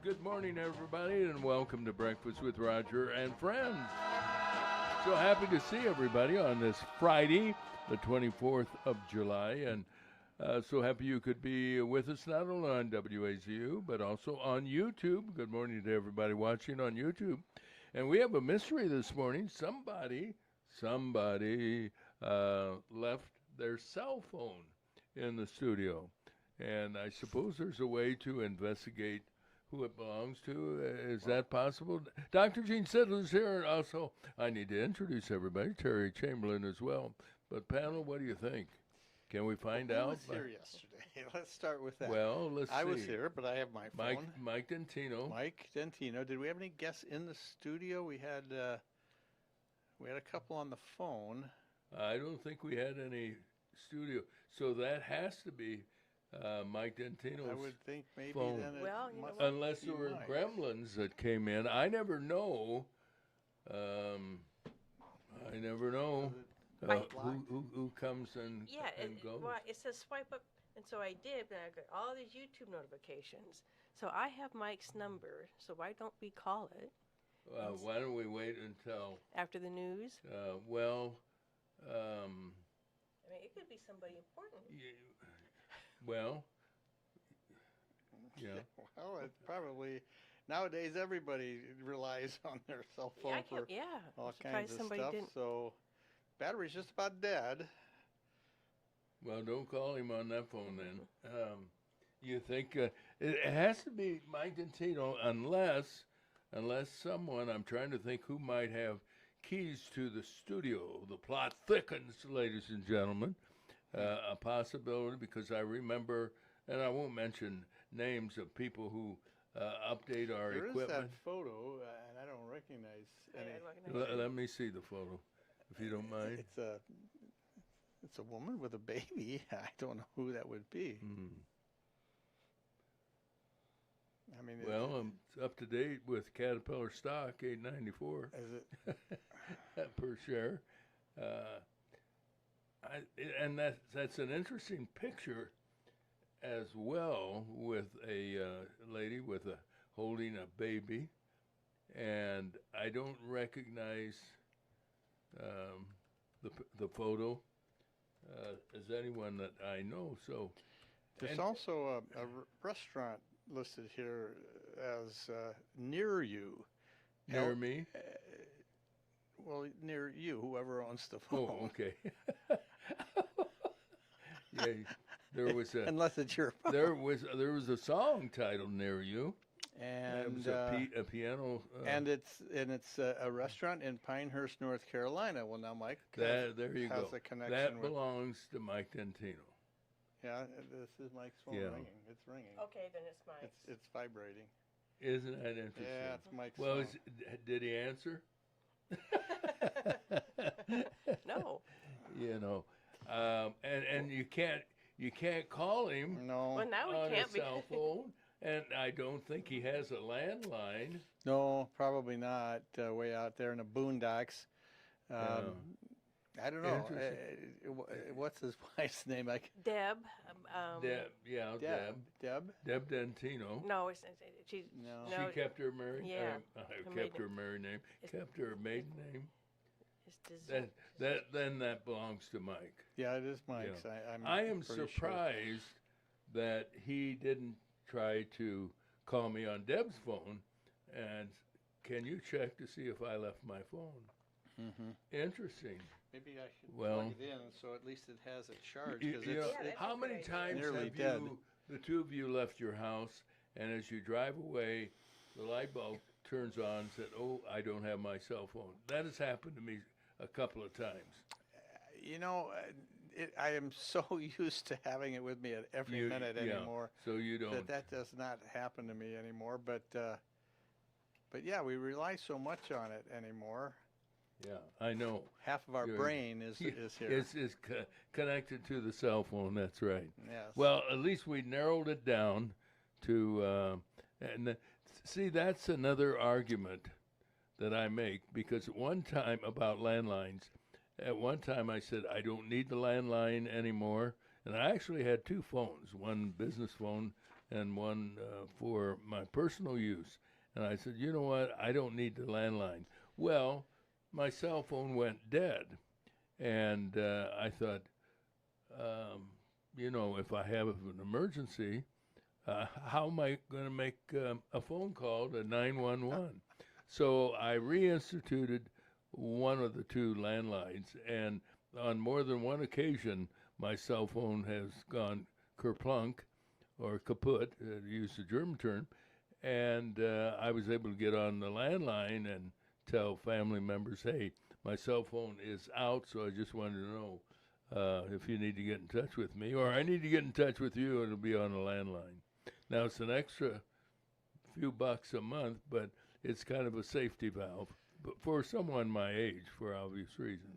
Good morning, everybody, and welcome to Breakfast with Roger and Friends. So happy to see everybody on this Friday, the 24th of July, and so happy you could be with us not only on WAZU, but also on YouTube. Good morning to everybody watching on YouTube. And we have a mystery this morning. Somebody left their cell phone in the studio, and I suppose there's a way to investigate who it belongs to. Is that possible? Dr. Gene Sidler's here, and also I need to introduce everybody, Teri Chamberlain as well. But panel, what do you think? Can we find out? I was here yesterday. Let's start with that. Well, let's see. I was here, but I have my phone. Mike Dentino. Mike Dentino. Did we have any guests in the studio? We had a couple on the phone. I don't think we had any studio. So that has to be Mike Dentino's I would think maybe phone. then Unless there were gremlins that came in. I never know. I never know who comes and goes. Well, it says swipe up, and so I did, and I got all these YouTube notifications. So I have Mike's number, so why don't we call it? Why don't we wait until after the news? I mean, it could be somebody important. Well, Well, it's probably nowadays everybody relies on their cell phone for all kinds of stuff. So battery's just about dead. Well, don't call him on that phone then. You think it has to be Mike Dentino unless someone, I'm trying to think who might have keys to the studio. The plot thickens, ladies and gentlemen. A possibility, because I remember, and I won't mention names of people who update our equipment. There is that photo, and I don't recognize any. Let me see the photo, if you don't mind. It's a woman with a baby. I don't know who that would be. I mean, I'm up to date with Caterpillar stock, $8.94. Is it per share? And that's an interesting picture as well, with a lady holding a baby, and I don't recognize the photo as anyone that I know. So there's also a restaurant listed here as near you. Near me? Well, near you, whoever owns the phone. Oh, okay. Yeah, there was unless it's your phone. There was a song titled "Near You," and it was a piano. And it's a restaurant in Pinehurst, North Carolina. Well, now Mike there you has go. A connection. That belongs to Mike Dentino. Yeah, this is Mike's phone ringing. It's ringing. Okay, then it's Mike's. It's vibrating. Isn't that interesting? Yeah, it's Mike's phone. Well, did he answer? No. And you can't call him. No. Well, now we on can't a cell phone, and I don't think he has a landline. No, probably not. Way out there in the boondocks. I don't know. What's his wife's name? Deb. Deb. Deb Dentino. No, she's. No. She kept her married. Yeah. Kept her married name. Kept her maiden name. Then that belongs to Mike. Yeah, it is Mike's. Yeah. I am surprised that he didn't try to call me on Deb's phone. And can you check to see if I left my phone? Interesting. Maybe I should plug it in so at least it has a charge. How many times have the two of you left your house, and as you drive away, the light bulb turns on and said, "Oh, I don't have my cell phone"? That has happened to me a couple of times. I am so used to having it with me at every minute anymore. So you don't. That does not happen to me anymore. But yeah, we rely so much on it anymore. Yeah, I know. Half of our brain is here. It's connected to the cell phone. That's right. Yes. Well, at least we narrowed it down to, and see, that's another argument that I make, because at one time about landlines, at one time I said I don't need the landline anymore, and I actually had two phones, one business phone and one for my personal use. And I said, you know what, I don't need the landline. Well, my cell phone went dead, and I thought, if I have an emergency, how am I going to make a phone call to 911? So I reinstituted one of the two landlines, and on more than one occasion, my cell phone has gone kerplunk or kaput, to use the German term, and I was able to get on the landline and tell family members, hey, my cell phone is out, so I just wanted to know if you need to get in touch with me, or I need to get in touch with you, it'll be on the landline. Now, it's an extra few bucks a month, but it's kind of a safety valve. But for someone my age, for obvious reasons.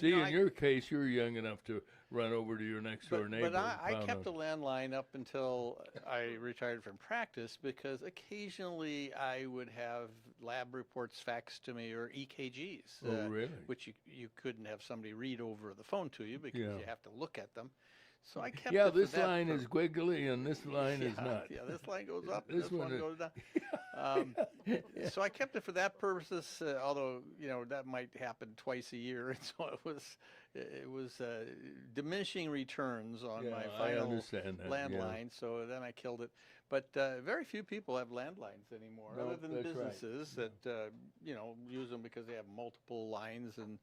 In your case, you're young enough to run over to your next door neighbor. But I kept the landline up until I retired from practice, because occasionally I would have lab reports faxed to me, or EKGs. Oh, really? Which you couldn't have somebody read over the phone to you, because you have to look at them. So I kept it this line is wiggly and this line is not. Yeah, this line goes up and this one goes down. So I kept it for that purpose, although, that might happen twice a year. And so it was diminishing returns on my final landline. So then I killed it. But very few people have landlines anymore, other than businesses that, use them because they have multiple lines, and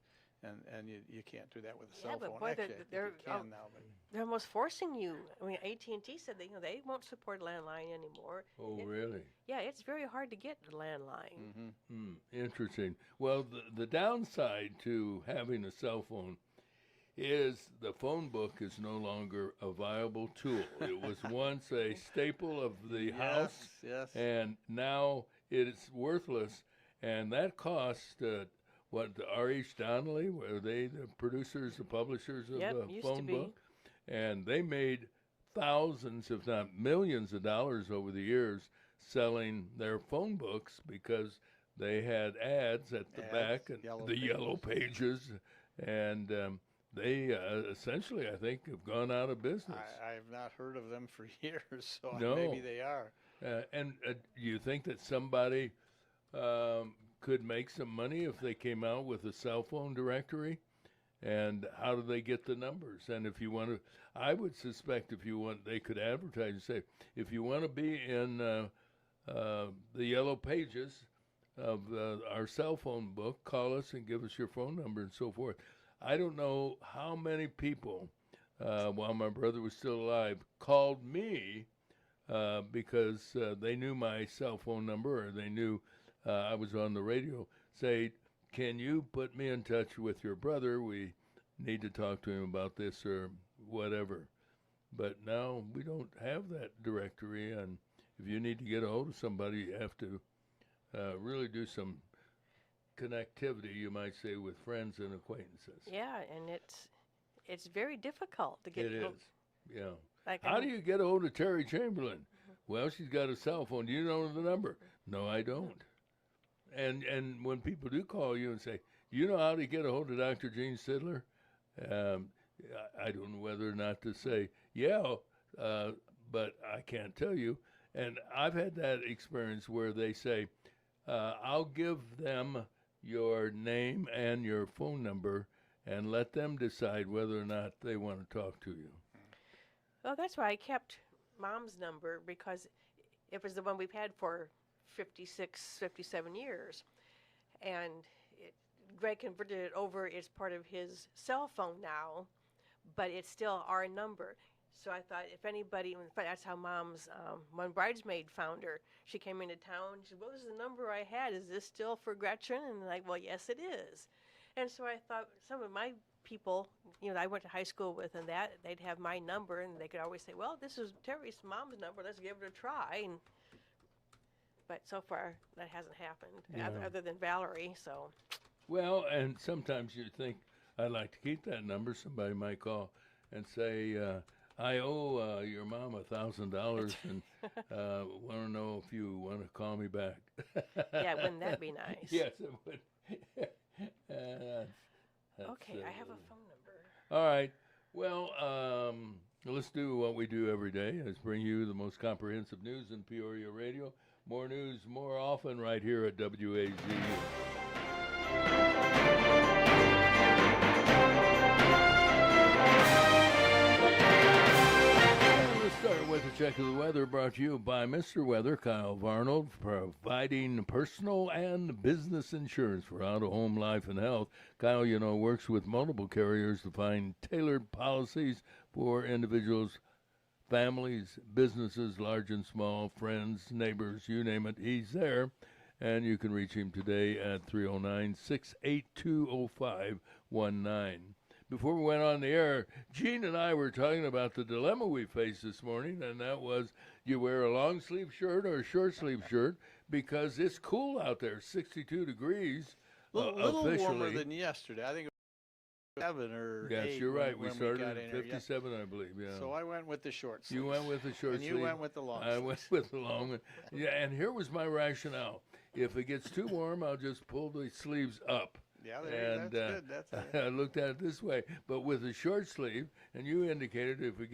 you can't do that with a cell phone. Boy, actually, you can now. But they're almost forcing you. I mean, AT&T said they won't support landline anymore. Oh, really? Yeah, it's very hard to get the landline. Interesting. Well, the downside to having a cell phone is the phone book is no longer a viable tool. It was once a staple of the house, and now it is worthless. And that cost, R.H. Donnelly, were they the producers, the publishers of the phone book? And they made thousands, if not millions of dollars over the years selling their phone books, because they had ads at the back and the yellow pages, and they essentially, I think, have gone out of business. I've not heard of them for years, so no. Maybe they are. And you think that somebody could make some money if they came out with a cell phone directory? And how do they get the numbers? And if you want to, I would suspect they could advertise and say, if you want to be in the yellow pages of our cell phone book, call us and give us your phone number and so forth. I don't know how many people, while my brother was still alive, called me because they knew my cell phone number, or they knew I was on the radio, say, can you put me in touch with your brother? We need to talk to him about this or whatever. But now we don't have that directory, and if you need to get a hold of somebody, you have to really do some connectivity, you might say, with friends and acquaintances. Yeah, and it's very difficult to get. It is, yeah. How do you get a hold of Teri Chamberlain? Well, she's got a cell phone. Do you know the number? No, I don't. And when people do call you and say, you know how to get a hold of Dr. Gene Sidler? I don't know whether or not to say, but I can't tell you. And I've had that experience where they say, I'll give them your name and your phone number and let them decide whether or not they want to talk to you. Well, that's why I kept Mom's number, because it was the one we've had for 56, 57 years. And Greg converted it over. It's part of his cell phone now, but it's still our number. So I thought if anybody, in fact, that's how Mom's one bridesmaid found her. She came into town. She said, "What was the number I had? Is this still for Gretchen?" And I'm like, "Well, yes, it is." And so I thought some of my people, that I went to high school with, and that they'd have my number, and they could always say, "Well, this is Terry's mom's number. Let's give it a try." But so far, that hasn't happened, other than Valerie. So. Well, and sometimes you think, I'd like to keep that number. Somebody might call and say, I owe your mom $1,000 and want to know if you want to call me back. Yeah, wouldn't that be nice? Yes, it would. Okay, I have a phone number. All right. Well, let's do what we do every day, is bring you the most comprehensive news in Peoria Radio. More news more often right here at WAZU. Let's start with a check of the weather brought to you by Mr. Weather, Kyle Varnold, providing personal and business insurance for auto, home, life, and health. Kyle, works with multiple carriers to find tailored policies for individuals, families, businesses, large and small, friends, neighbors, you name it, he's there. And you can reach him today at 309-682-0519. Before we went on the air, Gene and I were talking about the dilemma we faced this morning, and that was, you wear a long-sleeve shirt or a short-sleeve shirt, because it's cool out there, 62 degrees little officially. warmer than yesterday. I think it was 7 or 8. Yes, you're right. We started got at 57, I believe. Yeah. So I went with the short sleeves. You went with the short and sleeve. you went with the long I sleeves. went with the long one. Yeah, and here was my rationale. If it gets too warm, I'll just pull the sleeves up. Yeah, and, that's good. That's it. I looked at it this way. But with a short sleeve, and you indicated if it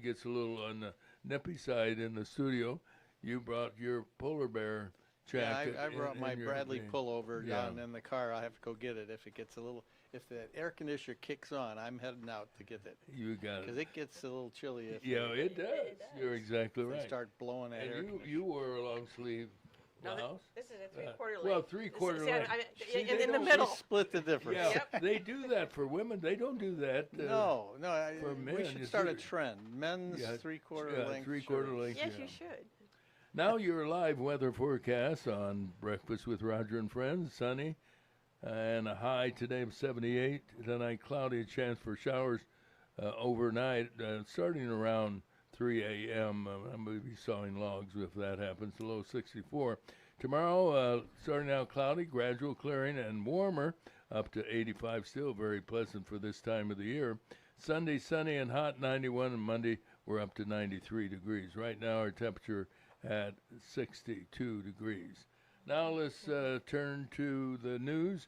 gets a little on the nippy side in the studio, you brought your polar bear jacket. Yeah, I brought my Bradley pullover down in the car. I have to go get it if it gets a little. If the air conditioner kicks on, I'm heading out to get it. You got it. Because it gets a little chilly. If it does. You're exactly right. They start blowing that air. And you wore a long sleeve. No, this is a three-quarter length. Well, three-quarter length. In the middle. Split the difference. Yeah, they do that for women. They don't do that. No. For men, we should start a trend. Men's three-quarter length. Three-quarter length. Yes, you should. Now your live weather forecast on Breakfast with Roger and Friends. Sunny and a high today of 78. Tonight cloudy, a chance for showers overnight, starting around 3 a.m. I'm going to be sawing logs if that happens. A low 64. Tomorrow, starting out cloudy, gradual clearing and warmer, up to 85. Still very pleasant for this time of the year. Sunday, sunny and hot, 91. And Monday, we're up to 93 degrees. Right now, our temperature at 62 degrees. Now let's turn to the news,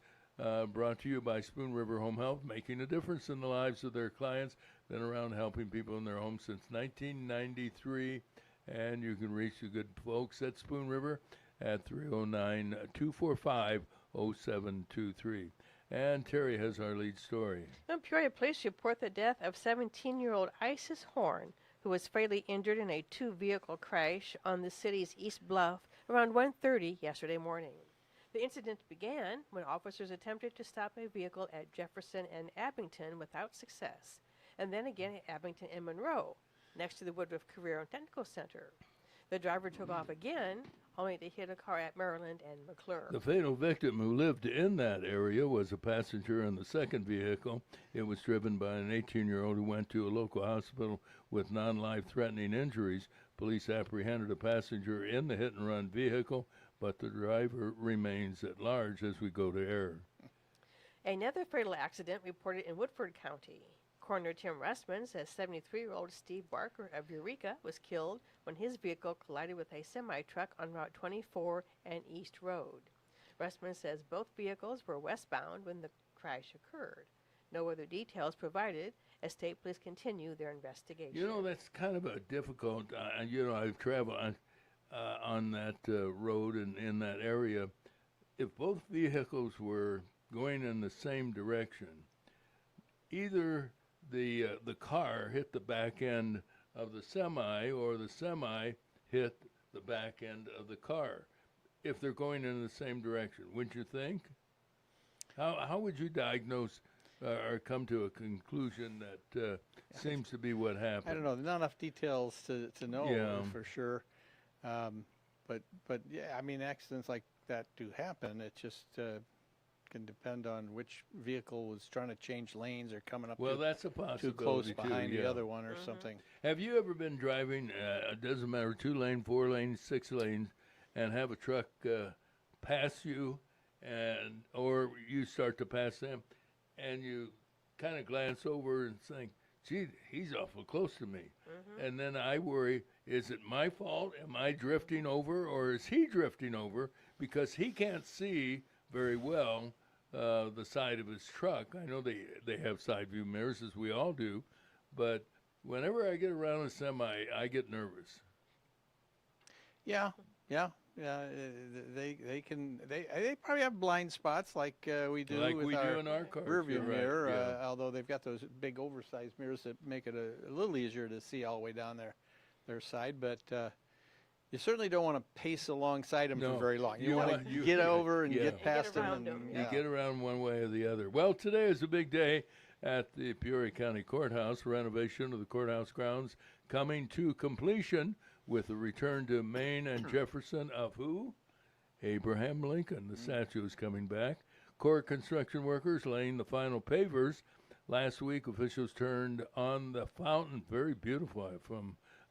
brought to you by Spoon River Home Health, making a difference in the lives of their clients. Been around helping people in their homes since 1993, and you can reach the good folks at Spoon River at 309-245-0723. And Terry has our lead story. Peoria police report the death of 17-year-old Isis Horn, who was fatally injured in a two-vehicle crash on the city's East Bluff around 1:30 yesterday morning. The incident began when officers attempted to stop a vehicle at Jefferson and Abington without success, and then again at Abington and Monroe, next to the Woodruff Career and Technical Center. The driver took off again, only to hit a car at Maryland and McClure. The fatal victim, who lived in that area, was a passenger in the second vehicle. It was driven by an 18-year-old who went to a local hospital with non-life-threatening injuries. Police apprehended a passenger in the hit-and-run vehicle, but the driver remains at large as we go to air. Another fatal accident reported in Woodford County. Coroner Tim Rustman says 73-year-old Steve Barker of Eureka was killed when his vehicle collided with a semi-truck on Route 24 and East Road. Rustman says both vehicles were westbound when the crash occurred. No other details provided as state police continue their investigation. You know, that's kind of a difficult, I've traveled on that road and in that area. If both vehicles were going in the same direction, either the car hit the back end of the semi, or the semi hit the back end of the car, if they're going in the same direction, wouldn't you think? How would you diagnose or come to a conclusion that seems to be what happened? I don't know. There's not enough details to know for sure. But yeah, I mean, accidents like that do happen. It just can depend on which vehicle was trying to change lanes or coming up that's a possibility too close too, behind the other one or something. Have you ever been driving, it doesn't matter, 2 lane, 4 lanes, 6 lanes, and have a truck pass you, or you start to pass them, and you kind of glance over and think, gee, he's awful close to me. And then I worry, is it my fault? Am I drifting over, or is he drifting over? Because he can't see very well the side of his truck. I know they have side view mirrors, as we all do, but whenever I get around a semi, I get nervous. Yeah. They probably have blind spots like we do with our in our cars. rearview mirror. Right, Although they've got those big oversized mirrors that make it a little easier to see all the way down their side, but. You certainly don't want to pace alongside them for very long. You want to get over and get past them. You get around one way or the other. Well, today is a big day at the Peoria County Courthouse. Renovation of the courthouse grounds coming to completion with the return to Maine and Jefferson of who? Abraham Lincoln. The statue is coming back. Court construction workers laying the final pavers. Last week, officials turned on the fountain. Very beautiful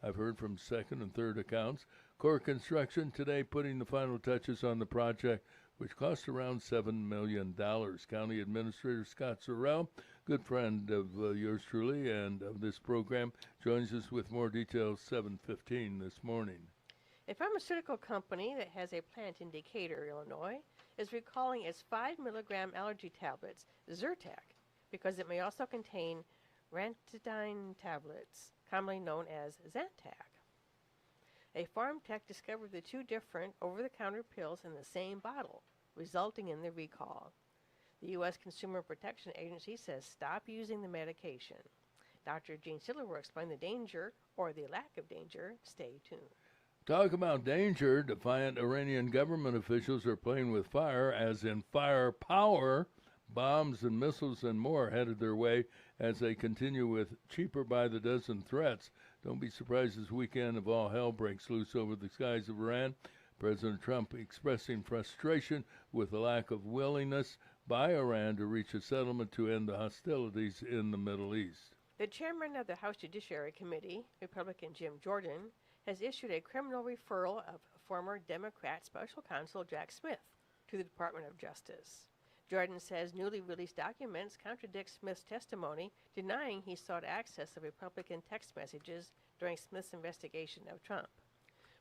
I've heard from second and third accounts. Core Construction today putting the final touches on the project, which cost around $7 million. County Administrator Scott Sorrell, good friend of yours truly and of this program, joins us with more details 7:15 this morning. A pharmaceutical company that has a plant in Decatur, Illinois, is recalling its 5-milligram allergy tablets, Zyrtec, because it may also contain ranitidine tablets, commonly known as Zantac. A farm tech discovered the 2 different over-the-counter pills in the same bottle, resulting in the recall. The U.S. Consumer Protection Agency says stop using the medication. Dr. Gene Sidler will explain the danger, or the lack of danger. Stay tuned. Talk about danger. Defiant Iranian government officials are playing with fire, as in firepower. Bombs and missiles and more headed their way as they continue with cheaper-by-the-dozen threats. Don't be surprised this weekend if all hell breaks loose over the skies of Iran. President Trump expressing frustration with the lack of willingness by Iran to reach a settlement to end the hostilities in the Middle East. The chairman of the House Judiciary Committee, Republican Jim Jordan, has issued a criminal referral of former Democrat Special Counsel Jack Smith to the Department of Justice. Jordan says newly released documents contradict Smith's testimony, denying he sought access to Republican text messages during Smith's investigation of Trump.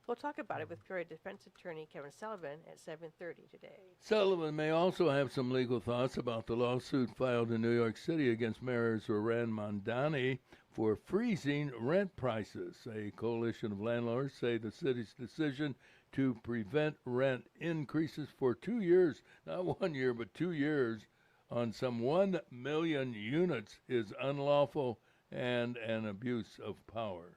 We'll talk about it with Peoria defense attorney Kevin Sullivan at 7:30 today. Sullivan may also have some legal thoughts about the lawsuit filed in New York City against Mayor Zoran Mondani for freezing rent prices. A coalition of landlords say the city's decision to prevent rent increases for 2 years, not 1 year, but 2 years, on some 1 million units is unlawful and an abuse of power.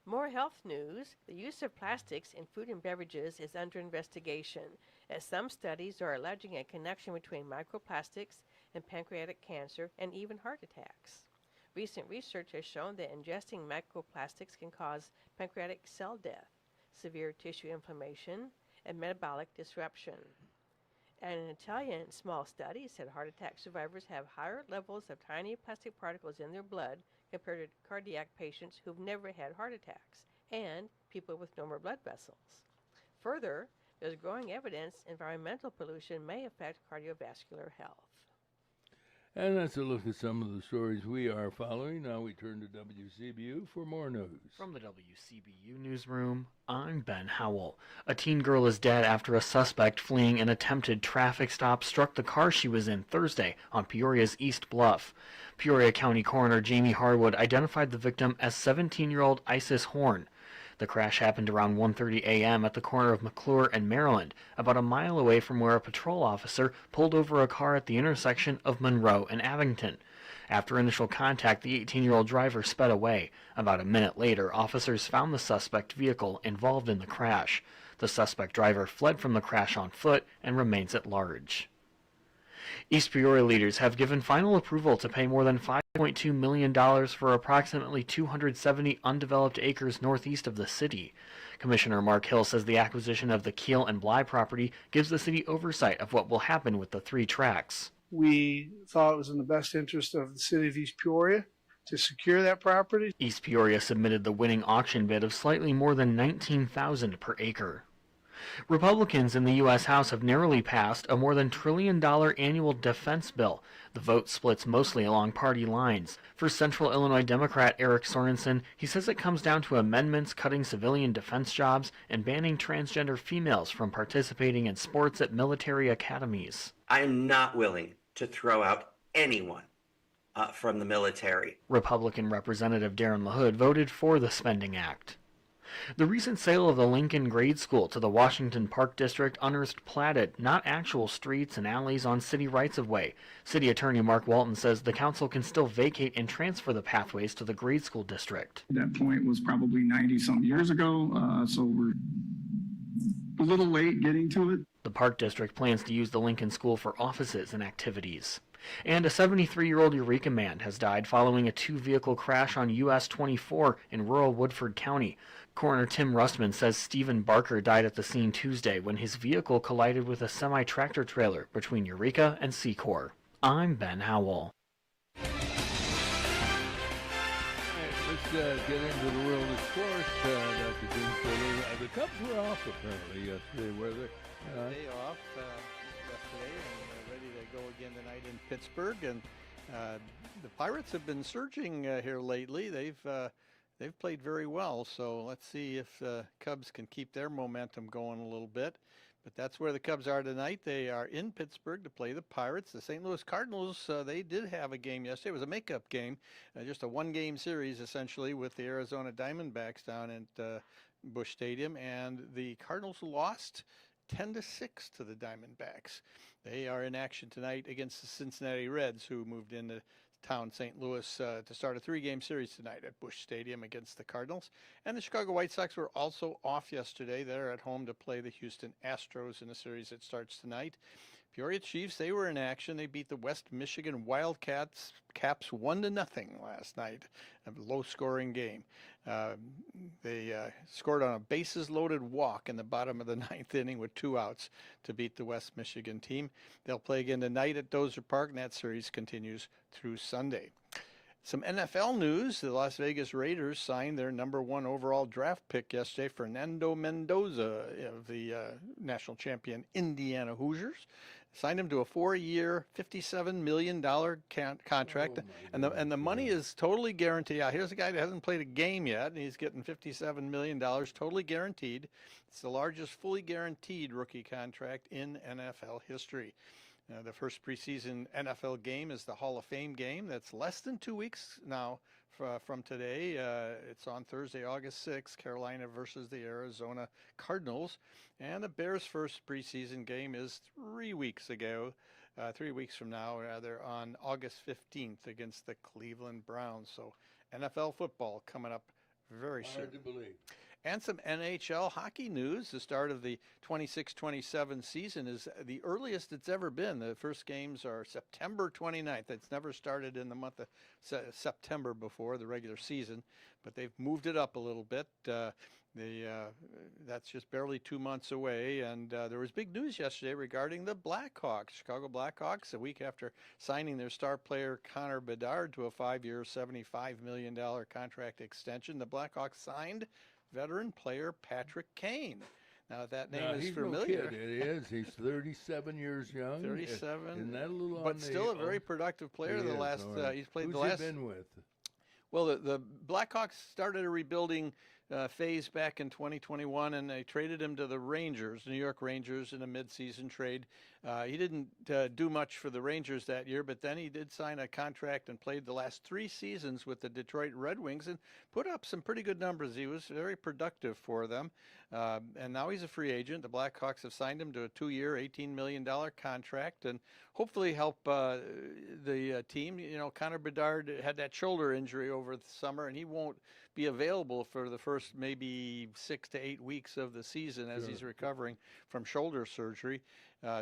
More health news. The use of plastics in food and beverages is under investigation, as some studies are alleging a connection between microplastics and pancreatic cancer and even heart attacks. Recent research has shown that ingesting microplastics can cause pancreatic cell death, severe tissue inflammation, and metabolic disruption. And an Italian small study said heart attack survivors have higher levels of tiny plastic particles in their blood compared to cardiac patients who've never had heart attacks and people with normal blood vessels. Further, there's growing evidence environmental pollution may affect cardiovascular health. And that's a look at some of the stories we are following. Now we turn to WCBU for more news. From the WCBU newsroom, I'm Ben Howell. A teen girl is dead after a suspect fleeing an attempted traffic stop struck the car she was in Thursday on Peoria's East Bluff. Peoria County Coroner Jamie Harwood identified the victim as 17-year-old Isis Horn. The crash happened around 1:30 a.m. at the corner of McClure and Maryland, about a mile away from where a patrol officer pulled over a car at the intersection of Monroe and Abington. After initial contact, the 18-year-old driver sped away. About a minute later, officers found the suspect vehicle involved in the crash. The suspect driver fled from the crash on foot and remains at large. East Peoria leaders have given final approval to pay more than $5.2 million for approximately 270 undeveloped acres northeast of the city. Commissioner Mark Hill says the acquisition of the Keel and Bly property gives the city oversight of what will happen with the 3 tracks. We thought it was in the best interest of the city of East Peoria to secure that property. East Peoria submitted the winning auction bid of slightly more than $19,000 per acre. Republicans in the U.S. House have narrowly passed a more than $1 trillion annual defense bill. The vote splits mostly along party lines. For Central Illinois Democrat Eric Sorensen, he says it comes down to amendments cutting civilian defense jobs and banning transgender females from participating in sports at military academies. I am not willing to throw out anyone from the military. Republican Representative Darren LaHood voted for the Spending Act. The recent sale of the Lincoln Grade School to the Washington Park District unearthed platted, not actual streets and alleys on city rights-of-way. City Attorney Mark Walton says the council can still vacate and transfer the pathways to the grade school district. That point was probably 90-some years ago, so we're a little late getting to it. The Park District plans to use the Lincoln School for offices and activities. And a 73-year-old Eureka man has died following a 2-vehicle crash on US 24 in rural Woodford County. Coroner Tim Rustman says Stephen Barker died at the scene Tuesday when his vehicle collided with a semi-tractor trailer between Eureka and Secor. I'm Ben Howell. Let's get into the world of sports, Dr. Dean Fuller. The Cubs were off apparently yesterday, were they? Day off yesterday and ready to go again tonight in Pittsburgh. And the Pirates have been surging here lately. They've played very well. So let's see if the Cubs can keep their momentum going a little bit. But that's where the Cubs are tonight. They are in Pittsburgh to play the Pirates. The St. Louis Cardinals, they did have a game yesterday. It was a makeup game, just a one-game series essentially with the Arizona Diamondbacks down at Busch Stadium. And the Cardinals lost 10-6 to the Diamondbacks. They are in action tonight against the Cincinnati Reds, who moved into town, St. Louis, to start a 3-game series tonight at Busch Stadium against the Cardinals. And the Chicago White Sox were also off yesterday. They're at home to play the Houston Astros in a series that starts tonight. Peoria Chiefs, they were in action. They beat the West Michigan Wildcats Caps 1-0 last night. A low-scoring game. They scored on a bases-loaded walk in the bottom of the 9th inning with 2 outs to beat the West Michigan team. They'll play again tonight at Dozer Park, and that series continues through Sunday. Some NFL news. The Las Vegas Raiders signed their #1 overall draft pick yesterday, Fernando Mendoza of the national champion Indiana Hoosiers. Signed him to a 4-year, $57 million contract, and the money is totally guaranteed. Here's a guy that hasn't played a game yet, and he's getting $57 million, totally guaranteed. It's the largest fully guaranteed rookie contract in NFL history. The first preseason NFL game is the Hall of Fame game. That's less than 2 weeks now from today. It's on Thursday, August 6th, Carolina versus the Arizona Cardinals. And the Bears' first preseason game is 3 weeks ago. 3 weeks from now, they're on August 15th against the Cleveland Browns. So NFL football coming up very soon. Hard to believe. And some NHL hockey news. The start of the 26-27 season is the earliest it's ever been. The first games are September 29th. It's never started in the month of September before, the regular season, but they've moved it up a little bit. That's just barely 2 months away. And there was big news yesterday regarding the Blackhawks. Chicago Blackhawks, a week after signing their star player Connor Bedard to a 5-year, $75 million contract extension, the Blackhawks signed veteran player Patrick Kane. Now, that name is familiar. No kid. It is. He's 37 years young. 37. Isn't that a little but still a very productive player. He's played the last. Who's he been with? Well, the Blackhawks started a rebuilding phase back in 2021, and they traded him to the Rangers, New York Rangers, in a midseason trade. He didn't do much for the Rangers that year, but then he did sign a contract and played the last 3 seasons with the Detroit Red Wings and put up some pretty good numbers. He was very productive for them, and now he's a free agent. The Blackhawks have signed him to a 2-year, $18 million contract, and hopefully help the team. You know, Connor Bedard had that shoulder injury over the summer, and he won't be available for the first first maybe 6 to 8 weeks of the season as Sure. he's recovering from shoulder surgery.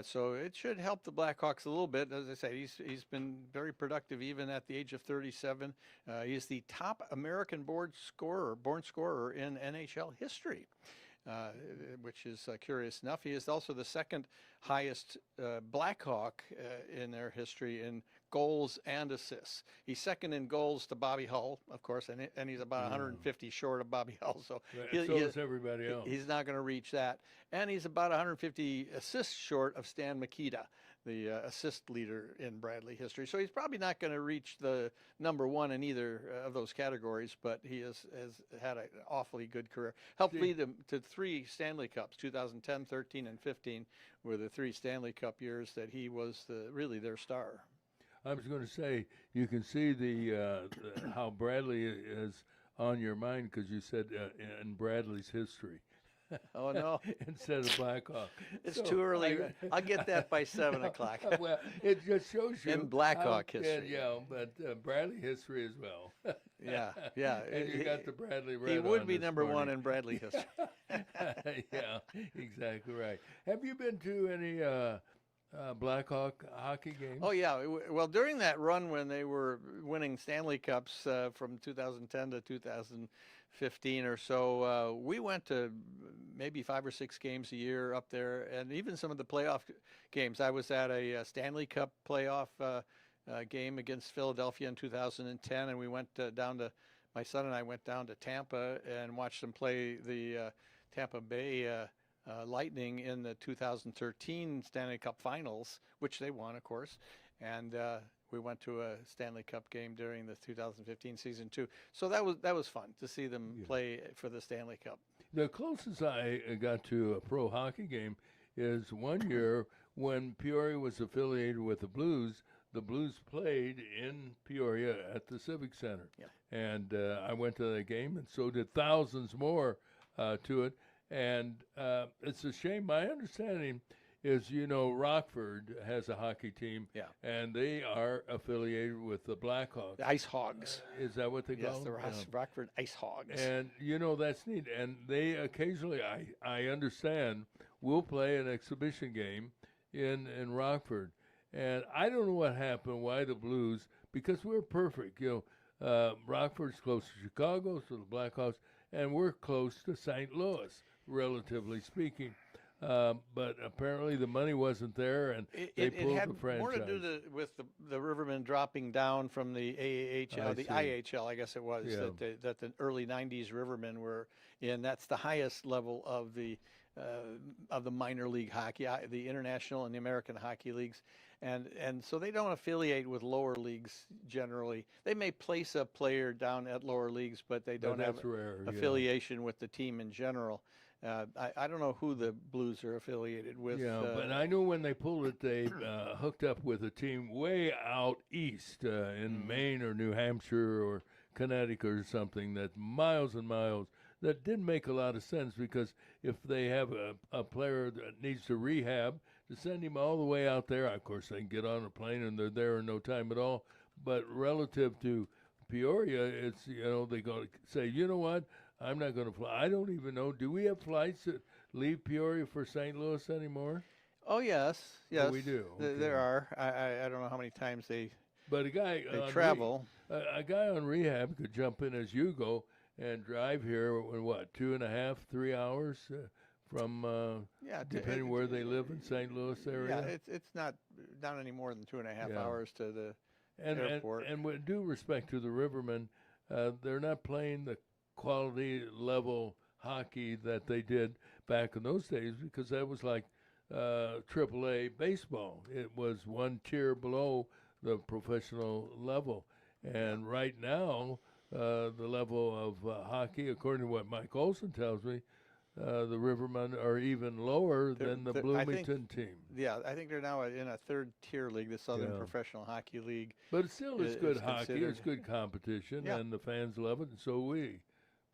So it should help the Blackhawks a little bit. As I say, he's been very productive even at the age of 37. He is the top American born scorer in NHL history. Which is curious enough. He is also the second highest Blackhawk in their history in goals and assists. He's second in goals to Bobby Hull, of course, and he's about 150 short of Bobby Hull. So So is everybody else. he's not going to reach that. And he's about 150 assists short of Stan Mikita, the assist leader in Bradley history. So he's probably not going to reach the number one in either of those categories, but he has had an awfully good career. Helped lead him to 3 Stanley Cups, 2010, 13, and 15 were the 3 Stanley Cup years that he was really their star. I was going to say, you can see the how Bradley is on your mind because you said in Bradley's history. Oh, no. Instead of Blackhawk. It's too early. I'll get that by 7 o'clock. Well, it just shows you. In Blackhawk history. Yeah, but Bradley history as well. Yeah. And you got the Bradley Red He would on be this number one morning. in Bradley history. Yeah, exactly right. Have you been to any Blackhawk hockey games? Oh, yeah. Well, during that run when they were winning Stanley Cups from 2010 to 2015 or so, we went to maybe 5 or 6 games a year up there, and even some of the playoff games. I was at a Stanley Cup playoff game against Philadelphia in 2010, and we went my son and I went down to Tampa and watched them play the Tampa Bay Lightning in the 2013 Stanley Cup Finals, which they won, of course, and we went to a Stanley Cup game during the 2015 season too. So that was fun to see them play for the Stanley Cup. The closest I got to a pro hockey game is one year when Peoria was affiliated with the Blues. The Blues played in Peoria at the Civic Center, and I went to that game, and so did thousands more to it. And it's a shame. My understanding is, Rockford has a hockey team, and they are affiliated with the Blackhawks. The Ice Hogs. Is that what they call them? Yes, the Rockford Ice Hogs. And, that's neat. And they occasionally, I understand, will play an exhibition game in Rockford. And I don't know what happened, why the Blues, because we're perfect. Rockford's close to Chicago, so the Blackhawks, and we're close to St. Louis, relatively speaking. But apparently the money wasn't there, and they pulled the franchise. It had more to do with the Rivermen dropping down from the AAHL, the IHL, I guess it was, that the early 90s Rivermen were in. That's the highest level of the minor league hockey, the international and the American hockey leagues. And so they don't affiliate with lower leagues generally. They may place a player down at lower leagues, but they don't have affiliation with the team in general. I don't know who the Blues are affiliated with. Yeah, but I know when they pulled it, they hooked up with a team way out east in Maine or New Hampshire or Connecticut or something, that miles and miles. That didn't make a lot of sense, because if they have a player that needs to rehab, to send him all the way out there, of course they can get on a plane and they're there in no time at all. But relative to Peoria, it's, they go to say, you know what, I'm not going to fly. I don't even know. Do we have flights that leave Peoria for St. Louis anymore? Oh, yes. Oh, we do. Okay. There are. I don't know how many times they travel. A guy on rehab could jump in as you go and drive here in 2.5, 3 hours from depending where they live in St. Louis area. Yeah, it's not any more than 2.5 hours to the airport. And with due respect to the Rivermen, they're not playing the quality level hockey that they did back in those days, because that was like AAA baseball. It was one tier below the professional level. And right now, the level of hockey, according to what Mike Olson tells me, the Rivermen are even lower than the Bloomington team. Yeah, I think they're now in a third-tier league, the Southern Professional Hockey League. But it still is good hockey. It's good competition, and the fans love it, and so we.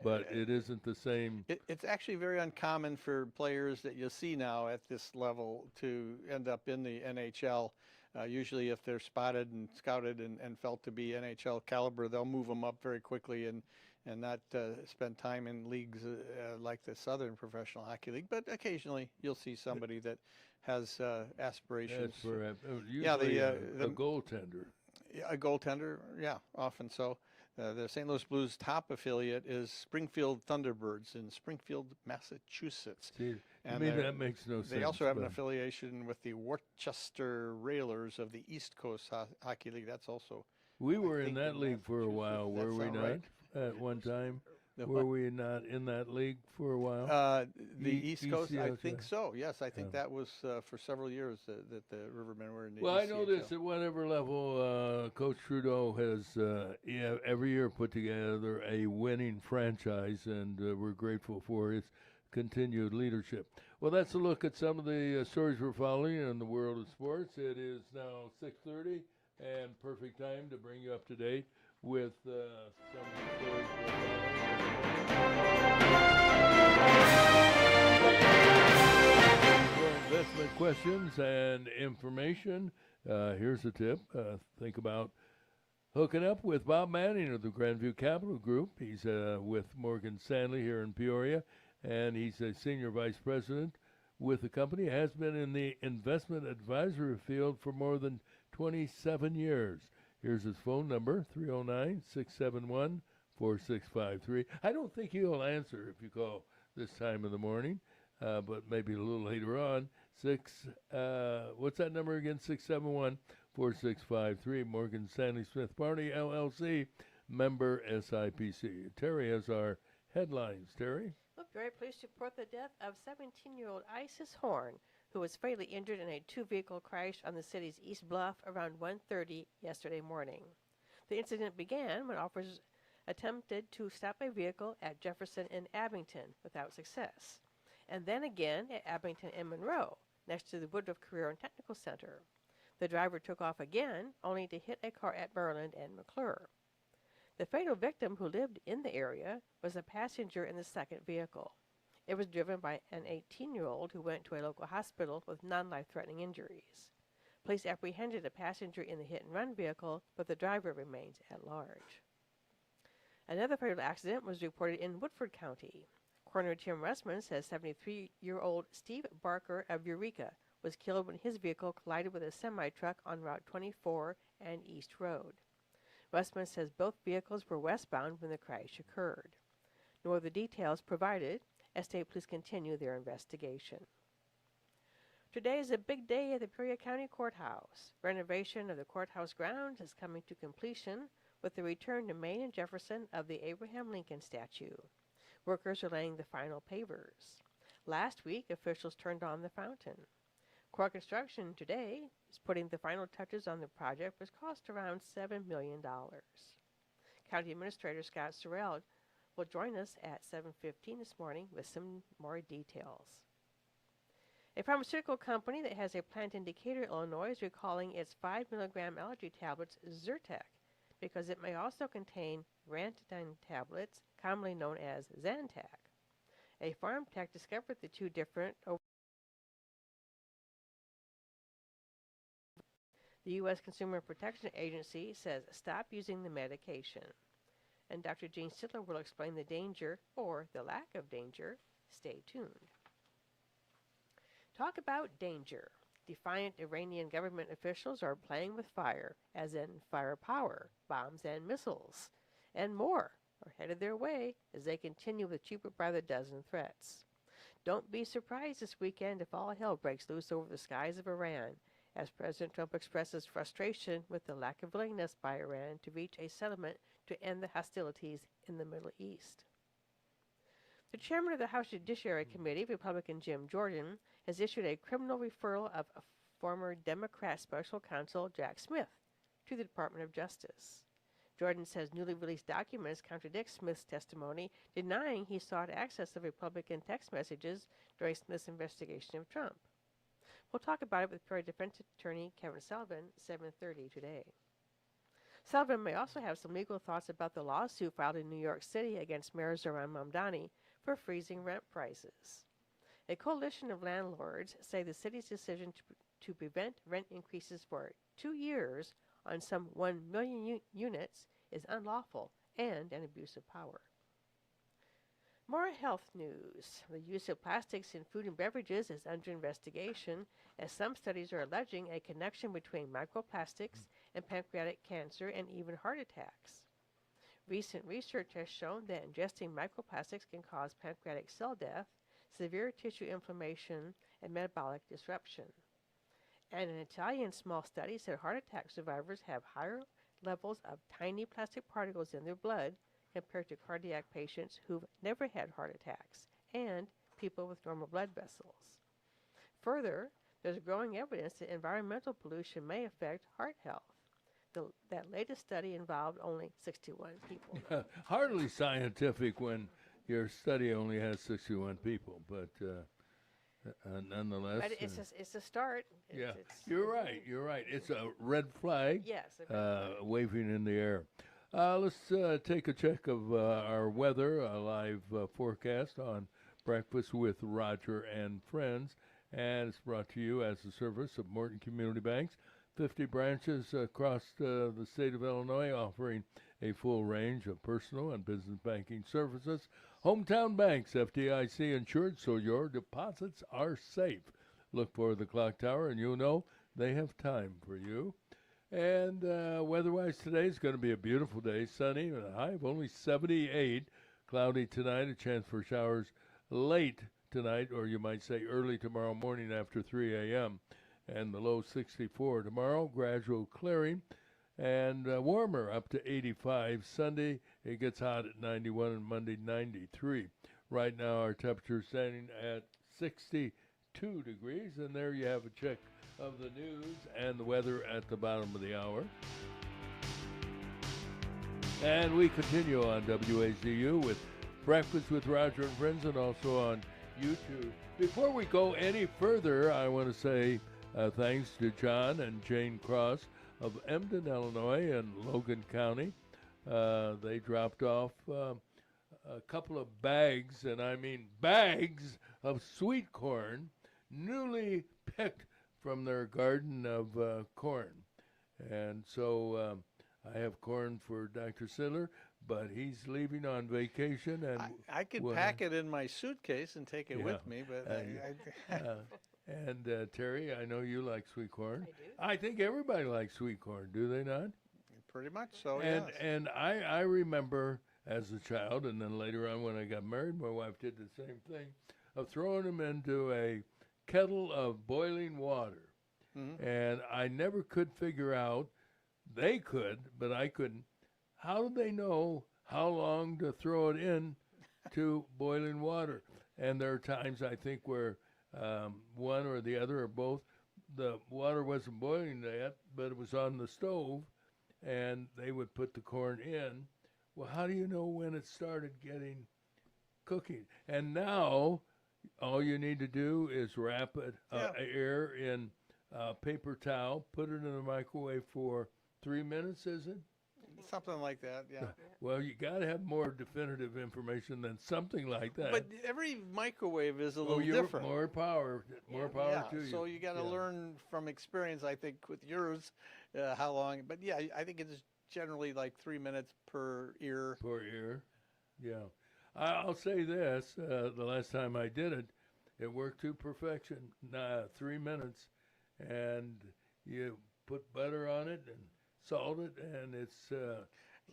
But it isn't the same. It's actually very uncommon for players that you see now at this level to end up in the NHL. Usually if they're spotted and scouted and felt to be NHL caliber, they'll move them up very quickly and not spend time in leagues like the Southern Professional Hockey League. But occasionally you'll see somebody that has aspirations. That's for Yeah, usually a the goaltender. a goaltender, yeah, often so. The St. Louis Blues top affiliate is Springfield Thunderbirds in Springfield, Massachusetts. See, I And mean, they're- that makes no sense. They also have an but- affiliation with the Worcester Railers of the East Coast Hockey League. That's also We I were in think that in league for a Massachusetts. while, That were we sound not? right? At one time, the were we not in that league for a while? the East Coast. I ECHL, think so. Yes, I think Yeah. that was for several years that the Rivermen were in the Well, I know this ECHL. at whatever level, Coach Trudeau has every year put together a winning franchise, and we're grateful for his continued leadership. Well, that's a look at some of the stories we're following in the world of sports. It is now 6:30, and perfect time to bring you up to date with some of the stories we're following. For investment questions and information, here's a tip. Think about hooking up with Bob Manning of the Grandview Capital Group. He's with Morgan Stanley here in Peoria, and he's a senior vice president with the company, has been in the investment advisory field for more than 27 years. Here's his phone number, 309-671-4653. I don't think he'll answer if you call this time of the morning, but maybe a little later on. What's that number again? 671-4653. Morgan Stanley Smith Barney, LLC, member SIPC. Terry has our headlines. Terry? Look, very pleased to report the death of 17-year-old Isis Horn, who was fatally injured in a two-vehicle crash on the city's East Bluff around 1:30 yesterday morning. The incident began when officers attempted to stop a vehicle at Jefferson and Abington without success, and then again at Abington and Monroe, next to the Woodruff Career and Technical Center. The driver took off again, only to hit a car at Maryland and McClure. The fatal victim, who lived in the area, was a passenger in the second vehicle. It was driven by an 18-year-old who went to a local hospital with non-life-threatening injuries. Police apprehended a passenger in the hit-and-run vehicle, but the driver remains at large. Another fatal accident was reported in Woodford County. Coroner Tim Russman says 73-year-old Steve Barker of Eureka was killed when his vehicle collided with a semi-truck on Route 24 and East Road. Russman says both vehicles were westbound when the crash occurred. No other details provided as state police continue their investigation. Today is a big day at the Peoria County Courthouse. Renovation of the courthouse grounds is coming to completion with the return to Main and Jefferson of the Abraham Lincoln statue. Workers are laying the final pavers. Last week, officials turned on the fountain. Core construction today is putting the final touches on the project, which cost around $7 million. County Administrator Scott Sorrell will join us at 7:15 this morning with some more details. A pharmaceutical company that has a plant in Decatur, Illinois, is recalling its 5-milligram allergy tablets Zyrtec because it may also contain ranitidine tablets, commonly known as Zantac. A farm tech discovered the two different. The U.S. Consumer Protection Agency says stop using the medication. And Dr. Gene Sidler will explain the danger, or the lack of danger. Stay tuned. Talk about danger. Defiant Iranian government officials are playing with fire, as in firepower, bombs and missiles, and more are headed their way as they continue with cheaper by the dozen threats. Don't be surprised this weekend if all hell breaks loose over the skies of Iran, as President Trump expresses frustration with the lack of willingness by Iran to reach a settlement to end the hostilities in the Middle East. The chairman of the House Judiciary Committee, Republican Jim Jordan, has issued a criminal referral of a former Democrat special counsel Jack Smith to the Department of Justice. Jordan says newly released documents contradict Smith's testimony, denying he sought access to Republican text messages during Smith's investigation of Trump. We'll talk about it with Peoria defense attorney Kevin Sullivan, 7:30 today. Sullivan may also have some legal thoughts about the lawsuit filed in New York City against Mayor Zohran Mamdani for freezing rent prices. A coalition of landlords say the city's decision to prevent rent increases for 2 years on some 1 million units is unlawful and an abuse of power. More health news. The use of plastics in food and beverages is under investigation, as some studies are alleging a connection between microplastics and pancreatic cancer and even heart attacks. Recent research has shown that ingesting microplastics can cause pancreatic cell death, severe tissue inflammation, and metabolic disruption. And an Italian small study said heart attack survivors have higher levels of tiny plastic particles in their blood compared to cardiac patients who've never had heart attacks and people with normal blood vessels. Further, there's growing evidence that environmental pollution may affect heart health. That latest study involved only 61 people. Hardly scientific when your study only has 61 people, but nonetheless. But it's a start. You're right. You're right. It's a red flag. Yes. A red flag. Waving in the air. Let's take a check of our weather, a live forecast on Breakfast with Roger and Friends, and it's brought to you as a service of Morton Community Banks. 50 branches across the state of Illinois offering a full range of personal and business banking services. Hometown banks, FDIC insured, so your deposits are safe. Look for the clock tower, and you'll know they have time for you. And weather-wise, today is going to be a beautiful day, sunny, with a high of only 78. Cloudy tonight, a chance for showers late tonight, or you might say early tomorrow morning after 3 a.m., and the low 64 tomorrow, gradual clearing, and warmer up to 85. Sunday, it gets hot at 91, and Monday, 93. Right now, our temperature is standing at 62 degrees, and there you have a check of the news and the weather at the bottom of the hour. And we continue on WAZU with Breakfast with Roger and Friends, and also on YouTube. Before we go any further, I want to say thanks to John and Jane Cross of Emden, Illinois, and Logan County. They dropped off a couple of bags, and I mean bags, of sweet corn, newly picked from their garden of corn. And so I have corn for Dr. Sidler, but he's leaving on vacation. And I could pack it in my suitcase and take it with me, but and Teri, I know you like sweet corn. I do. I think everybody likes sweet corn, do they not? Pretty much so, And yes. and I remember as a child, and then later on when I got married, my wife did the same thing, of throwing them into a kettle of boiling water. Mm-hmm. And I never could figure out, they could, but I couldn't, how do they know how long to throw it in to boiling water? And there are times, I think, where one or the other or both, the water wasn't boiling yet, but it was on the stove, and they would put the corn in. Well, how do you know when it started getting cooking? And now, all you need to do is wrap it air in paper towel, put it in the microwave for 3 minutes, is it? Something like that, yeah. Well, you got to have more definitive information than something like that. But every microwave is a little different. More power to you. So you got to learn from experience, I think, with yours, how long. But yeah, I think it's generally like 3 minutes per ear. Per ear, yeah. I'll say this: the last time I did it, it worked to perfection. 3 minutes, and you put butter on it and salt it, and it's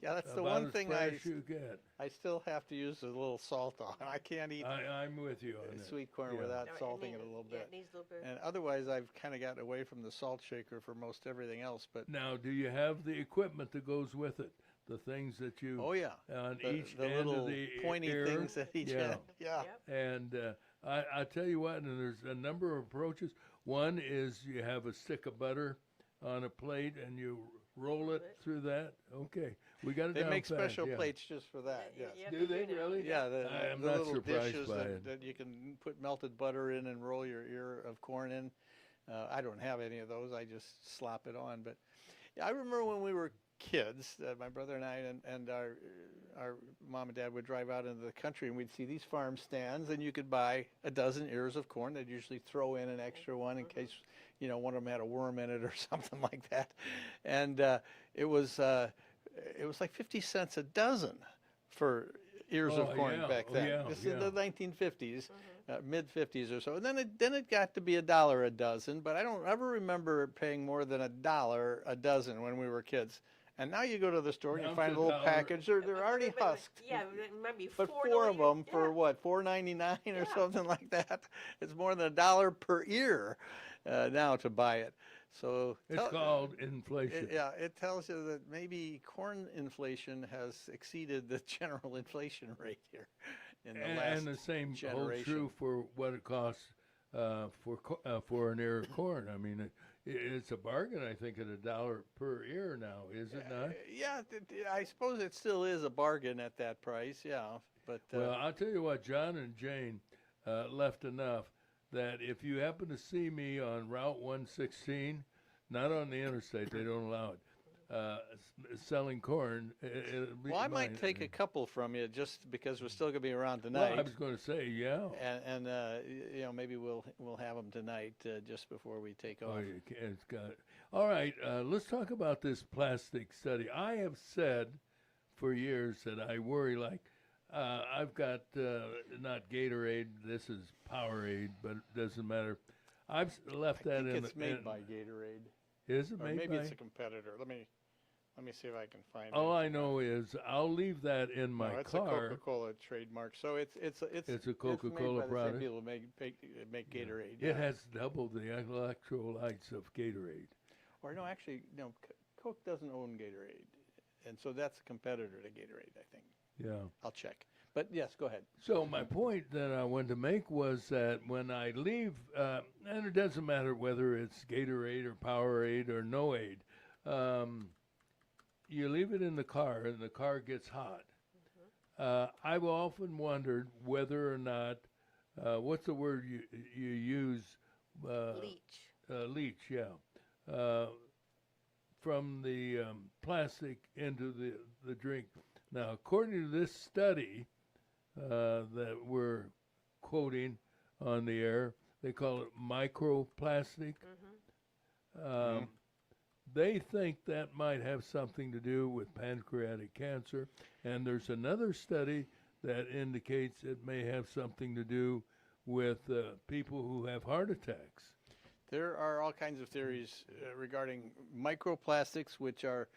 that's the about one as thing fresh you get. I still have to use a little salt on. I can't eat I'm with you on that. sweet corn Yeah. without No, salting it a little Yeah, bit. it needs a little bit. And otherwise, I've kind of gotten away from the salt shaker for most everything else. But Now, do you have the equipment that goes with it? The things that you oh yeah, on the, each the end little of the pointy ear? things at each Yeah. end. Yeah. Yep. And I tell you what, and there's a number of approaches. One is you have a stick of butter on a plate and you roll it through that. Okay, we got it They down make fast, special yeah. plates just for that. Yes. Yep, Do they do now. really? Yeah, I am the not little surprised dishes by it. that you can put melted butter in and roll your ear of corn in. I don't have any of those. I just slop it on. But yeah, I remember when we were kids, my brother and I and our mom and dad would drive out into the country, and we'd see these farm stands, and you could buy a dozen ears of corn. They'd usually throw in an extra one in case, one of them had a worm in it or something like that. And it was like 50 cents a dozen for ears of Oh, corn yeah. back Oh, then. yeah, This is yeah. the 1950s, mid 50s or so. And then it got to be $1 a dozen, but I don't ever remember paying more than $1 a dozen when we were kids. And now you go to the store and Now you it's find a little $1. package. They're already husked. Yeah, maybe But four. four don't of even- them for yeah. what, $4.99 or Yeah. something like that. It's more than $1 per ear now to buy it. So It's called inflation. it tells you that maybe corn inflation has exceeded the general inflation rate here in the last And the same holds generation. true for what it costs for an ear of corn. I mean, it's a bargain, I think, at $1 per ear now, is it not? Yeah, I suppose it still is a bargain at that price. Yeah, but Well, I'll tell you what, John and Jane left enough that if you happen to see me on Route 116, not on the interstate, they don't allow it, selling corn, it'll be well, I mine. might take a couple from you just because we're still gonna be around Well, tonight. I was going to say, yeah. And you know, maybe we'll have them tonight just before we take off. Oh, you can, it's got it. All right, let's talk about this plastic study. I have said for years that I worry like I've got not Gatorade. This is Powerade, but it doesn't matter. I've left I that think in. it's made by Gatorade, Is it or made maybe by? it's a competitor. Let me see if I can find All it. I know is I'll leave that in my no, it's car. a Coca-Cola trademark. So it's a Coca-Cola made by the product? same people who make Gatorade. It has double the electrolytes of Gatorade. Or no, actually, no. Coke doesn't own Gatorade, and so that's a competitor to Gatorade, I think. Yeah. I'll check. But yes, go ahead. So my point that I wanted to make was that when I leave, and it doesn't matter whether it's Gatorade or Powerade or No Aid, you leave it in the car and the car gets hot. I've often wondered whether or not, what's the word you use? Leach. Leach, yeah. From the plastic into the drink. Now, according to this study that we're quoting on the air, they call it microplastic. They think that might have something to do with pancreatic cancer. And there's another study that indicates it may have something to do with people who have heart attacks. There are all kinds of theories regarding microplastics, which are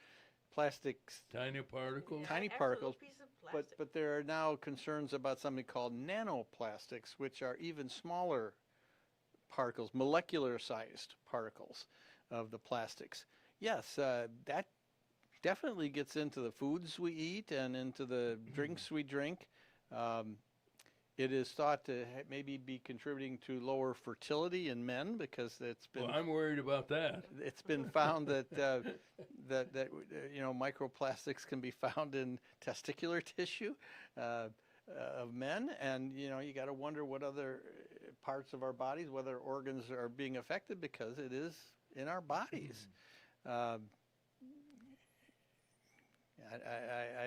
plastics, Tiny particles. tiny Actual particles. piece of plastic. But there are now concerns about something called nanoplastics, which are even smaller particles, molecular-sized particles of the plastics. Yes, that definitely gets into the foods we eat and into the drinks we drink. It is thought to maybe be contributing to lower fertility in men because it's been Well, I'm worried about that. it's been found that you know, microplastics can be found in testicular tissue of men, and you know, you got to wonder what other parts of our bodies, whether organs are being affected because it is in our bodies. I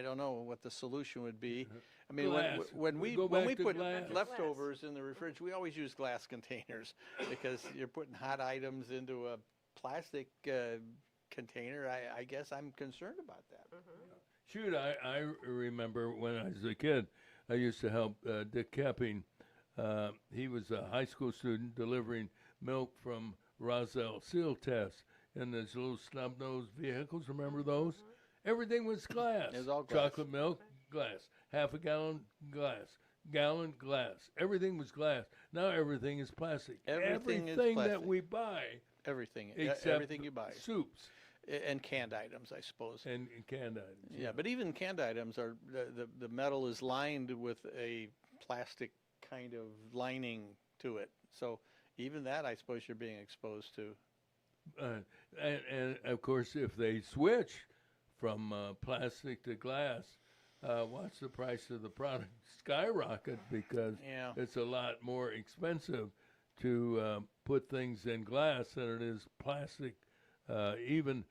don't know what the solution would be. I mean, Glass. when we Go when back we to put glass. leftovers in the refrigerator, we always use glass containers because you're putting hot items into a plastic container. I guess I'm concerned about that. Shoot, I remember when I was a kid, I used to help Dick Kepping. He was a high school student delivering milk from Roselle Seal Test in those little snub-nosed vehicles. Remember those? Everything was glass. It was all glass. Chocolate milk, glass. Half a gallon, glass. Gallon, glass. Everything was glass. Now everything is plastic. Everything is that plastic. we buy, Everything, except everything you buy, soups and canned items, I suppose. and canned items. Yeah, but even canned items are the metal is lined with a plastic kind of lining to it. So even that, I suppose, you're being exposed to. And of course, if they switch from plastic to glass, watch the price of the product skyrocket because Yeah. it's a lot more expensive to put things in glass than it is plastic. Even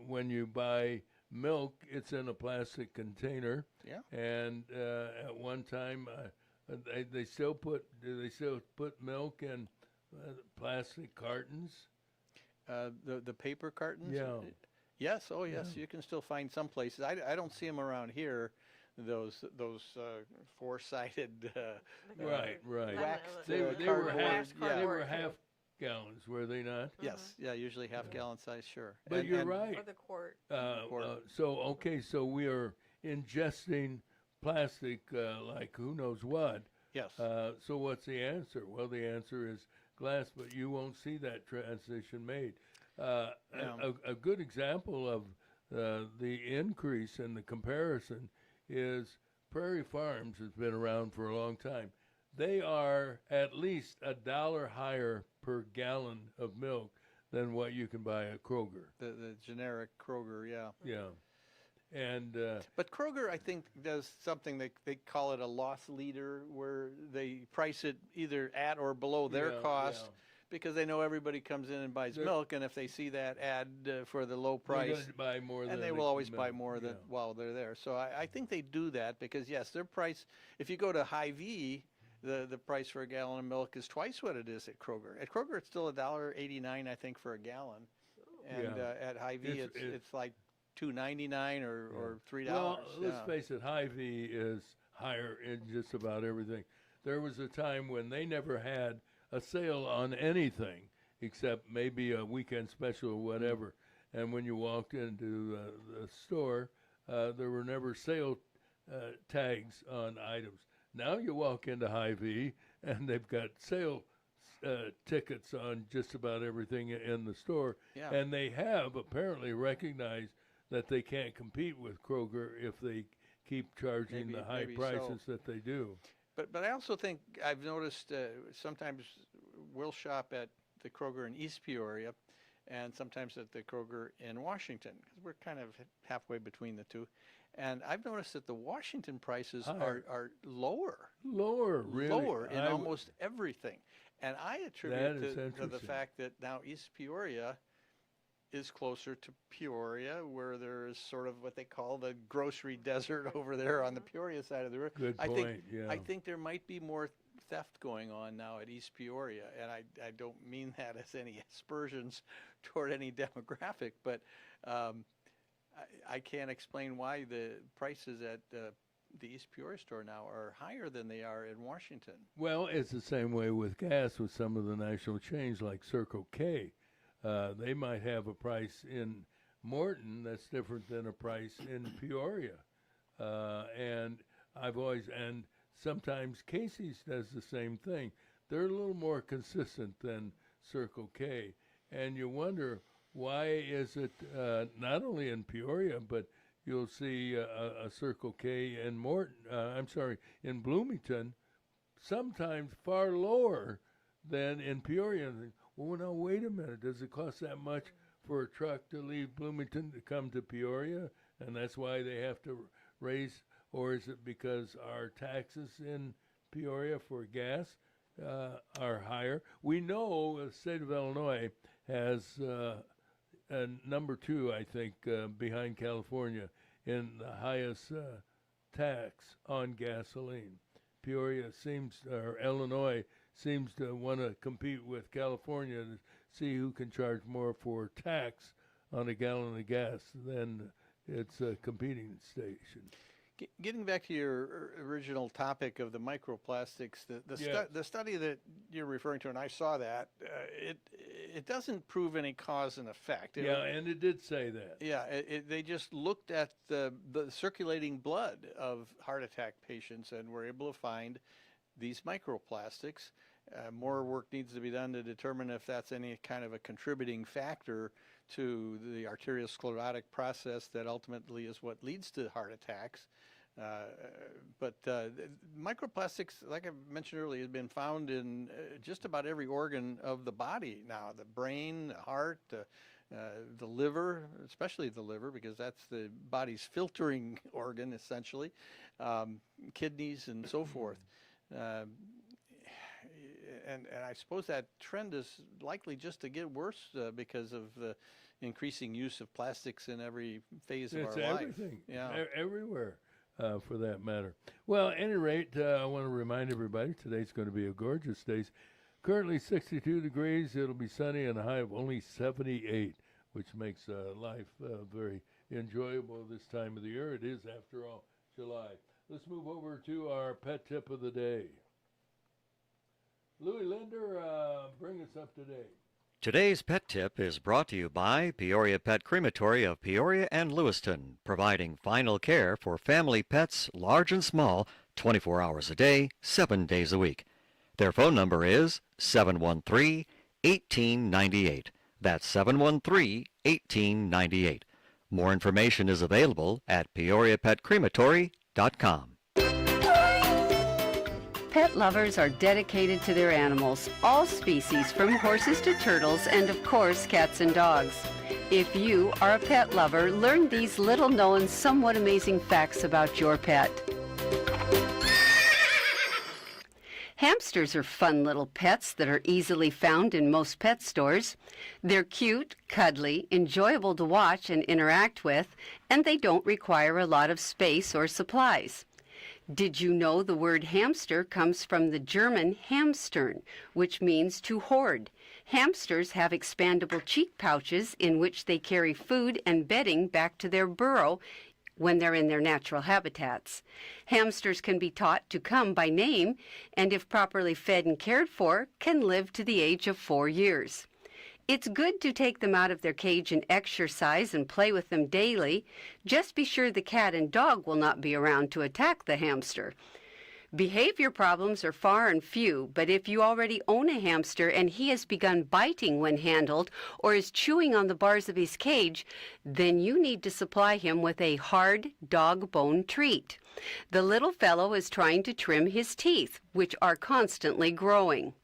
when you buy milk, it's in a plastic container. Yeah. And at one time, they still put milk in plastic cartons. The paper cartons. Yeah. Yes. Oh, yes. You can still find some places. I don't see them around here. those four-sided Right, right. waxed They were cardboard. Waxed Yeah. they were cardboard, half gallons, were they not? Yes, yeah, usually half-gallon size, sure. But you're right. or the quart. So we are ingesting plastic like who knows what. Yes. So what's the answer? Well, the answer is glass, but you won't see that transition made. A good example of the increase in the comparison is Prairie Farms has been around for a long time. They are at least $1 higher per gallon of milk than what you can buy at Kroger. The generic Kroger, yeah. Yeah. And But Kroger, I think, does something they call it a loss leader, where they price it either at or below their Yeah, cost, yeah. because they know everybody comes in and buys They're- milk, and if they see that ad for the low they're price, gonna buy more than and they the will always buy milk, more than yeah. while they're there. So I think they do that because, yes, their price, if you go to Hy-Vee, the price for a gallon of milk is twice what it is at Kroger. At Kroger, it's still $1.89, I think, for a gallon. And Yeah. At Hy-Vee, it's like $2.99 or $3. Well, let's yeah. face it, Hy-Vee is higher in just about everything. There was a time when they never had a sale on anything except maybe a weekend special or whatever. And when you walked into the store, there were never sale tags on items. Now you walk into Hy-Vee and they've got sale tickets on just about everything in the store. Yeah. And they have apparently recognized that they can't compete with Kroger if they keep charging Maybe- the high maybe so. prices that they do. But I also think I've noticed sometimes we'll shop at the Kroger in East Peoria and sometimes at the Kroger in Washington, because we're kind of halfway between the two. And I've noticed that the Washington prices Higher. are lower. Lower, really. Lower in I w- almost everything. And I attribute That is to the interesting. fact that now East Peoria is closer to Peoria, where there is sort of what they call the grocery desert over there on the Peoria side of the river. Good I point, think, yeah. I think there might be more theft going on now at East Peoria, and I don't mean that as any aspersions toward any demographic, but I can't explain why the prices at the East Peoria store now are higher than they are in Washington. Well, it's the same way with gas with some of the national chains like Circle K. They might have a price in Morton that's different than a price in Peoria. And sometimes Casey's does the same thing. They're a little more consistent than Circle K. And you wonder, why is it not only in Peoria, but you'll see a Circle K in in Bloomington, sometimes far lower than in Peoria. And think, well, now wait a minute. Does it cost that much for a truck to leave Bloomington to come to Peoria, and that's why they have to raise? Or is it because our taxes in Peoria for gas are higher? We know the state of Illinois has number 2, I think, behind California in the highest tax on gasoline. Illinois seems to want to compete with California to see who can charge more for tax on a gallon of gas than its competing station. Getting back to your original topic of the microplastics, the study that you're referring to, and I saw that, it doesn't prove any cause and effect. And it did say that. Yeah, they just looked at the circulating blood of heart attack patients and were able to find these microplastics. More work needs to be done to determine if that's any kind of a contributing factor to the arteriosclerotic process that ultimately is what leads to heart attacks. But microplastics, like I mentioned earlier, have been found in just about every organ of the body now: the brain, the heart, the liver, especially the liver, because that's the body's filtering organ, essentially, kidneys, and so forth. And I suppose that trend is likely just to get worse because of the increasing use of plastics in every phase of our life. Everything, Yeah. everywhere, for that matter. Well, at any rate, I want to remind everybody today's going to be a gorgeous day. Currently 62 degrees. It'll be sunny and a high of only 78, which makes life very enjoyable this time of the year. It is, after all, July. let's move over to our pet tip of the day. Louis Linder, bring us up to date. Today's pet tip is brought to you by Peoria Pet Crematory of Peoria and Lewiston, providing final care for family pets, large and small, 24 hours a day, 7 days a week. Their phone number is 713-1898. That's 713-1898. More information is available at peoriapetcrematory.com. Pet lovers are dedicated to their animals, all species from horses to turtles and of course cats and dogs. If you are a pet lover, learn these little-known, somewhat amazing facts about your pet. Hamsters are fun little pets that are easily found in most pet stores. They're cute, cuddly, enjoyable to watch and interact with, and they don't require a lot of space or supplies. Did you know the word hamster comes from the German hamstern, which means to hoard? Hamsters have expandable cheek pouches in which they carry food and bedding back to their burrow when they're in their natural habitats. Hamsters can be taught to come by name, and if properly fed and cared for, can live to the age of 4 years. It's good to take them out of their cage and exercise and play with them daily. Just be sure the cat and dog will not be around to attack the hamster. Behavior problems are far and few, but if you already own a hamster and he has begun biting when handled or is chewing on the bars of his cage, then you need to supply him with a hard dog bone treat. The little fellow is trying to trim his teeth, which are constantly growing.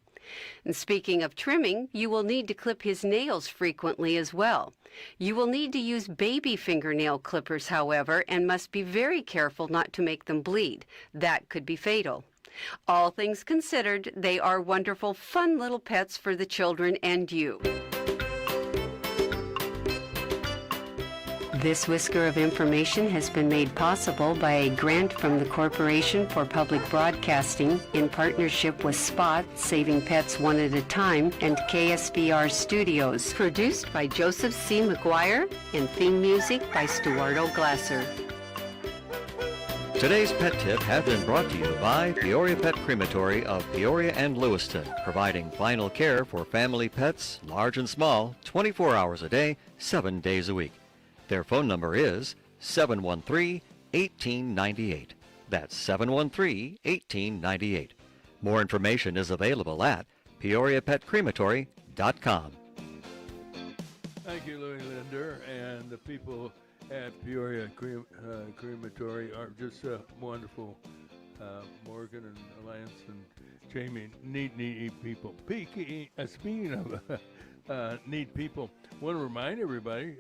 And speaking of trimming, you will need to clip his nails frequently as well. You will need to use baby fingernail clippers, however, and must be very careful not to make them bleed. That could be fatal. All things considered, they are wonderful, fun little pets for the children and you. This whisker of information has been made possible by a grant from the Corporation for Public Broadcasting in partnership with Spot, Saving Pets One at a Time, and KSBR Studios. Produced by Joseph C. McGuire and theme music by Stuardo Glasser. Today's pet tip has been brought to you by Peoria Pet Crematory of Peoria and Lewiston, providing final care for family pets, large and small, 24 hours a day, 7 days a week. Their phone number is 713-1898. That's 713-1898. More information is available at peoriapetcrematory.com. Thank you, Louis Linder, and the people at Peoria Crematory are just wonderful. Morgan and Lance and Jamie, neat people. Speaking of neat people, want to remind everybody,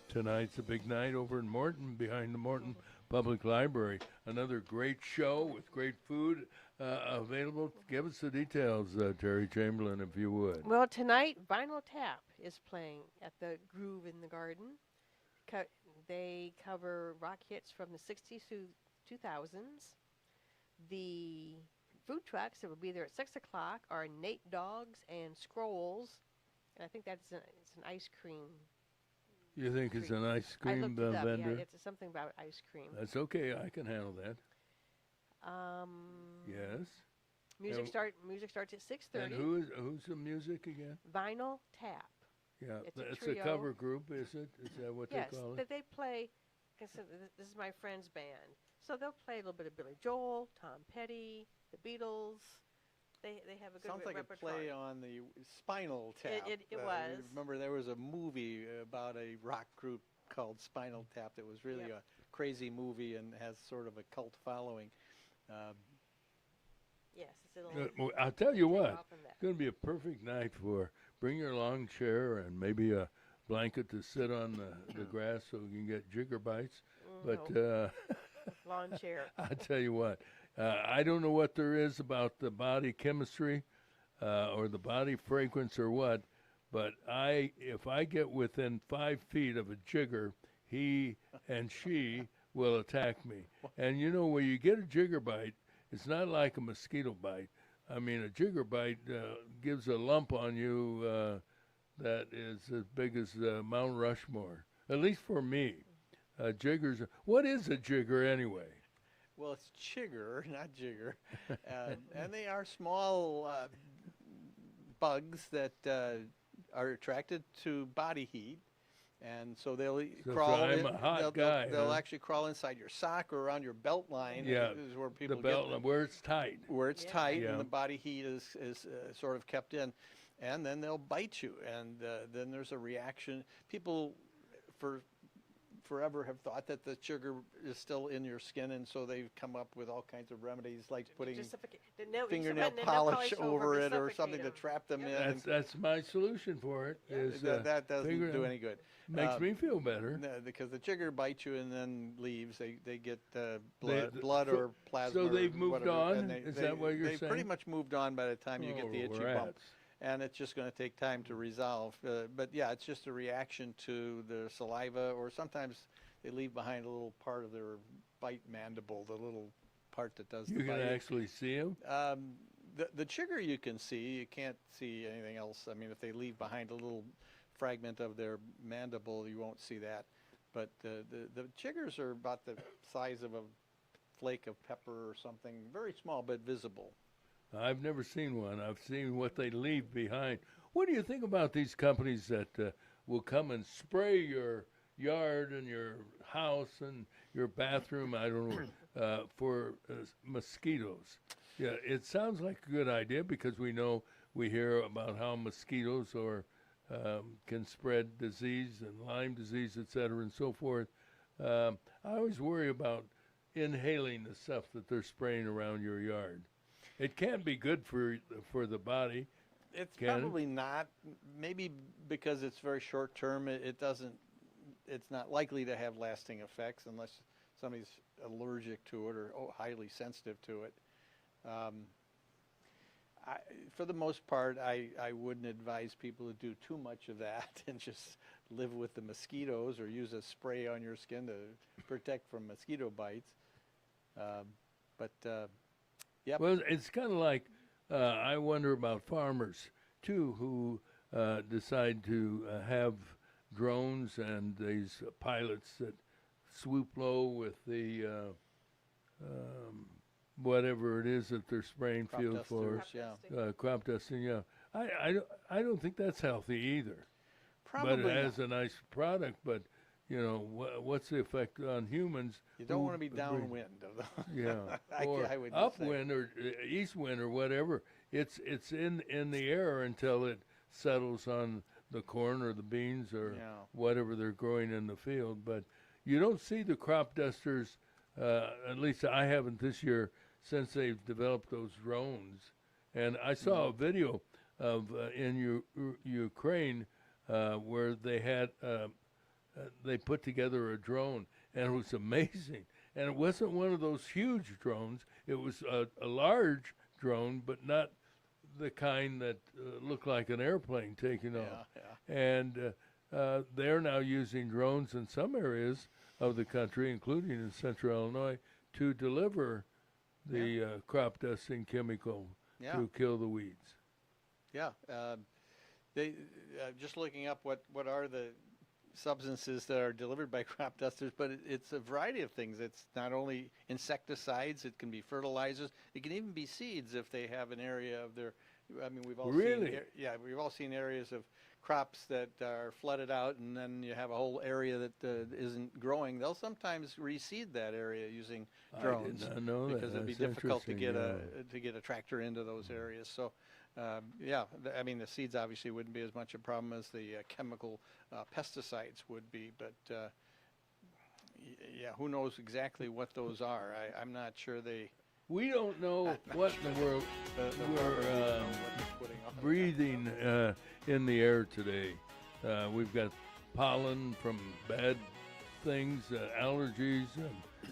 tonight's a big night over in Morton, behind the Morton Public Library. Another great show with great food available. Give us the details, Terry Chamberlain, if you would. Well, tonight, Vinyl Tap is playing at the Groove in the Garden. They cover rock hits from the 60s to 2000s. The food trucks that will be there at 6 o'clock are Nate Dogs and Scrolls. And I think it's an ice cream. You think it's an ice I cream looked it up. vendor? Yeah, it's something about ice cream. That's okay. I can handle that. Yes. Music starts at 6:30. And who's the music again? Vinyl Tap. Yeah, It's a a trio. cover group, is it? Is that what Yes, they call that it? they play. This is my friend's band, so they'll play a little bit of Billy Joel, Tom Petty, the Beatles. They have a good Sounds like repertoire. a play on the Spinal Tap. It was. Remember, there was a movie about a rock group called Spinal Tap that was really a crazy movie and has sort of a cult following. Yes, it's a little. I'll tell you what, off on that. it's going to be a perfect night for bring your long chair and maybe a blanket to sit on the grass so you can get jigger bites. But Lawn chair. I'll tell you what, I don't know what there is about the body chemistry or the body fragrance or what, but if I get within 5 feet of a jigger, he and she will attack me. And you know, when you get a jigger bite, it's not like a mosquito bite. I mean, a jigger bite gives a lump on you that is as big as Mount Rushmore, at least for me. Jiggers. What is a jigger anyway? Well, it's chigger, not jigger. And they are small bugs that are attracted to body heat. And so they'll So crawl. I'm a hot guy, They'll huh? actually crawl inside your sock or around your belt line. Yeah, Is where people the belt where it's tight. where it's Yeah. tight Yeah. and the body heat is sort of kept in, and then they'll bite you, and then there's a reaction. People forever have thought that the sugar is still in your skin, and so they've come up with all kinds of remedies like putting fingernail polish over it or something to trap them in. That's my solution for it. Is That doesn't do fingernail. any good. Makes me feel better. No, because the chigger bites you and then leaves. They get They- blood so- or plasma. so they've or moved whatever, on? and Is that what you're they've pretty saying? much moved on by the time you get the Oh, itchy bump. rats. And it's just going to take time to resolve. But yeah, it's just a reaction to the saliva, or sometimes they leave behind a little part of their bite mandible, the little part that does You the can biting. actually see them. The chigger you can see. You can't see anything else. I mean, if they leave behind a little fragment of their mandible, you won't see that. But the chiggers are about the size of a flake of pepper or something, very small but visible. I've never seen one. I've seen what they leave behind. What do you think about these companies that will come and spray your yard and your house and your bathroom, I don't know, for mosquitoes? Yeah, it sounds like a good idea because we hear about how mosquitoes can spread disease and Lyme disease, et cetera, and so forth. I always worry about inhaling the stuff that they're spraying around your yard. It can be good for the body. It's Can it? probably not. Maybe because it's very short term, it doesn't. It's not likely to have lasting effects unless somebody's allergic to it or highly sensitive to it. For the most part, I wouldn't advise people to do too much of that and just live with the mosquitoes or use a spray on your skin to protect from mosquito bites. Yep. Well, it's kind of like I wonder about farmers too, who decide to have drones and these pilots that swoop low with the whatever it is that they're spraying Crop field for, dusters, crop dusting. Yeah, I don't think that's healthy either. Probably but it has not. a nice product. But you know, what's the effect on humans? You don't who want to be breathe- downwind of the. Yeah, or I would just say. upwind or east wind or whatever. It's in the air until it settles on the corn or the beans or Yeah. whatever they're growing in the field. But you don't see the crop dusters. At least I haven't this year since they've developed those drones. And I saw a video of in Ukraine where they had they put together a drone, and it was amazing. And it wasn't one of those huge drones. It was a large drone, but not the kind that looked like an airplane taking off. Yeah. And they're now using drones in some areas of the country, including in central Illinois, to deliver the crop dusting chemical Yeah. to kill the weeds. Yeah, they just looking up what are the substances that are delivered by crop dusters, but it's a variety of things. It's not only insecticides; it can be fertilizers. It can even be seeds if they have an area of their. I mean, we've all Really? seen. We've all seen areas of crops that are flooded out, and then you have a whole area that isn't growing. They'll sometimes reseed that area using drones I did not know that. because it'd be That's difficult to get interesting, to get a tractor into those areas. So. I mean, the seeds obviously wouldn't be as much a problem as the chemical pesticides would be, but who knows exactly what those are? I'm not sure they. We don't know what in the world we're breathing in the air today. We've got pollen from bad things, allergies,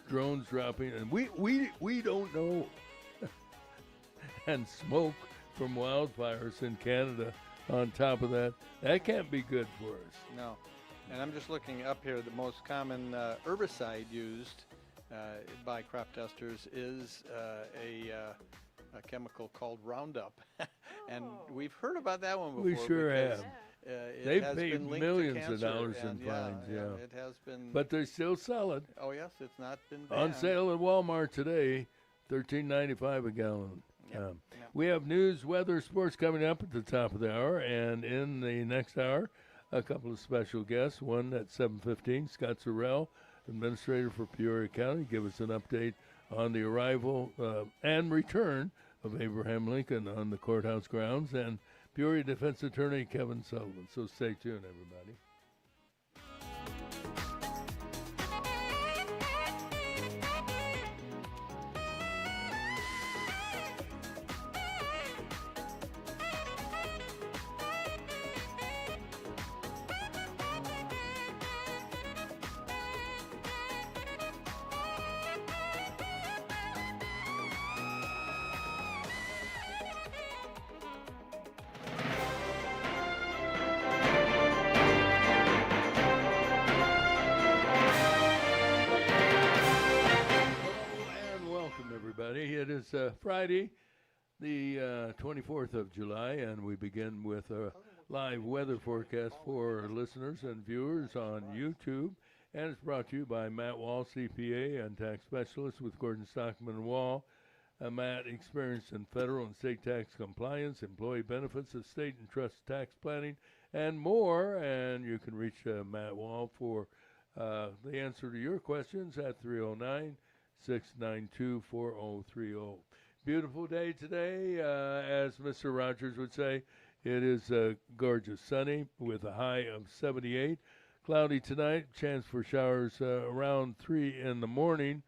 drones dropping, and we don't know. And smoke from wildfires in Canada on top of that. That can't be good for us. No. And I'm just looking up here, the most common herbicide used by crop dusters is a chemical called Roundup. And we've heard about that one before. We sure because have. It They've has paid been linked millions to of cancer, dollars in and fines, yeah. it has been. But they still sell it. Oh yes, it's not been On banned. sale at Walmart today, $13.95 a gallon. Yep. We have news, weather, sports coming up at the top of the hour, and in the next hour, a couple of special guests. One at 7:15, Scott Sorrell, administrator for Peoria County, give us an update on the arrival and return of Abraham Lincoln on the courthouse grounds, and Peoria defense attorney Kevin Sullivan. So stay tuned, everybody. It is Friday, the 24th of July, and we begin with a live weather forecast for listeners and viewers on YouTube. And it's brought to you by Matt Wall, CPA and tax specialist with Gordon Stockman and Wall. Matt, experienced in federal and state tax compliance, employee benefits, estate and trust tax planning, and more. And you can reach Matt Wall for the answer to your questions at 309-692-4030. Beautiful day today, as Mr. Rogers would say. It is gorgeous, sunny with a high of 78. Cloudy tonight, chance for showers around 3 in the morning.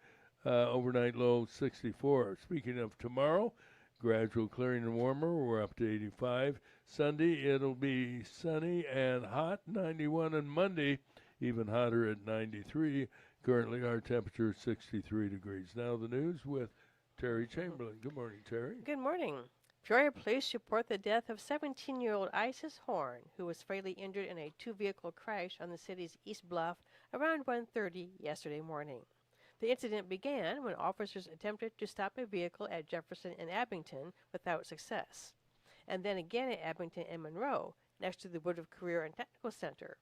Overnight low 64. Speaking of tomorrow, gradual clearing and warmer. We're up to 85. Sunday, it'll be sunny and hot, 91. And Monday, even hotter at 93. Currently, our temperature is 63 degrees. Now the news with Teri Chamberlain. Good morning, Teri. Good morning. Peoria police report the death of 17-year-old Isis Horn, who was fatally injured in a two-vehicle crash on the city's East Bluff around 1:30 yesterday morning. The incident began when officers attempted to stop a vehicle at Jefferson and Abington without success, and then again at Abington and Monroe, next to the Wood of Career and Technical Center.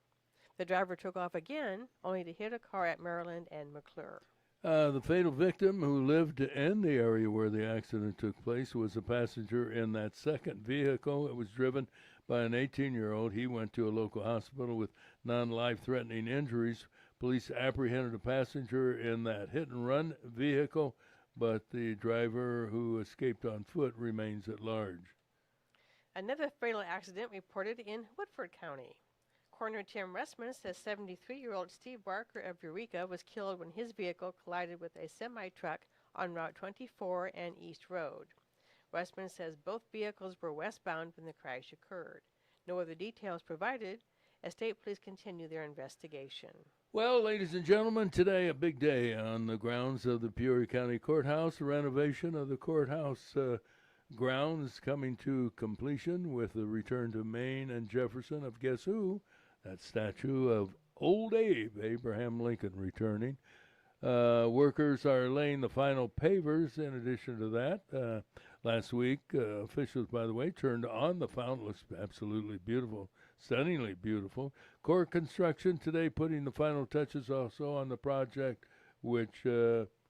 The driver took off again, only to hit a car at Maryland and McClure. The fatal victim, who lived in the area where the accident took place, was a passenger in that second vehicle. It was driven by an 18-year-old. He went to a local hospital with non-life-threatening injuries. Police apprehended a passenger in that hit-and-run vehicle, but the driver, who escaped on foot, remains at large. Another fatal accident reported in Woodford County. Coroner Tim Ressman says 73-year-old Steve Barker of Eureka was killed when his vehicle collided with a semi-truck on Route 24 and East Road. Ressman says both vehicles were westbound when the crash occurred. No other details provided as state police continue their investigation. Well, ladies and gentlemen, today a big day on the grounds of the Peoria County Courthouse. The renovation of the courthouse grounds coming to completion with the return to Main and Jefferson of guess who? That statue of old Abe, Abraham Lincoln, returning. Workers are laying the final pavers. In addition to that, last week, officials, by the way, turned on the fountain. Looks absolutely beautiful, stunningly beautiful. Core construction today putting the final touches also on the project, which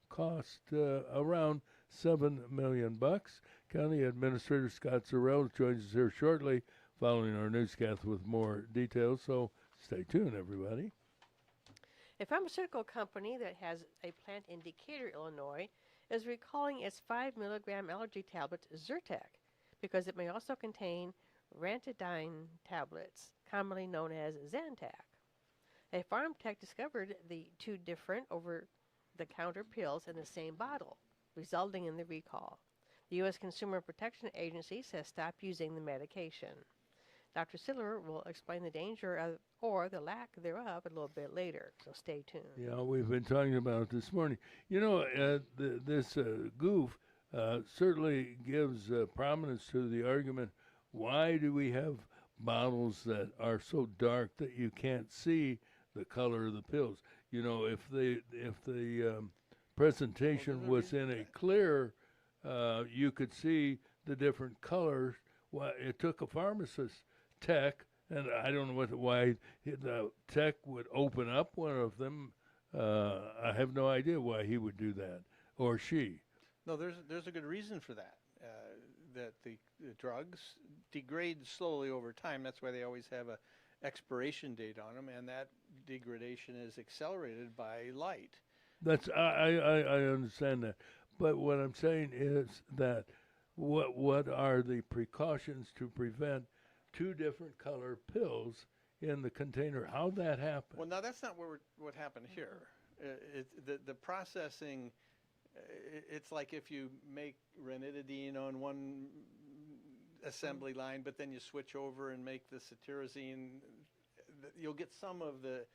cost around $7 million. County Administrator Scott Sorrell joins us here shortly following our newscast with more details, so stay tuned, everybody. A pharmaceutical company that has a plant in Decatur, Illinois, is recalling its 5-milligram allergy tablet Zyrtec because it may also contain ranitidine tablets, commonly known as Zantac. A farm tech discovered the two different over-the-counter pills in the same bottle, resulting in the recall. The U.S. Consumer Protection Agency says stop using the medication. Dr. Sidler will explain the danger of, or the lack thereof a little bit later, so stay tuned. Yeah, we've been talking about it this morning. You know, this goof certainly gives prominence to the argument, why do we have bottles that are so dark that you can't see the color of the pills? You know, if the presentation was in a clear, you could see the different colors. Well, it took a pharmacist tech And I don't know why the tech would open up one of them. I have no idea why he would do that, or she. No, there's a good reason for that. That the drugs degrade slowly over time. That's why they always have a expiration date on them, and that degradation is accelerated by light. That's I understand that, but what I'm saying is that what are the precautions to prevent two different color pills in the container? How'd that happen? Well, now that's not what happened here. The processing. It's like if you make ranitidine on one assembly line, but then you switch over and make the cetirizine, you'll get some of the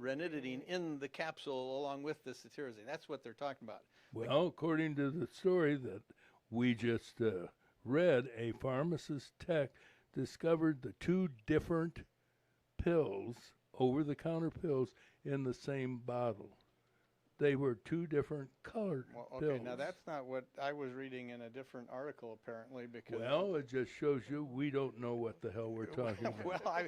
ranitidine in the capsule along with the cetirizine. That's what they're talking about. Well, according to the story that we just read, a pharmacist tech discovered the two different pills, over-the-counter pills, in the same bottle. They were two different colored pills. Now that's not what I was reading in a different article, apparently. Because it just shows you we don't know what the hell we're talking about. Well,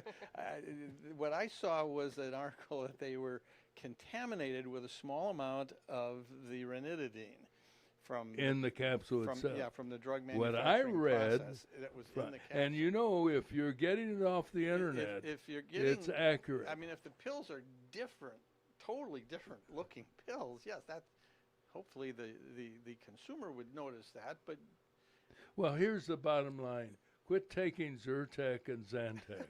what I saw was an article that they were contaminated with a small amount of the ranitidine from in the capsule itself. Yeah, from the drug what manufacturing I read, process that was in the capsule. And you know, if you're getting it off the internet, if you're getting, it's accurate. I mean, if the pills are different, totally different looking pills, yes, that's hopefully the consumer would notice that. But well, here's the bottom line: quit taking Zyrtec and Zantac.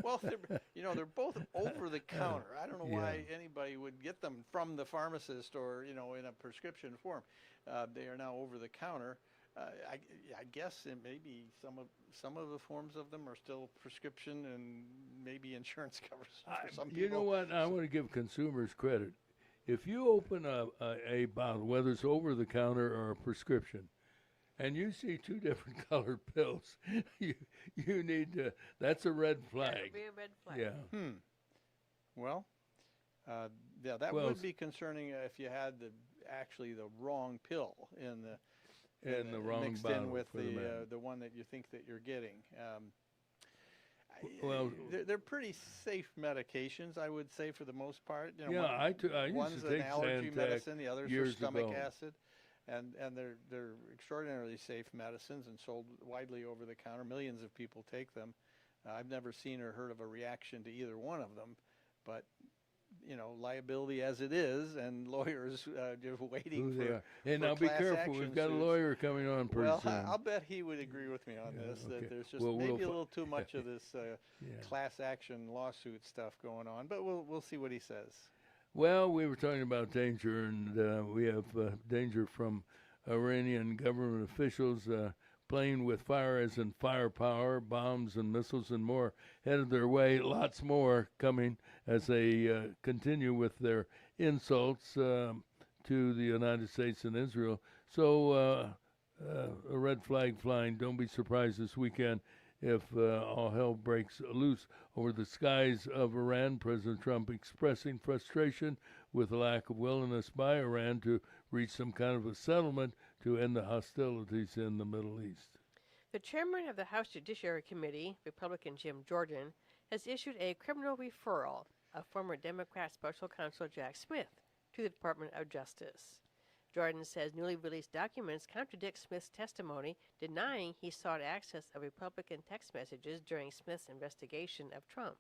Well, they're both over the counter. I don't know why anybody would get them from the pharmacist or in a prescription form. They are now over the counter. I guess it maybe some of the forms of them are still prescription, and maybe insurance covers for some people. You know what? I want to give consumers credit. If you open a bottle, whether it's over the counter or a prescription, and you see two different colored pills, you need to. That's a red flag. That would be a red flag. Yeah. Well, that would be concerning if you had actually the wrong pill in the wrong mixed bottle in with the one that you think that you're getting. Well, they're pretty safe medications, I would say, for the most part. I used to take one's an allergy Zantac medicine, the other's for years stomach ago. acid, and they're extraordinarily safe medicines and sold widely over the counter. Millions of people take them. I've never seen or heard of a reaction to either one of them, but liability as it is, and lawyers just waiting for. And now be careful. We've got a lawyer coming on pretty soon. I'll bet he would agree with me on this. Okay. That there's just Well, maybe a little too much of this class action lawsuit stuff going on, but we'll see what he says. Well, we were talking about danger, and we have danger from Iranian government officials playing with fire as in firepower, bombs and missiles and more headed their way. Lots more coming as they continue with their insults to the United States and Israel. So a red flag flying. Don't be surprised this weekend if all hell breaks loose over the skies of Iran. President Trump expressing frustration with the lack of willingness by Iran to reach some kind of a settlement to end the hostilities in the Middle East. The chairman of the House Judiciary Committee, Republican Jim Jordan, has issued a criminal referral of former Democrat Special Counsel Jack Smith to the Department of Justice. Jordan says newly released documents contradict Smith's testimony, denying he sought access of Republican text messages during Smith's investigation of Trump.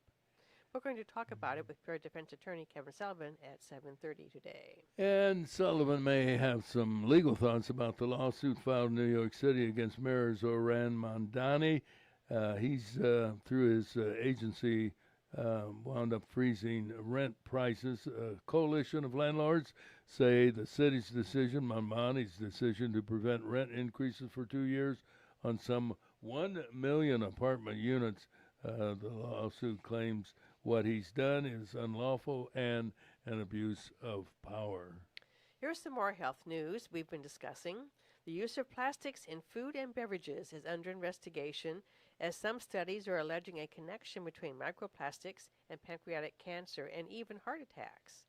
We're going to talk about it with Peoria Defense Attorney Kevin Sullivan at 7:30 today. And Sullivan may have some legal thoughts about the lawsuit filed in New York City against Mayor Zoran Mondani. He's, through his agency, wound up freezing rent prices. A coalition of landlords say the city's decision, Mondani's decision, to prevent rent increases for 2 years on some 1 million apartment units. The lawsuit claims what he's done is unlawful and an abuse of power. Here's some more health news we've been discussing. The use of plastics in food and beverages is under investigation, as some studies are alleging a connection between microplastics and pancreatic cancer and even heart attacks.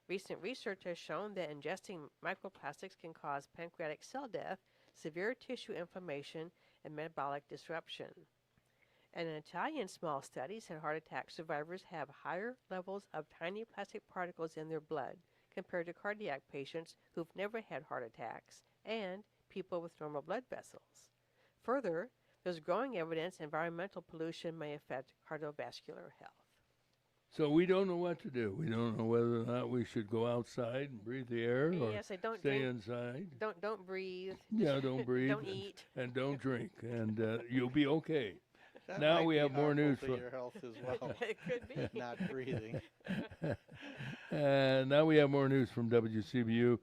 Recent research has shown that ingesting microplastics can cause pancreatic cell death, severe tissue inflammation, and metabolic disruption. And an Italian small study said heart attack survivors have higher levels of tiny plastic particles in their blood compared to cardiac patients who've never had heart attacks and people with normal blood vessels. Further, there's growing evidence environmental pollution may affect cardiovascular health. So we don't know what to do. We don't know whether or not we should go outside and breathe the air or Yes, I don't stay drink, inside. Don't breathe. Yeah, don't breathe. Don't eat. And don't drink, and you'll be okay. That Now might we be have more harmful news to for your health as well. It could be. Not breathing. And now we have more news from WCBU,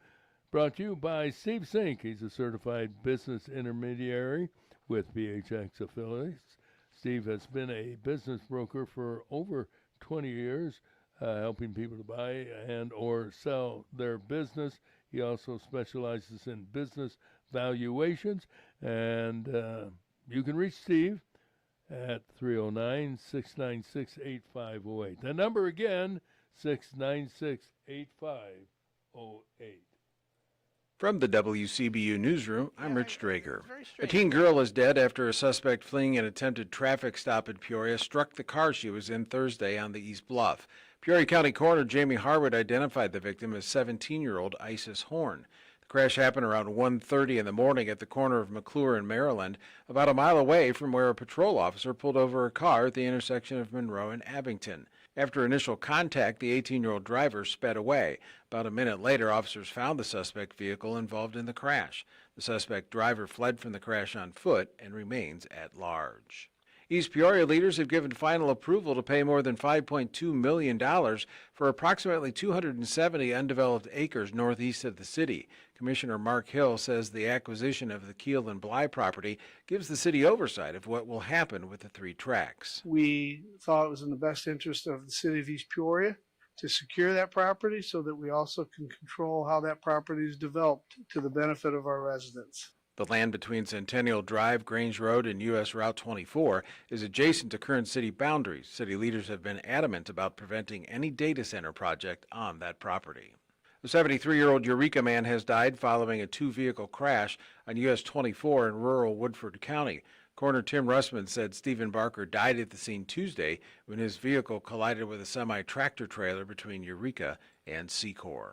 brought to you by Steve Sink. He's a certified business intermediary with BHX affiliates. Steve has been a business broker for over 20 years, helping people to buy and or sell their business. He also specializes in business valuations, and you can reach Steve at 309-696-8508. The number again, 696-8508. From the WCBU Newsroom, I'm Rich Drager. Very A strange. teen girl is dead after a suspect fleeing an attempted traffic stop in Peoria struck the car she was in Thursday on the East Bluff. Peoria County Coroner Jamie Harwood identified the victim as 17-year-old Isis Horn. The crash happened around 1:30 in the morning at the corner of McClure and Maryland, about a mile away from where a patrol officer pulled over a car at the intersection of Monroe and Abington. After initial contact, the 18-year-old driver sped away. About a minute later, officers found the suspect vehicle involved in the crash. The suspect driver fled from the crash on foot and remains at large. East Peoria leaders have given final approval to pay more than $5.2 million for approximately 270 undeveloped acres northeast of the city. Commissioner Mark Hill says the acquisition of the Keel and Bly property gives the city oversight of what will happen with the 3 tracks. We thought it was in the best interest of the city of East Peoria to secure that property so that we also can control how that property is developed to the benefit of our residents. The land between Centennial Drive, Grange Road, and U.S. Route 24 is adjacent to current city boundaries. City leaders have been adamant about preventing any data center project on that property. A 73-year-old Eureka man has died following a 2-vehicle crash on U.S. 24 in rural Woodford County. Coroner Tim Russman said Stephen Barker died at the scene Tuesday when his vehicle collided with a semi-tractor trailer between Eureka and Secor.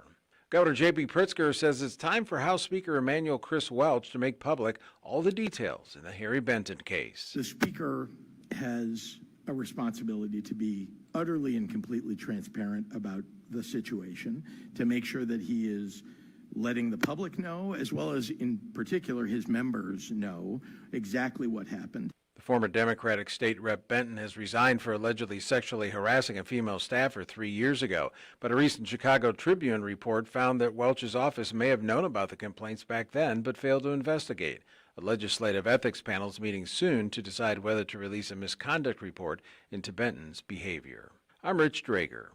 Governor J.B. Pritzker says it's time for House Speaker Emanuel Chris Welch to make public all the details in the Harry Benton case. The Speaker has a responsibility to be utterly and completely transparent about the situation, to make sure that he is letting the public know, as well as in particular his members know exactly what happened. The former Democratic State Rep Benton has resigned for allegedly sexually harassing a female staffer 3 years ago, but a recent Chicago Tribune report found that Welch's office may have known about the complaints back then but failed to investigate. A legislative ethics panel is meeting soon to decide whether to release a misconduct report into Benton's behavior. I'm Rich Drager.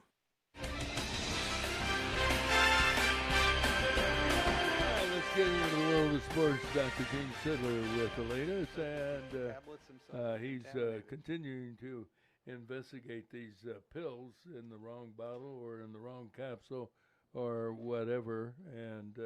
Let's get into the world of sports. Dr. Gene Sidler with the latest, and he's continuing to investigate these pills in the wrong bottle or in the wrong capsule or whatever, and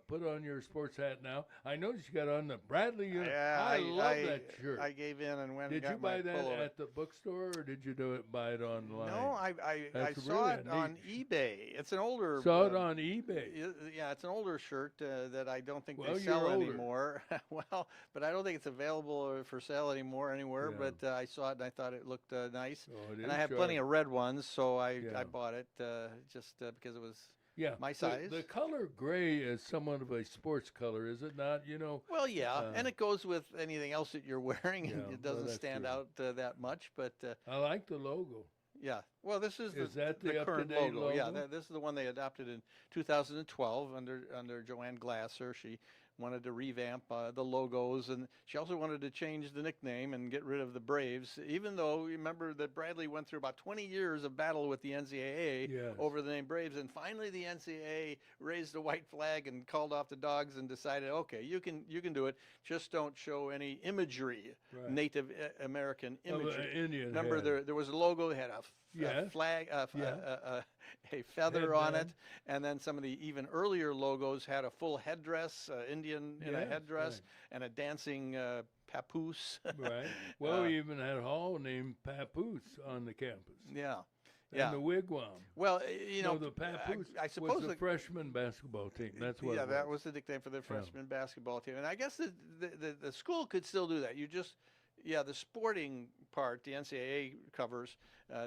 put on your sports hat now. I noticed you got on the Bradley. I love that shirt. I gave in and went Did and got you buy my that pullover. at the bookstore, or did you buy it online? No, I That's saw really it on eBay. It's an older. Saw it on eBay. Yeah, it's an older shirt that I don't think Well, they you're sell older. anymore. Well, but I don't think it's available for sale anymore anywhere. Yeah. But I saw it and I thought it looked nice. Oh, it And is I have plenty sharp. of red ones, so I Yeah. bought it just because it was Yeah, my size. The color gray is somewhat of a sports color, is it not? You know. Well, yeah, and it goes with anything else that you're wearing, and Yeah, it doesn't well, that's stand true. out that much. But I like the logo. yeah, well, this is that the current up-to-date logo. Yeah, logo? this is the one they adopted in 2012 under Joanne Glasser. She wanted to revamp the logos, and she also wanted to change the nickname and get rid of the Braves, even though remember that Bradley went through about 20 years of battle with the NCAA Yes. over the name Braves, and finally the NCAA raised the white flag and called off the dogs and decided, okay, you can do it, just don't show any imagery, Right. Native American Of imagery. Indian Remember head. there was a logo that had a Yes. flag, Yeah. a feather on it, Headband. and then some of the even earlier logos had a full headdress, Indian in a Yes, headdress, right. and a dancing papoose. Right. Well, we even had a hall named Papoose on the campus. Yeah. And Yeah. the wigwam. Well, you know, The Papoose I suppose was the freshman basketball team. That's what. yeah, it that was the nickname for the freshman basketball team. And I guess the school could still do that. You just, yeah, the sporting part, the NCAA covers,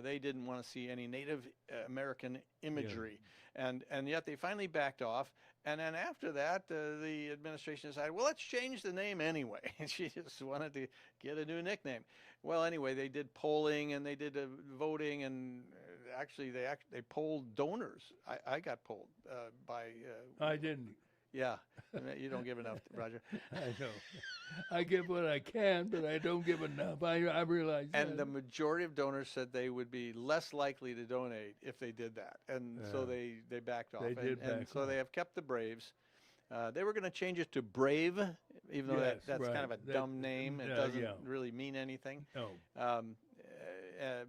they didn't want to see any Native American imagery. And yet they finally backed off. And then after that, the administration decided, well, let's change the name anyway. And she just wanted to get a new nickname. Well, anyway, they did polling and they did voting, and actually they polled donors. I got polled by. I didn't. Yeah, you don't give enough, Roger. I know. I give what I can, but I don't give enough. I realize that. And the majority of donors said they would be less likely to donate if they did that, and so they backed off. They did and back so off. they have kept the Braves. They were going to change it to Brave, even though Yes, that's right. kind of a That- dumb name. It yeah, doesn't yeah. really mean anything. No.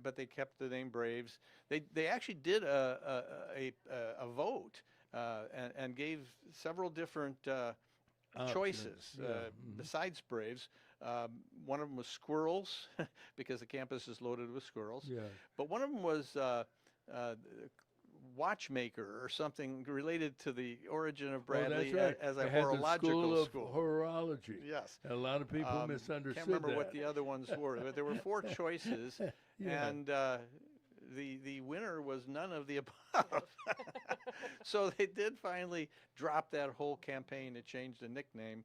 But they kept the name Braves. They actually did a vote and gave several different choices yeah. besides Braves. One of them was squirrels because the campus is loaded with squirrels. Yeah. But one of them was watchmaker or something related to the origin of Bradley that's right. as a It had the horological school of horology. Yes. A lot of people misunderstood Can't remember that. what the other ones were, but there were 4 choices, Yeah. and the winner was none of the above. So they did finally drop that whole campaign to change the nickname,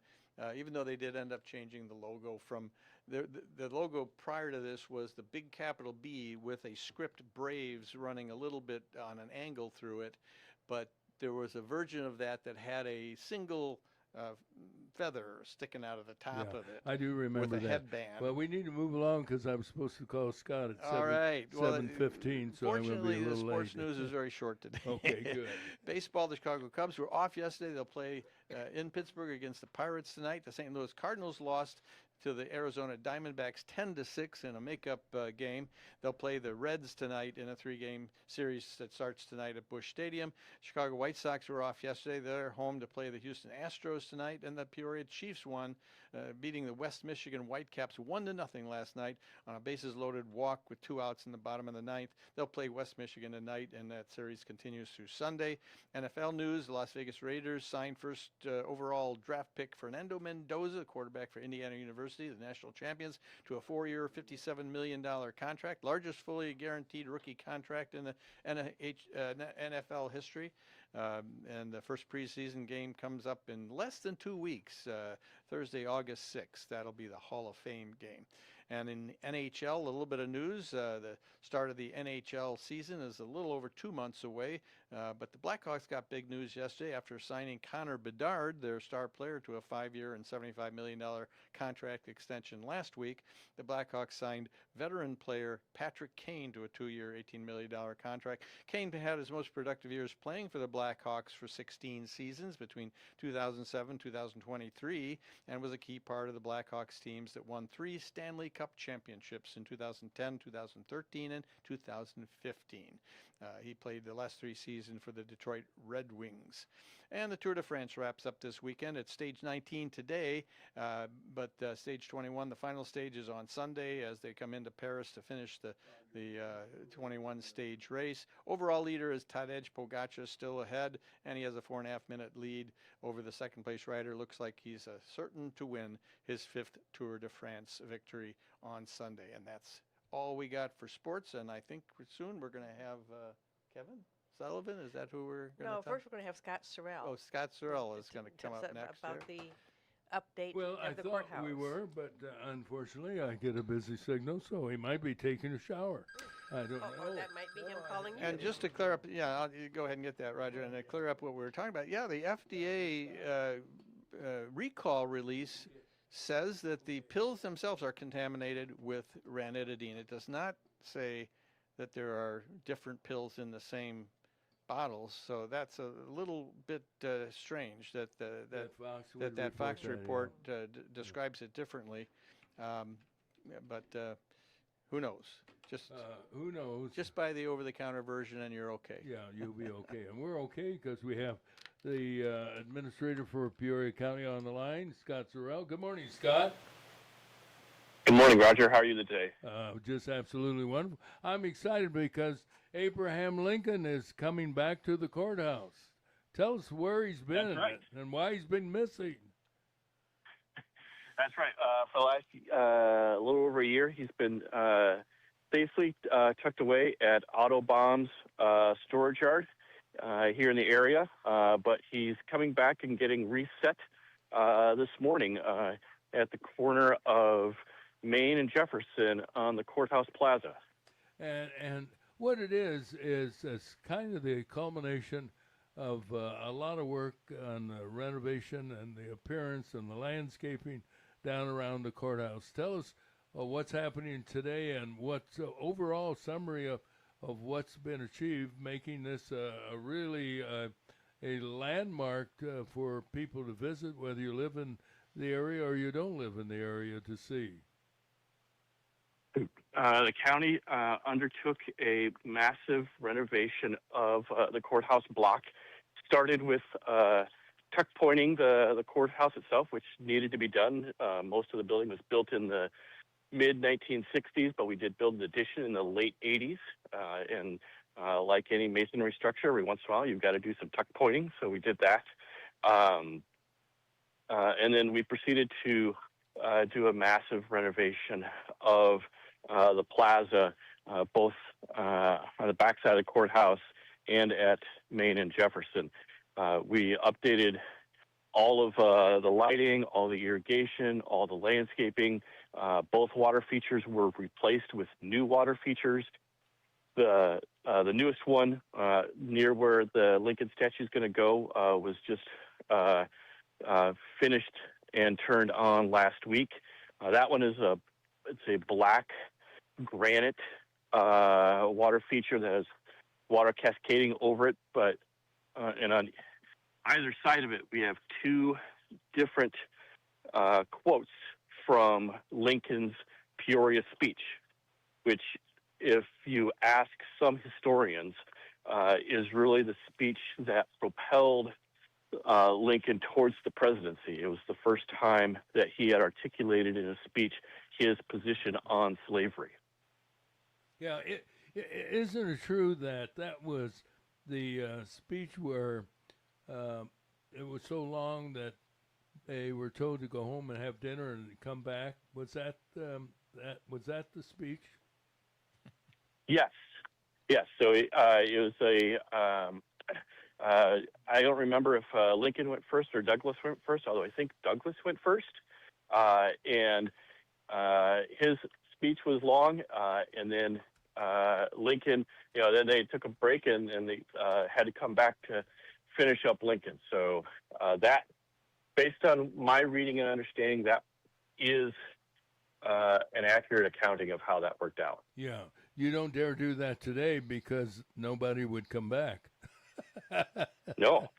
even though they did end up changing the logo from the logo prior to this was the big capital B with a script Braves running a little bit on an angle through it, but there was a version of that had a single feather sticking out of the top Yeah, of it. I do remember with a that. headband. Well, we need to move along because I'm supposed to call Scott at All right. Well, 7:15, so I'm going to be fortunately, a the little sports late. news is very short today. Okay, good. Baseball, the Chicago Cubs were off yesterday. They'll play in Pittsburgh against the Pirates tonight. The St. Louis Cardinals lost to the Arizona Diamondbacks 10-6 in a makeup game. They'll play the Reds tonight in a 3-game series that starts tonight at Busch Stadium. Chicago White Sox were off yesterday. They're home to play the Houston Astros tonight, and the Peoria Chiefs won, beating the West Michigan Whitecaps 1-0 last night on a bases-loaded walk with 2 outs in the bottom of the 9th. They'll play West Michigan tonight, and that series continues through Sunday. NFL news: the Las Vegas Raiders signed first overall draft pick Fernando Mendoza, quarterback for Indiana University, the national champions, to a 4-year, $57 million contract, largest fully guaranteed rookie contract in the NFL history. And the first preseason game comes up in less than 2 weeks, Thursday, August 6th. That'll be the Hall of Fame game. And in NHL, a little bit of news. The start of the NHL season is a little over 2 months away, but the Blackhawks got big news yesterday after signing Connor Bedard, their star player, to a 5-year and $75 million contract extension last week. The Blackhawks signed veteran player Patrick Kane to a 2-year, $18 million contract. Kane had his most productive years playing for the Blackhawks for 16 seasons between 2007 and 2023, and was a key part of the Blackhawks teams that won 3 Stanley Cup championships in 2010, 2013, and 2015. He played the last 3 seasons for the Detroit Red Wings. And the Tour de France wraps up this weekend. It's stage 19 today, but stage 21, the final stage, is on Sunday as they come into Paris to finish the 21-stage race. Overall leader is Tadej Pogacar, still ahead, and he has a 4.5-minute lead over the second-place rider. Looks like he's certain to win his 5th Tour de France victory on Sunday. And that's all we got for sports, and I think soon we're going to have Kevin Sullivan. Is that who we're going to No, first we're going to have Scott Sorrell. Oh, Scott Sorrell is going to come tell up us next. about there. the update Well, I of the thought courthouse. we were, but unfortunately, I get a busy signal, so he might be taking a shower. I don't Oh, know. that might be him calling you. And just to clear up, you go ahead and get that, Roger, and to clear up what we were talking about. Yeah, the FDA recall release says that the pills themselves are contaminated with ranitidine. It does not say that there are different pills in the same bottles, so that's a little bit strange that that Fox report describes it differently. But Who knows? Just who knows? just buy the over-the-counter version and you're okay. Yeah, you'll be okay. And we're okay because we have the administrator for Peoria County on the line, Scott Sorrell. Good morning, Scott. Good morning, Roger. How are you today? Just absolutely wonderful. I'm excited because Abraham Lincoln is coming back to the courthouse. Tell us where he's been and why he's been missing. That's right. For the last a little over a year, he's been safely tucked away at Autobahn's storage yard here in the area. But he's coming back and getting reset this morning at the corner of Main and Jefferson on the Courthouse Plaza. And what it is kind of the culmination of a lot of work on the renovation and the appearance and the landscaping down around the courthouse. Tell us what's happening today and what's overall summary of what's been achieved, making this a really a landmark for people to visit, whether you live in the area or you don't live in the area, to see. The county undertook a massive renovation of the courthouse block. Started with tuck pointing the courthouse itself, which needed to be done. Most of the building was built in the mid-1960s, but we did build an addition in the late 80s. And like any masonry structure, every once in a while you've got to do some tuck pointing, so we did that. And then we proceeded to do a massive renovation of the plaza, both on the backside of the courthouse and at Main and Jefferson. We updated all of the lighting, all the irrigation, all the landscaping. Both water features were replaced with new water features. The newest one near where the Lincoln statue is going to go was just finished and turned on last week. That one is it's a black granite water feature that has water cascading over it, but and on either side of it we have two different quotes from Lincoln's Peoria speech, which, if you ask some historians, is really the speech that propelled Lincoln towards the presidency. It was the first time that he had articulated in a speech his position on slavery. Yeah, isn't it true that was the speech where it was so long that they were told to go home and have dinner and come back? Was that the speech? Yes. So it was a. I don't remember if Lincoln went first or Douglas went first, although I think Douglas went first. And his speech was long, and then Lincoln, then they took a break and they had to come back to finish up Lincoln. So that, based on my reading and understanding, that is an accurate accounting of how that worked out. Yeah, you don't dare do that today because nobody would come back. No.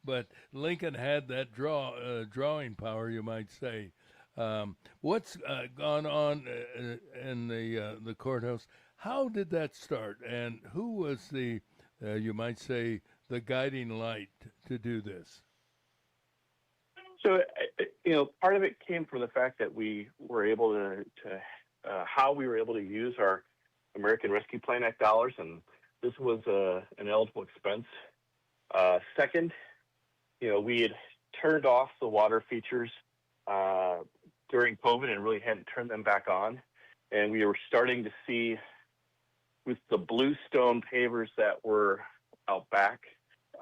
But Lincoln had that drawing power, you might say. What's gone on in the courthouse? How did that start, and who was the, you might say, the guiding light to do this? So, part of it came from the fact that we were able to how we were able to use our American Rescue Plan Act dollars, and this was an eligible expense. Second, we had turned off the water features during COVID and really hadn't turned them back on. And we were starting to see, with the bluestone pavers that were out back,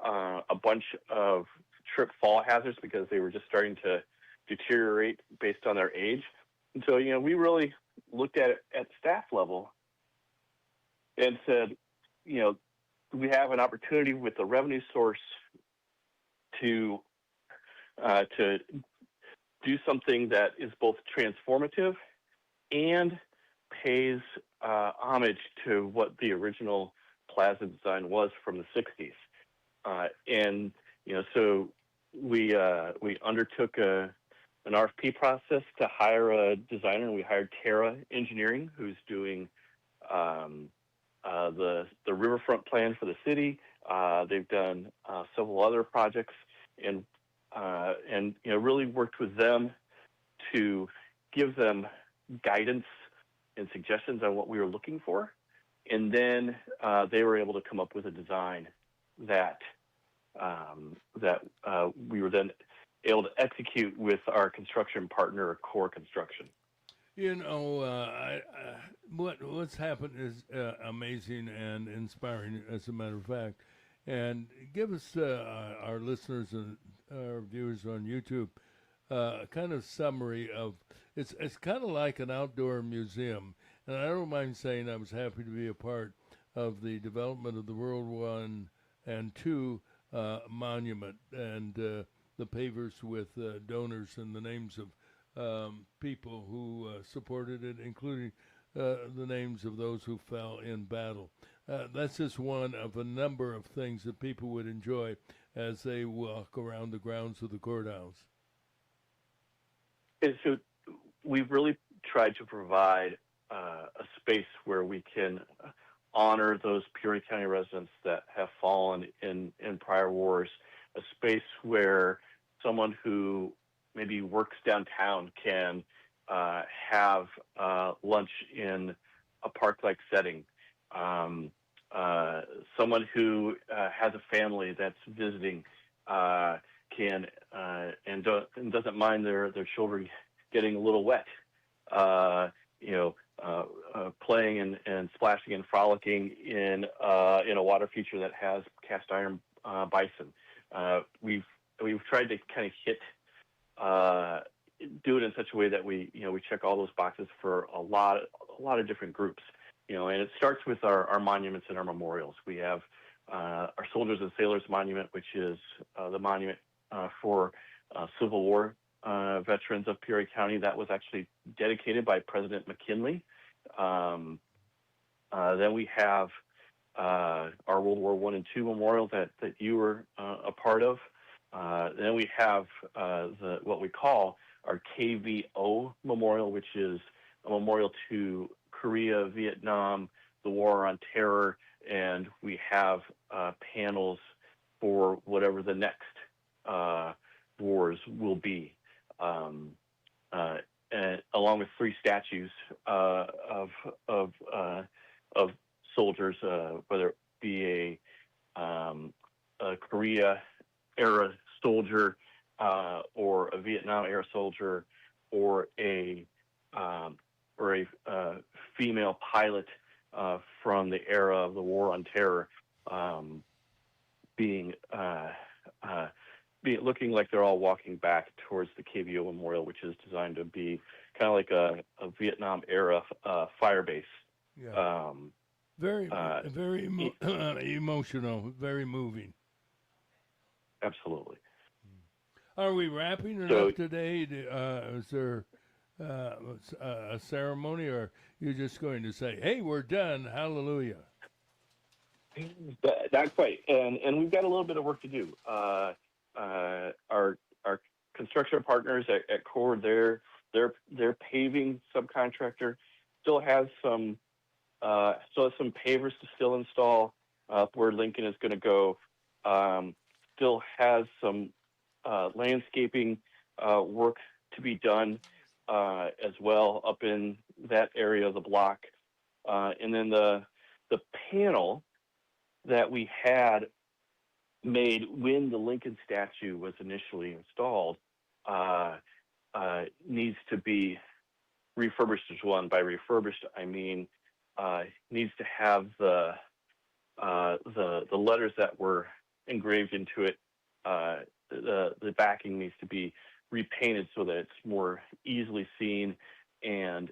a bunch of trip fall hazards because they were just starting to deteriorate based on their age. And so, we really looked at it at staff level and said, we have an opportunity with the revenue source to do something that is both transformative and pays homage to what the original plaza design was from the 60s. So we undertook a an RFP process to hire a designer, and we hired Terra Engineering, who's doing the riverfront plan for the city. They've done several other projects, and really worked with them to give them guidance and suggestions on what we were looking for, and then they were able to come up with a design that we were then able to execute with our construction partner, Core Construction. What's happened is amazing and inspiring, as a matter of fact. And give us, our listeners and our viewers on YouTube, a kind of summary of, it's kind of like an outdoor museum. And I don't mind saying I was happy to be a part of the development of the World War I and II monument, and the pavers with donors and the names of people who supported it, including the names of those who fell in battle. That's just one of a number of things that people would enjoy as they walk around the grounds of the courthouse. And so we've really tried to provide a space where we can honor those Peoria County residents that have fallen in prior wars, a space where someone who maybe works downtown can have lunch in a park-like setting. Someone who has a family that's visiting can and doesn't mind their children getting a little wet, playing and splashing and frolicking in a water feature that has cast iron bison. We've tried to kind of do it in such a way that we check all those boxes for a lot of different groups. And it starts with our monuments and our memorials. We have our Soldiers and Sailors Monument, which is the monument for Civil War veterans of Peoria County. That was actually dedicated by President McKinley. Then we have our World War I and II memorial that you were a part of. Then we have what we call our KVO memorial, which is a memorial to Korea, Vietnam, the War on Terror, and we have panels for whatever the next wars will be, and along with 3 statues of soldiers, whether it be a Korea era soldier, or a Vietnam era soldier, or a female pilot from the era of the War on Terror, looking like they're all walking back towards the KVO Memorial, which is designed to be kind of like a Vietnam era fire base. Yeah. Very emotional, very moving. Absolutely. Are we wrapping it up today? Is there a ceremony, or you're just going to say, hey, we're done, hallelujah? Not quite. And we've got a little bit of work to do. Our construction partners at Core, their paving subcontractor still has some pavers to still install where Lincoln is going to go. Still has some landscaping work to be done as well up in that area of the block. And then the panel that we had made when the Lincoln statue was initially installed needs to be refurbished as well. And by refurbished, I mean needs to have the letters that were engraved into it. The backing needs to be repainted so that it's more easily seen and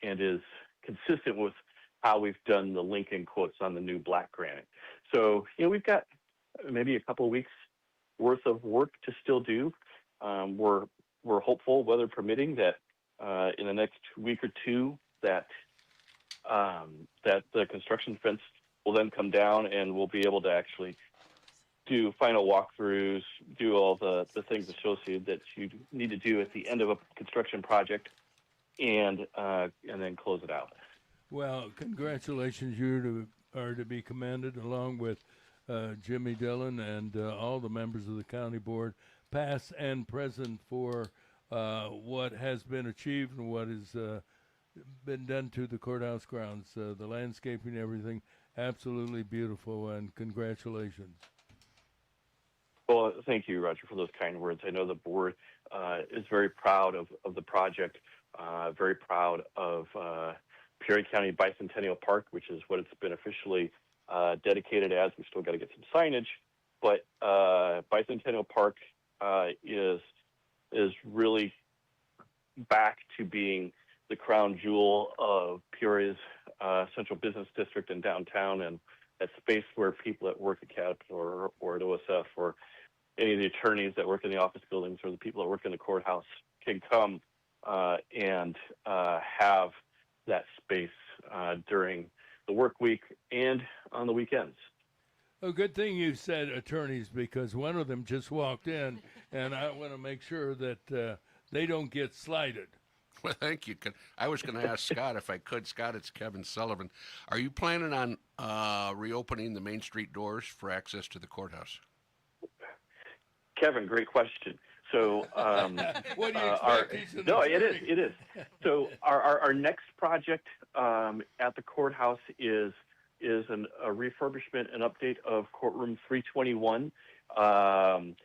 is consistent with how we've done the Lincoln quotes on the new black granite. So we've got maybe a couple of weeks worth of work to still do. We're hopeful, weather permitting, that in the next week or two that the construction fence will then come down and we'll be able to actually do final walkthroughs, do all the things associated that you need to do at the end of a construction project, and then close it out. Well, congratulations. Are to be commended, along with Jimmy Dillon and all the members of the county board, past and present, for what has been achieved and what has been done to the courthouse grounds. The landscaping, everything, absolutely beautiful, and congratulations. Well, thank you, Roger, for those kind words. I know the board is very proud of the project, very proud of Peoria County Bicentennial Park, which is what it's been officially dedicated as. We still got to get some signage, but Bicentennial Park is really back to being the crown jewel of Peoria's central business district and downtown, and that space where people that work at Caterpillar or at OSF or any of the attorneys that work in the office buildings or the people that work in the courthouse can come and have that space during the work week and on the weekends. A good thing you said attorneys, because one of them just walked in, and I want to make sure that they don't get slighted. Well, thank you. I was going to ask Scott if I could. Scott, it's Kevin Sullivan. Are you planning on reopening the Main Street doors for access to the courthouse? Kevin, great question. So, what do you expect? No, it is. So, our next project at the courthouse is a refurbishment and update of courtroom 321. And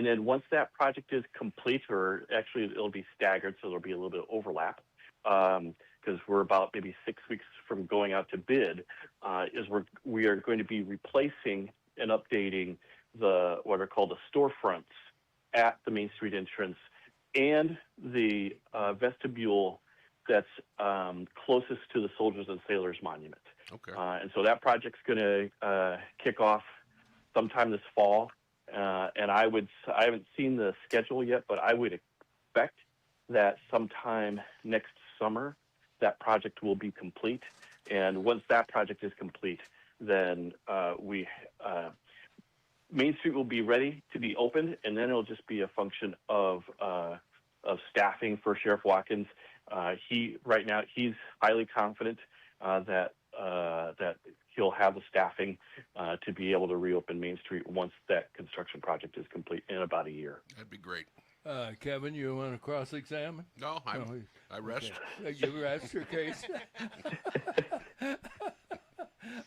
then once that project is complete, or actually it'll be staggered, so there'll be a little bit of overlap, because we're about maybe 6 weeks from going out to bid, we are going to be replacing and updating what are called the storefronts at the Main Street entrance and the vestibule that's closest to the Soldiers and Sailors Monument. Okay. And so that project's going to kick off sometime this fall. And I haven't seen the schedule yet, but I would expect that sometime next summer that project will be complete. And once that project is complete, then Main Street will be ready to be opened, and then it'll just be a function of staffing for Sheriff Watkins. Right now he's highly confident that he'll have the staffing to be able to reopen Main Street once that construction project is complete in about a year. That'd be great. Kevin, you want to cross-examine? No, I rest. Okay. You rest your case.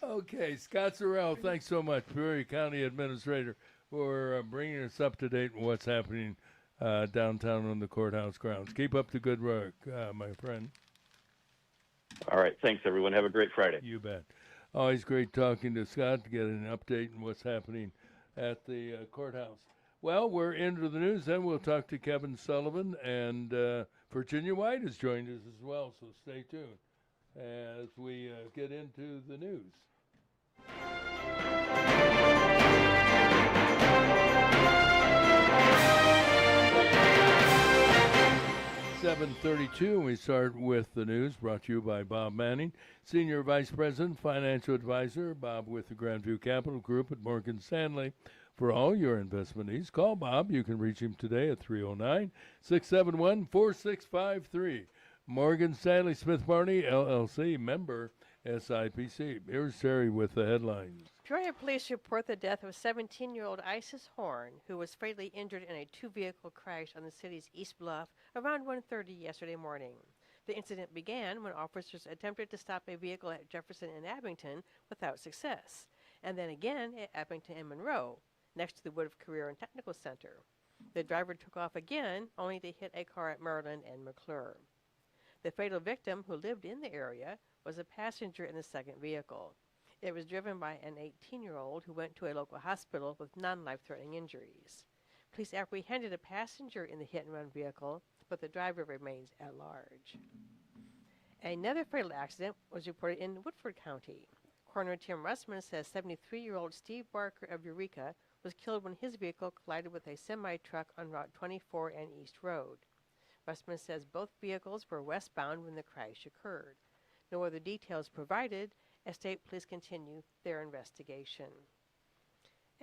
Okay, Scott Sorrell, thanks so much, Peoria County Administrator, for bringing us up to date on what's happening downtown on the courthouse grounds. Keep up the good work, my friend. All right, thanks, everyone. Have a great Friday. You bet. Always great talking to Scott to get an update on what's happening at the courthouse. Well, we're into the news. Then we'll talk to Kevin Sullivan, and Virginia White has joined us as well, so stay tuned as we get into the news. 7:32, we start with the news brought to you by Bob Manning, Senior Vice President, Financial Advisor. Bob with the Grandview Capital Group at Morgan Stanley. For all your investment needs, call Bob. You can reach him today at 309-671-4653. Morgan Stanley Smith Barney, LLC, member SIPC. Here's Terry with the headlines. Peoria police report the death of 17-year-old Isis Horn, who was fatally injured in a two-vehicle crash on the city's East Bluff around 1:30 yesterday morning. The incident began when officers attempted to stop a vehicle at Jefferson and Abington without success, and then again at Abington and Monroe, next to the Wood Career and Technical Center. The driver took off again, only to hit a car at Maryland and McClure. The fatal victim, who lived in the area, was a passenger in the second vehicle. It was driven by an 18-year-old who went to a local hospital with non-life-threatening injuries. Police apprehended a passenger in the hit-and-run vehicle, but the driver remains at large. Another fatal accident was reported in Woodford County. Coroner Tim Russman says 73-year-old Steve Barker of Eureka was killed when his vehicle collided with a semi-truck on Route 24 and East Road. Russman says both vehicles were westbound when the crash occurred. No other details provided as state police continue their investigation.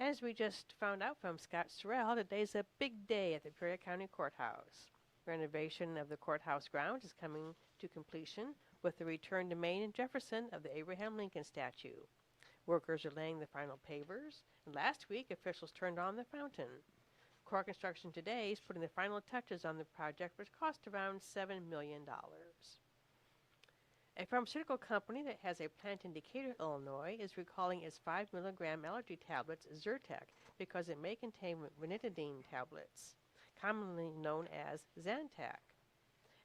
As we just found out from Scott Sorrell, today's a big day at the Peoria County Courthouse. Renovation of the courthouse grounds is coming to completion with the return to Main and Jefferson of the Abraham Lincoln statue. Workers are laying the final pavers, and last week officials turned on the fountain. Core construction today is putting the final touches on the project, which cost around $7 million. A pharmaceutical company that has a plant in Decatur, Illinois, is recalling its 5-milligram allergy tablets, Zyrtec, because it may contain ranitidine tablets, commonly known as Zantac.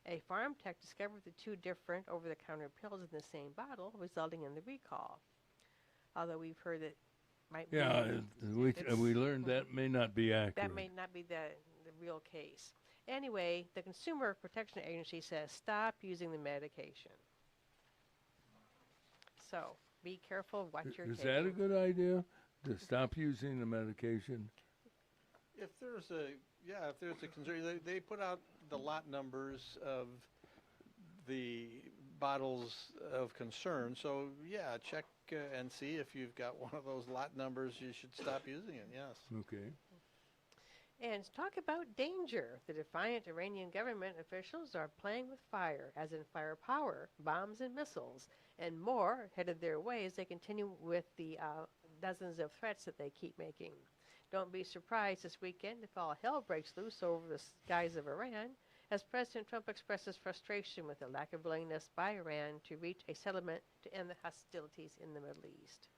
A farm tech discovered the two different over-the-counter pills in the same bottle, resulting in the recall. Although we've heard that might be... we learned that may not be accurate. That may not be the real case. Anyway, the Consumer Protection Agency says stop using the medication. So, be careful what you're taking. Is that a good idea, to stop using the medication? If there's a concern, they put out the lot numbers of the bottles of concern. So, yeah, check and see if you've got one of those lot numbers. You should stop using it, yes. Okay. And talk about danger. The defiant Iranian government officials are playing with fire, as in firepower, bombs and missiles, and more headed their way as they continue with the dozens of threats that they keep making. Don't be surprised this weekend if all hell breaks loose over the skies of Iran, as President Trump expresses frustration with the lack of willingness by Iran to reach a settlement to end the hostilities in the Middle East.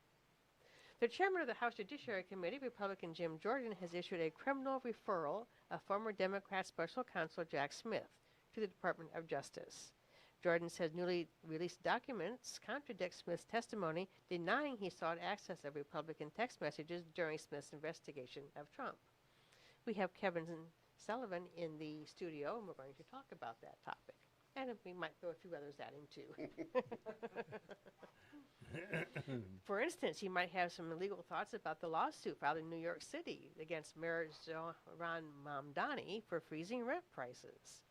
The chairman of the House Judiciary Committee, Republican Jim Jordan, has issued a criminal referral of former Democrat Special Counsel Jack Smith to the Department of Justice. Jordan says newly released documents contradict Smith's testimony, denying he sought access of Republican text messages during Smith's investigation of Trump. We have Kevin Sullivan in the studio, and we're going to talk about that topic. And we might throw a few others at him, too. For instance, he might have some legal thoughts about the lawsuit filed in New York City against Mayor Zohran Mamdani for freezing rent prices.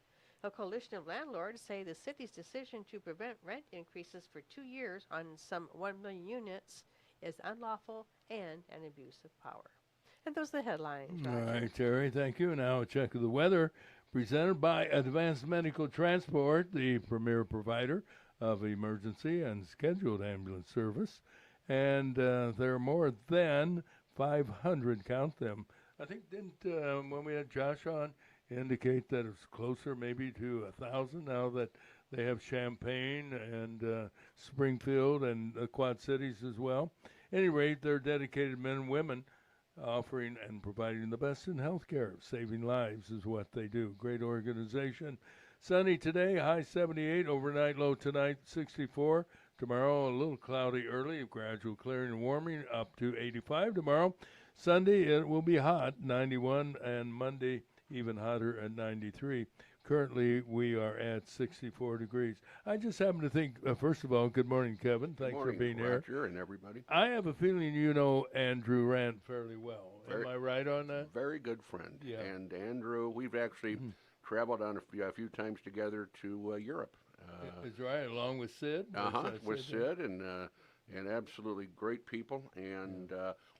A coalition of landlords say the city's decision to prevent rent increases for 2 years on some 1 million units is unlawful and an abuse of power. And those are the headlines. All right, Terry, thank you. Now a check of the weather presented by Advanced Medical Transport, the premier provider of emergency and scheduled ambulance service. And there are more than 500, count them. I think when we had Josh on, indicate that it's closer maybe to 1,000 now that they have Champaign and Springfield and the Quad Cities as well. At any rate, they're dedicated men and women offering and providing the best in healthcare. Saving lives is what they do. Great organization. Sunny today, high 78, overnight low tonight 64. Tomorrow a little cloudy early, gradual clearing and warming up to 85 tomorrow. Sunday it will be hot, 91, and Monday even hotter at 93. Currently we are at 64 degrees. I just happen to think, first of all, good morning, Kevin. Thanks for being here. Roger, and everybody. I have a feeling you know Andrew Rand fairly well. Am I right on that? Very good friend. Yeah. And Andrew, we've actually traveled on a few times together to Europe. That's right, along with Sid. With Sid and absolutely great people. And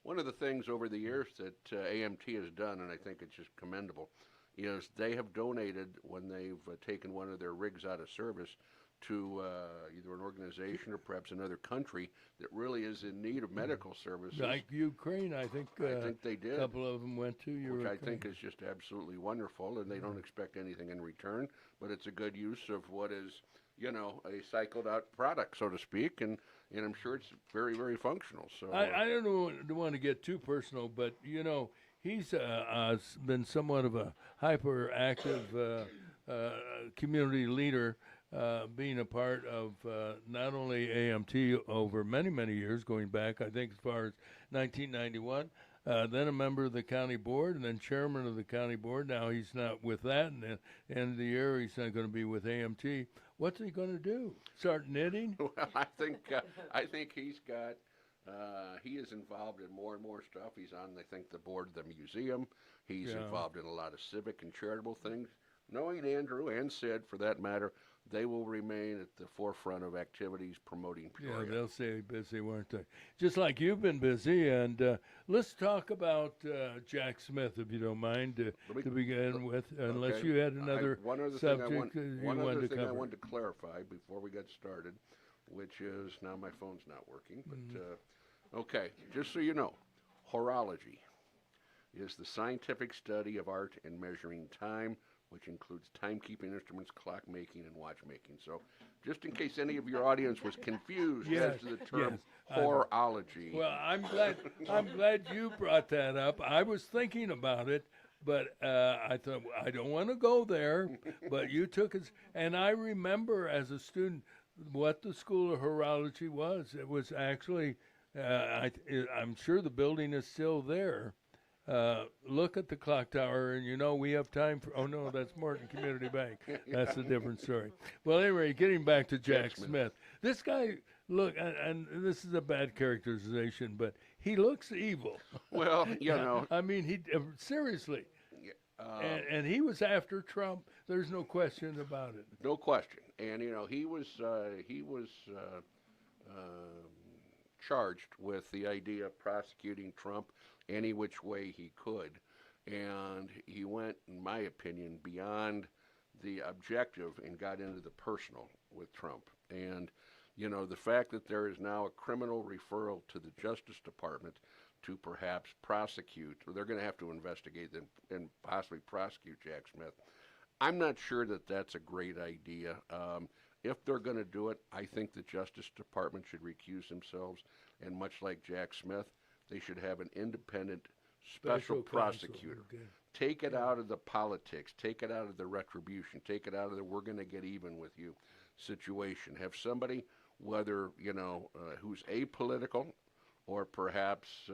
one of the things over the years that AMT has done, and I think it's just commendable, is they have donated when they've taken one of their rigs out of service to either an organization or perhaps another country that really is in need of medical services. Like Ukraine, I think they did. A couple of them went to Ukraine. Which I think is just absolutely wonderful, and they don't expect anything in return, but it's a good use of what is, a cycled out product, so to speak, and I'm sure it's very, very functional. So I don't want to get too personal, but, he's been somewhat of a hyperactive community leader, being a part of not only AMT over many, many years, going back, I think, as far as 1991, then a member of the county board, and then chairman of the county board. Now he's not with that, and at the end of the year, he's not going to be with AMT. What's he going to do? Start knitting? Well, I think he's got. He is involved in more and more stuff. He's on, I think, the board of the museum. He's involved in a lot of civic and charitable things. knowing Andrew and Sid, for that matter, they will remain at the forefront of activities promoting Peoria. Yeah, they'll stay busy, won't they? Just like you've been busy. And let's talk about Jack Smith, if you don't mind, to begin with, unless Okay. you had another one other subject thing you wanted to cover. I wanted to clarify before we got started, which is, now my phone's not working, but okay, just so you know, horology is the scientific study of art and measuring time, which includes timekeeping instruments, clockmaking, and watchmaking. So, just in case any of your audience was confused as to the term horology. Well, I'm glad you brought that up. I was thinking about it, but I thought I don't want to go there. But you took it, and I remember as a student what the School of Horology was. It was actually, I'm sure the building is still there. Look at the clock tower, and we have time for. Oh no, that's Morton Community Bank. That's a different story. Well, anyway, getting back to Jack Smith. This guy, look, and this is a bad characterization, but he looks evil. Well, I mean, he seriously. And he was after Trump. There's no question about it. No question. And he was charged with the idea of prosecuting Trump any which way he could, and he went, in my opinion, beyond the objective and got into the personal with Trump. And the fact that there is now a criminal referral to the Justice Department to perhaps prosecute, or they're going to have to investigate them and possibly prosecute Jack Smith. I'm not sure that that's a great idea. If they're going to do it, I think the Justice Department should recuse themselves, and much like Jack Smith, they should have an independent special prosecutor. Okay. Take it out of the politics, take it out of the retribution, take it out of the we're going to get even with you situation. Have somebody, whether, who's apolitical or perhaps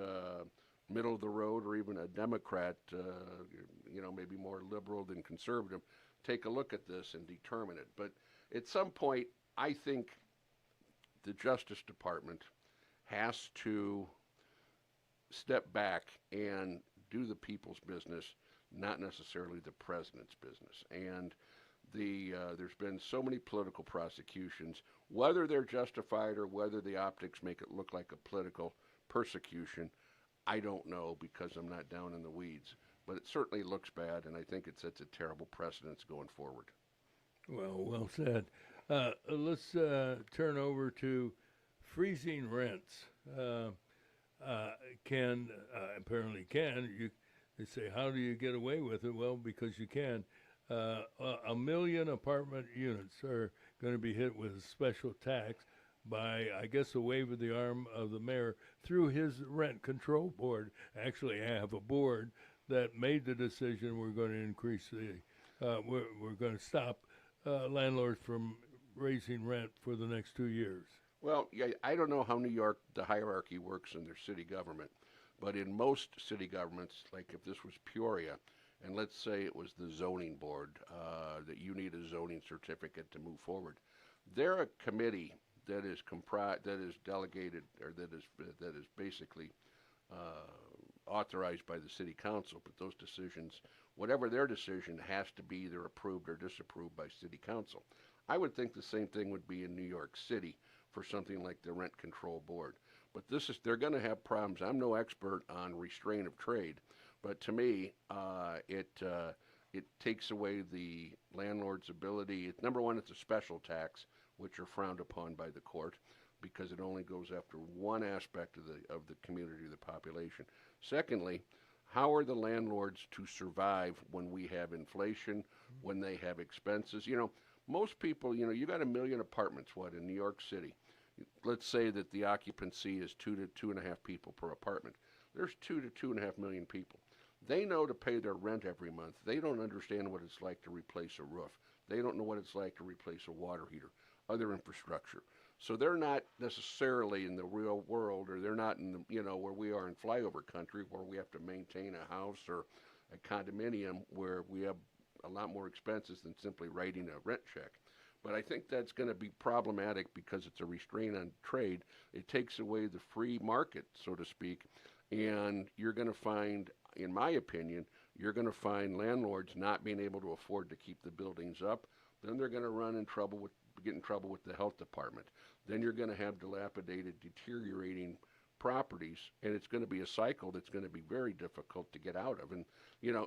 middle of the road or even a Democrat, maybe more liberal than conservative, take a look at this and determine it. But at some point, I think the Justice Department has to step back and do the people's business, not necessarily the president's business. And there's been so many political prosecutions, whether they're justified or whether the optics make it look like a political persecution, I don't know because I'm not down in the weeds. But it certainly looks bad, and I think it sets a terrible precedence going forward. Well said. Let's turn over to freezing rents. Apparently can. They say, how do you get away with it? Well, because you can. 1 million apartment units are going to be hit with a special tax by, I guess, a wave of the arm of the mayor through his rent control board. Actually, I have a board that made the decision we're going to increase we're going to stop landlords from raising rent for the next 2 years. Well, yeah, I don't know how New York, the hierarchy works in their city government, but in most city governments, like if this was Peoria, and let's say it was the zoning board, that you need a zoning certificate to move forward, they're a committee that is delegated, or that is basically authorized by the city council, but those decisions, whatever their decision, has to be either approved or disapproved by city council. I would think the same thing would be in New York City for something like the rent control board. But they're going to have problems. I'm no expert on restraint of trade, but to me, it takes away the landlord's ability. Number one, it's a special tax, which are frowned upon by the court because it only goes after one aspect of the community or the population. Secondly, how are the landlords to survive when we have inflation, when they have expenses? Most people, you got 1 million apartments, in New York City. Let's say that the occupancy is 2 to 2.5 people per apartment. There's 2 to 2.5 million people. They know to pay their rent every month. They don't understand what it's like to replace a roof. They don't know what it's like to replace a water heater, other infrastructure. So they're not necessarily in the real world, or they're not in the, where we are in flyover country, where we have to maintain a house or a condominium, where we have a lot more expenses than simply writing a rent check. But I think that's going to be problematic because it's a restraint on trade. It takes away the free market, so to speak, and you're going to find, in my opinion, you're going to find landlords not being able to afford to keep the buildings up. Then they're going to get in trouble with the health department. Then you're going to have dilapidated, deteriorating properties, and it's going to be a cycle that's going to be very difficult to get out of. And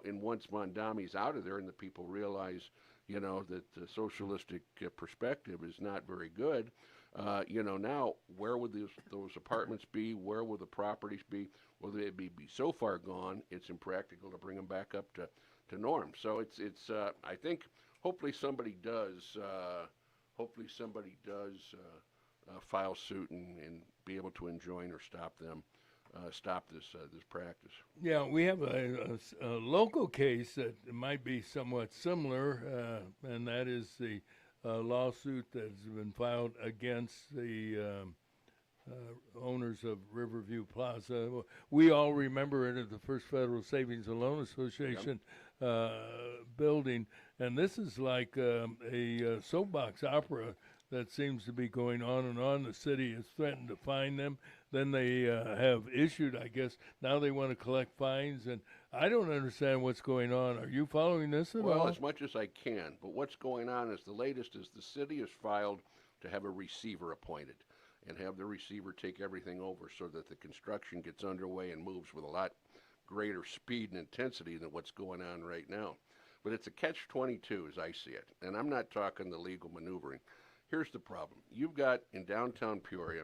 and once Mondami's out of there, and the people realize, that the socialistic perspective is not very good, now where would those apartments be? Where will the properties be? Will they be so far gone it's impractical to bring them back up to norm? So it's I think hopefully somebody does file suit and be able to enjoin or stop this practice. Yeah, we have a local case that might be somewhat similar, and that is the lawsuit that's been filed against the owners of Riverview Plaza. We all remember it as the First Federal Savings and Loan Association building, and this is like a soapbox opera that seems to be going on and on. The city has threatened to fine them. Then they have issued, I guess, now they want to collect fines, and I don't understand what's going on. Are you following this at all? Well, as much as I can, but what's going on is the latest is the city has filed to have a receiver appointed and have the receiver take everything over so that the construction gets underway and moves with a lot greater speed and intensity than what's going on right now. But it's a catch-22 as I see it, and I'm not talking the legal maneuvering. Here's the problem. You've got in downtown Peoria,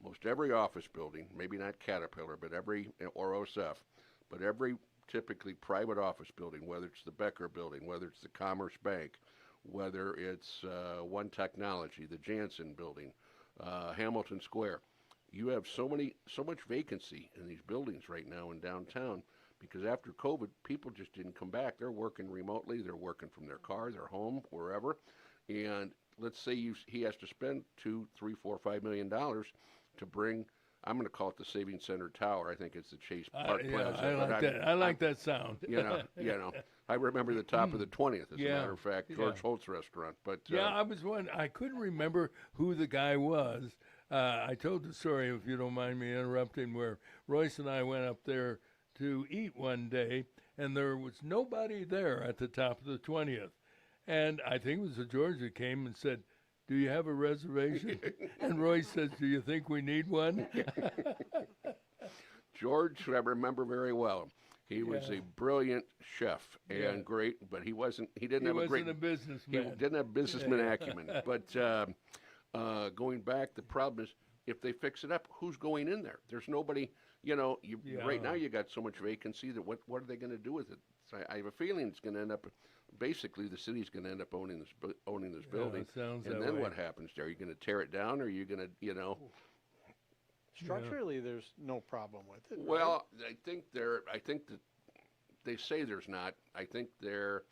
most every office building, maybe not Caterpillar, but or OSF, but every typically private office building, whether it's the Becker building, whether it's the Commerce Bank, whether it's One Technology, the Jansen building, Hamilton Square. You have so much vacancy in these buildings right now in downtown because after COVID, people just didn't come back. They're working remotely. They're working from their car, their home, wherever. And let's say he has to spend $2, $3, $4, $5 million to bring. I'm going to call it the Savings Center Tower. I think it's the Chase Park Plaza. I like that sound. I remember the top of the 20th, as a matter of fact, George Holt's restaurant. But I was wondering. I couldn't remember who the guy was. I told the story, if you don't mind me interrupting, where Royce and I went up there to eat one day, and there was nobody there at the top of the 20th. And I think it was the George that came and said, "Do you have a reservation?" And Royce says, "Do you think we need one?" George, I remember very well. He was a brilliant chef and great, but he didn't have a businessman. He didn't have businessman acumen. But going back, the problem is if they fix it up, who's going in there? There's nobody. Right now you got so much vacancy that what are they going to do with it? So I have a feeling it's going to end up. Basically, the city's going to end up owning this building. And then what happens there? Are you going to tear it down, or are you going to, Structurally, there's no problem with it. Well, right? I think that they say there's not. I think they're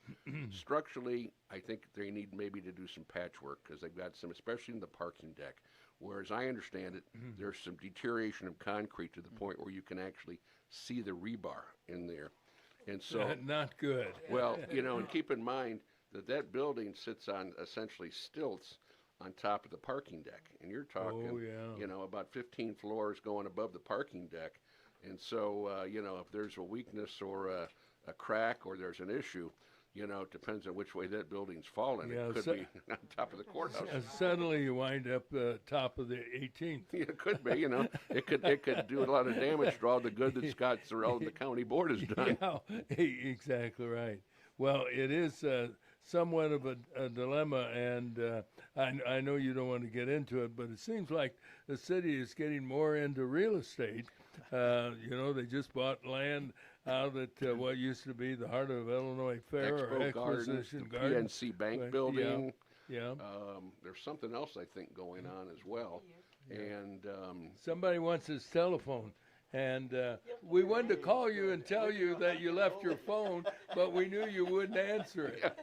structurally. I think they need maybe to do some patchwork because they've got some, especially in the parking deck. Whereas I understand it, there's some deterioration of concrete to the point where you can actually see the rebar in there. And so not good. Well, and keep in mind that building sits on essentially stilts on top of the parking deck, and you're talking, about 15 floors going above the parking deck. And so, if there's a weakness or a crack or there's an issue, it depends on which way that building's falling. It could be on top of the courthouse. Suddenly you wind up top of the 18th. It could be, It could do a lot of damage to all the good that Scott Sorrell and the county board has done. Yeah, exactly right. Well, it is somewhat of a dilemma, and I know you don't want to get into it, but it seems like the city is getting more into real estate. They just bought land out at what used to be the Heart of Illinois Fair or Exposition Gardens, the PNC Bank building. Yeah. There's something else I think going on as well. Yeah. And somebody wants his telephone. And we wanted to call you and tell you that you left your phone, but we knew you wouldn't answer it.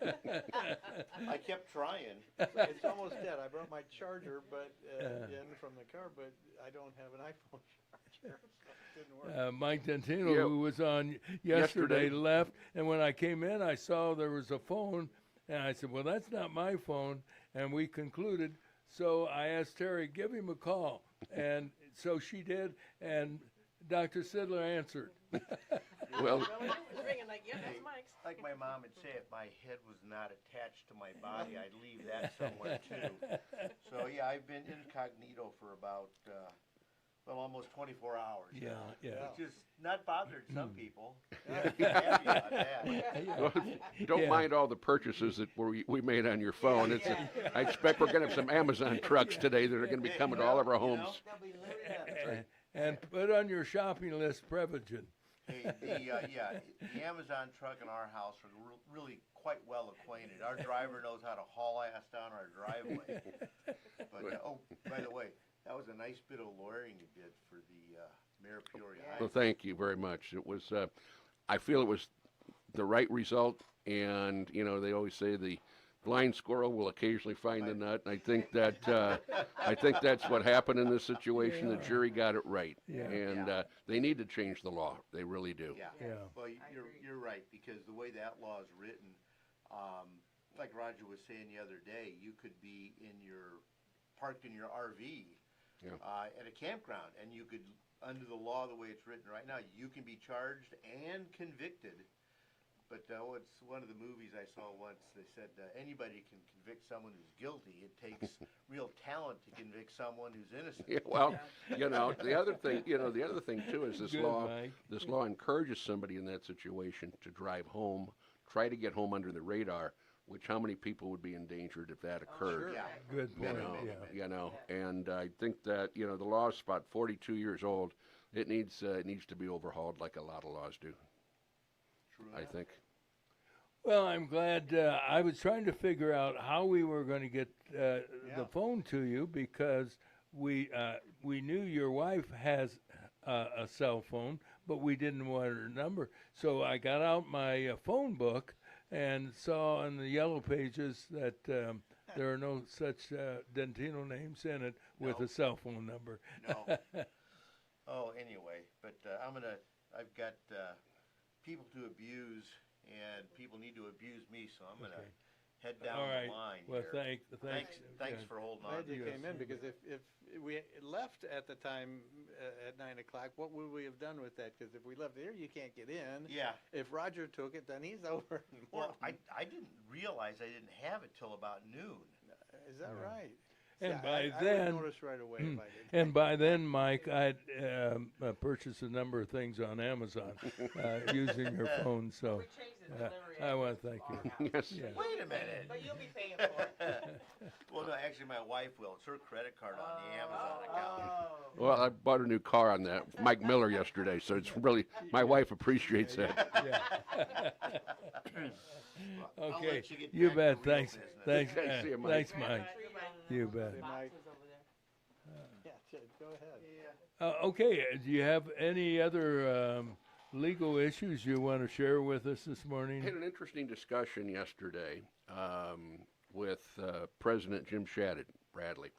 I kept trying. It's almost dead. I brought my charger in from the car, but I don't have an iPhone charger. So it didn't work. Mike Dentino, who was on yesterday, left. And when I came in, I saw there was a phone. And I said, well, that's not my phone. And we concluded. So I asked Terry, give him a call. And so she did. And Dr. Sidler answered. Well, It's ringing like, yeah, that's Mike's. Like my mom would say, if my head was not attached to my body, I'd leave that somewhere too. So yeah, I've been incognito for about, almost 24 hours. Yeah, yeah. Which is not bothered some people. Happy about that. don't mind all the purchases that we made on your phone. I expect we're going to have some Amazon trucks today that are going to be coming to all of our homes. They'll be loaded up. And put on your shopping list Prevagen. Hey, the Amazon truck in our house are really quite well acquainted. Our driver knows how to haul ass down our driveway. But by the way, that was a nice bit of lawyering you did for the Mayor of Peoria. Well, thank you very much. It was, I feel it was the right result, and they always say the blind squirrel will occasionally find the nut. And I think that's what happened in this situation. The jury got it right, and they need to change the law. They really do. Yeah. Well, you're right, because the way that law is written, like Roger was saying the other day, you could be parked in your RV at a campground, and you could, under the law the way it's written right now, you can be charged and convicted. But it's one of the movies I saw once. They said anybody can convict someone who's guilty. It takes real talent to convict someone who's innocent. Yeah, well, the other thing too is this law encourages somebody in that situation to drive home, try to get home under the radar. Which how many people would be endangered if that occurred? Sure. Yeah. Good point. And I think that the law is about 42 years old. It needs to be overhauled like a lot of laws do. I think. Well, I'm glad. I was trying to figure out how we were going to get the phone to you because we knew your wife has a cell phone, but we didn't want her number. So I got out my phone book and saw on the yellow pages that there are no such Dentino names in it with a cell phone number. No. Oh, anyway, but I've got people to abuse, and people need to abuse me, so I'm going to head down the line. Well, here. thanks for holding on. Glad you came in, because if we left at the time at 9 o'clock, what would we have done with that? Because if we left here, you can't get in. Yeah. If Roger took it, then he's over. Well, I didn't realize I didn't have it till about noon. Is that right? And Yeah, by I then, would notice right away if I did. and by then, Mike, I'd purchased a number of things on Amazon using your phone. So I want to thank you. Yes. Yeah. Wait a minute. But you'll be paying for it. Well, no, actually, my wife will. It's her credit card on the Amazon account. Well, I bought a new car on that Mike Miller yesterday, so it's really my wife appreciates that. I'll Okay, let you get you back bet. to real Thanks, business. thanks, Okay, see you, Mike. thanks, Mike. You bet. Hey, Mike. Yeah, go ahead. Okay, do you have any other legal issues you want to share with us this morning? I had an interesting discussion yesterday with President Jim Shadid, Bradley.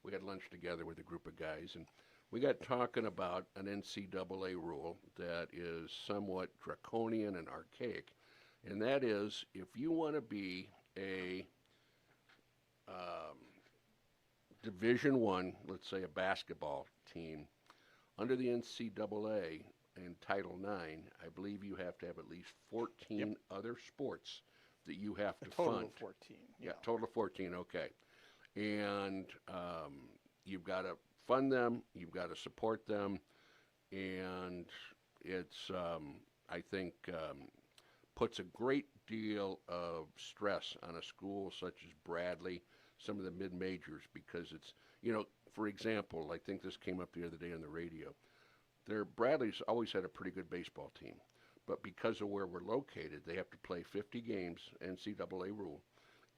We had lunch together with a group of guys, and we got talking about an NCAA rule that is somewhat draconian and archaic, and that is if you want to be a Division I, let's say a basketball team, under the NCAA and Title IX, I believe you have to have at least 14 other sports that you have to Total fund. of 14. Yeah, total of 14, okay. And you've got to fund them, you've got to support them, and it's, I think, puts a great deal of stress on a school such as Bradley, some of the mid-majors, because it's, for example, I think this came up the other day on the radio. Bradley's always had a pretty good baseball team, but because of where we're located, they have to play 50 games, NCAA rule,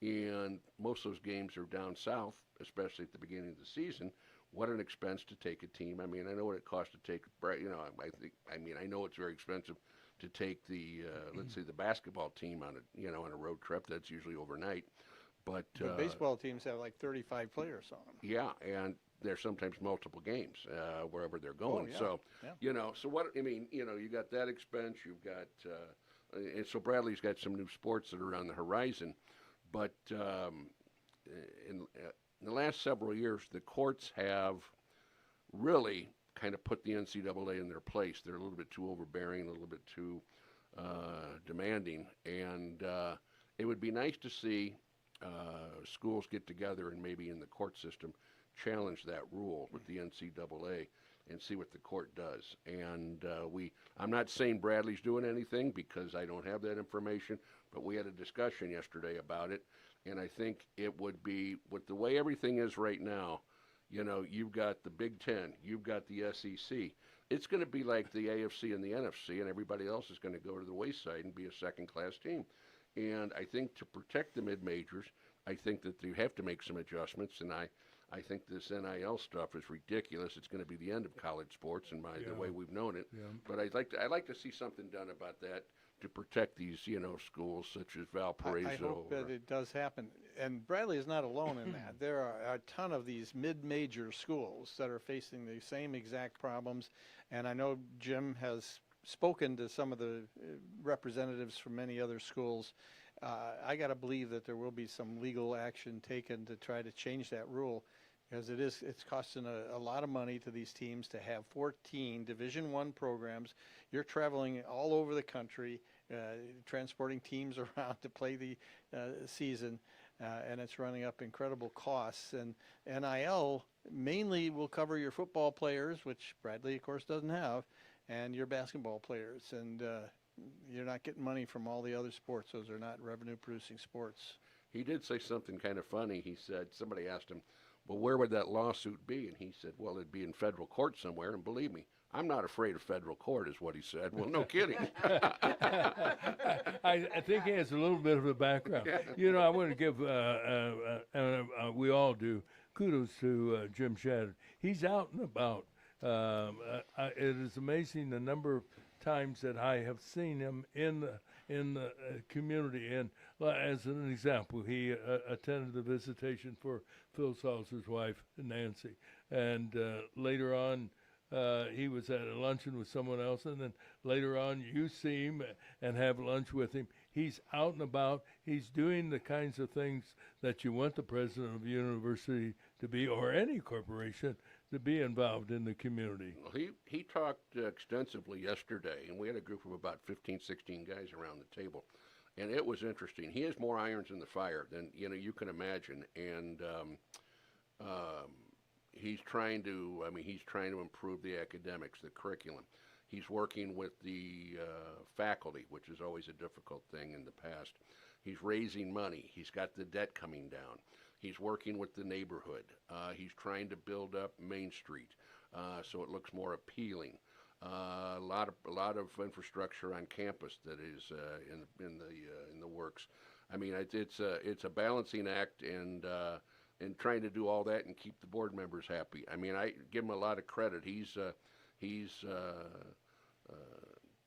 and most of those games are down south, especially at the beginning of the season. What an expense to take a team. I mean, I know what it costs to take, I know it's very expensive to take the, let's say, the basketball team on a road trip. That's usually overnight. But baseball teams have like 35 players on them. Yeah, and there's sometimes multiple games wherever they're going. Oh, yeah. So, so what, you got that expense, you've got, and so Bradley's got some new sports that are on the horizon. But in the last several years, the courts have really kind of put the NCAA in their place. They're a little bit too overbearing, a little bit too demanding, and it would be nice to see schools get together and maybe in the court system challenge that rule with the NCAA and see what the court does. And I'm not saying Bradley's doing anything because I don't have that information, but we had a discussion yesterday about it, and I think it would be, with the way everything is right now, you've got the Big Ten, you've got the SEC. It's going to be like the AFC and the NFC, and everybody else is going to go to the wayside and be a second-class team. And I think to protect the mid-majors, I think that you have to make some adjustments, and I think this NIL stuff is ridiculous. It's going to be the end of college sports and the way we've known it. Yeah. But I'd like to see something done about that to protect these, schools such as Valparaiso. I hope that it does happen. And Bradley is not alone in that. There are a ton of these mid-major schools that are facing the same exact problems. And I know Jim has spoken to some of the representatives from many other schools. I got to believe that there will be some legal action taken to try to change that rule, because it's costing a lot of money to these teams to have 14 Division I programs. You're traveling all over the country, transporting teams around to play the season, and it's running up incredible costs. And NIL mainly will cover your football players, which Bradley, of course, doesn't have, and your basketball players. And you're not getting money from all the other sports. Those are not revenue-producing sports. He did say something kind of funny. He said, somebody asked him, well, where would that lawsuit be? And he said, well, it'd be in federal court somewhere. And believe me, I'm not afraid of federal court, is what he said. Well, no kidding. I think he has a little bit of a background. I want to give, we all do, kudos to Jim Shadid. He's out and about. It is amazing the number of times that I have seen him in the community. And as an example, he attended the visitation for Phil Salzer's wife, Nancy. And later on, he was at a luncheon with someone else. And then later on, you see him and have lunch with him. He's out and about. He's doing the kinds of things that you want the president of a university to be, or any corporation, to be involved in the community. Well, he talked extensively yesterday, and we had a group of about 15, 16 guys around the table, and it was interesting. He has more irons in the fire than you can imagine, and he's trying to improve the academics, the curriculum. He's working with the faculty, which is always a difficult thing in the past. He's raising money. He's got the debt coming down. He's working with the neighborhood. He's trying to build up Main Street so it looks more appealing. A lot of infrastructure on campus that is in the works. I mean, it's a balancing act, and trying to do all that and keep the board members happy. I mean, I give him a lot of credit. He's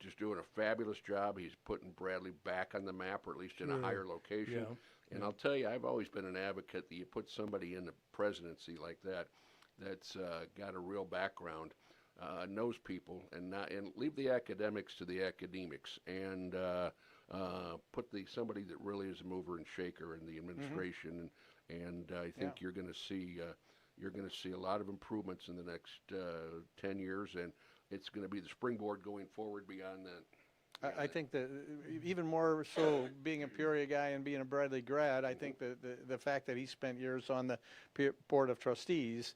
just doing a fabulous job. He's putting Bradley back on the map, or at least in a higher location. Yeah. And I'll tell you, I've always been an advocate that you put somebody in the presidency like that that's got a real background, knows people, and leave the academics to the academics, and put somebody that really is a mover and shaker in the administration. And I think you're going to see a lot of improvements in the next 10 years, and it's going to be the springboard going forward beyond that. I think that even more so, being a Peoria guy and being a Bradley grad, I think that the fact that he spent years on the board of trustees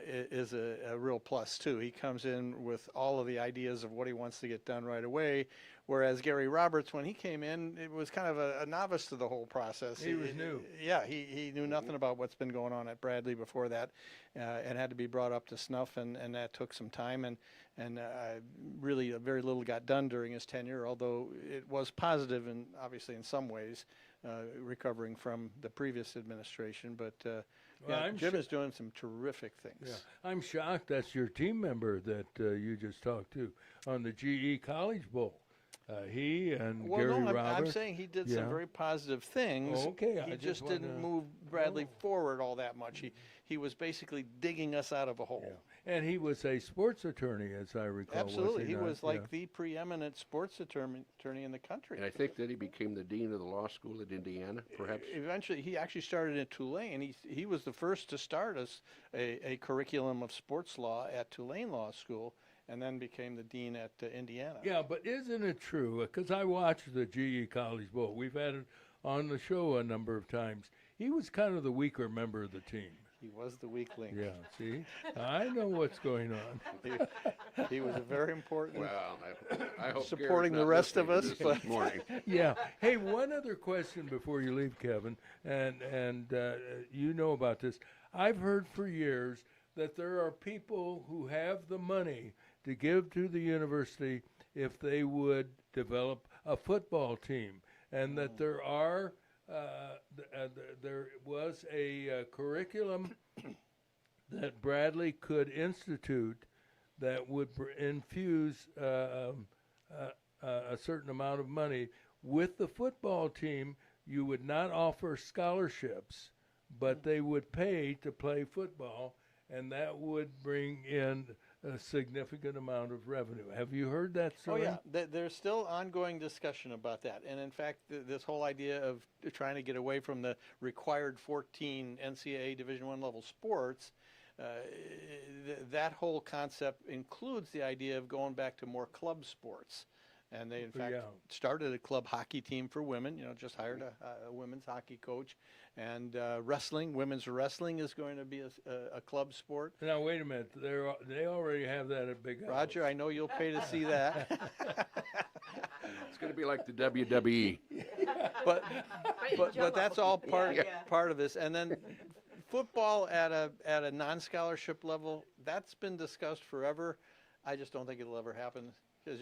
is a real plus too. He comes in with all of the ideas of what he wants to get done right away, whereas Gary Roberts, when he came in, it was kind of a novice to the whole process. He was new. Yeah, he knew nothing about what's been going on at Bradley before that, and had to be brought up to snuff, and that took some time, and really very little got done during his tenure, although it was positive, and obviously in some ways, recovering from the previous administration. But Jim is doing some terrific things. Yeah. I'm shocked that's your team member that you just talked to on the GE College Bowl. He and Well, Gary no, I'm Roberts. saying he did Yeah. some very positive things. Oh, okay, I He just just didn't wanna- move Bradley forward all that much. He was basically digging us out of a hole. Yeah. And he was a sports attorney, as I recall. Absolutely, was he not? was like Yeah. the preeminent sports attorney in the country. And I think that he became the dean of the law school at Indiana, perhaps. Eventually, he actually started at Tulane. He was the first to start a curriculum of sports law at Tulane Law School, and then became the dean at Indiana. Yeah, but isn't it true? Because I watched the GE College Bowl. We've had it on the show a number of times. He was kind of the weaker member of the team. He was the weak link. Yeah, see? I know what's going on. He was a very important. Well, I hope supporting Gary's the not rest of listening us. to this morning. Yeah. Hey, one other question before you leave, Kevin, and you know about this. I've heard for years that there are people who have the money to give to the university if they would develop a football team, and that there are there was a curriculum that Bradley could institute that would infuse a certain amount of money. With the football team, you would not offer scholarships, but they would pay to play football, and that would bring in a significant amount of revenue. Have you heard that Oh story? yeah, there's still ongoing discussion about that, and in fact, this whole idea of trying to get away from the required 14 NCAA Division I level sports, that whole concept includes the idea of going back to more club sports. And they, in fact, started a club hockey team for women, just hired a women's hockey coach. And wrestling, women's wrestling is going to be a club sport. Now, wait a minute. They already have that at Big House. Roger, I know you'll pay to see that. It's going to be like the WWE. but that's all part of this. And then football at a non-scholarship level, that's been discussed forever. I just don't think it'll ever happen. Because,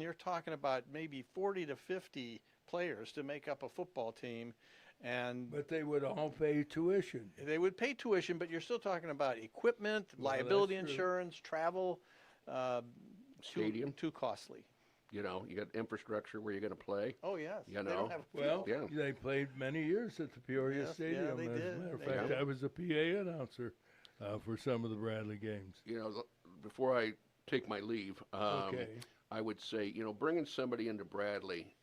you're talking about maybe 40 to 50 players to make up a football team. But they would all pay tuition. They would pay tuition, but you're still talking about equipment, liability insurance, travel. Stadium. Too costly. You got infrastructure where you're going to play. Oh, yes. They played many years at the Peoria Stadium. Yeah, they As did. a matter of fact, I was a PA announcer for some of the Bradley games. Before I take my leave, Okay. I would say, bringing somebody into Bradley,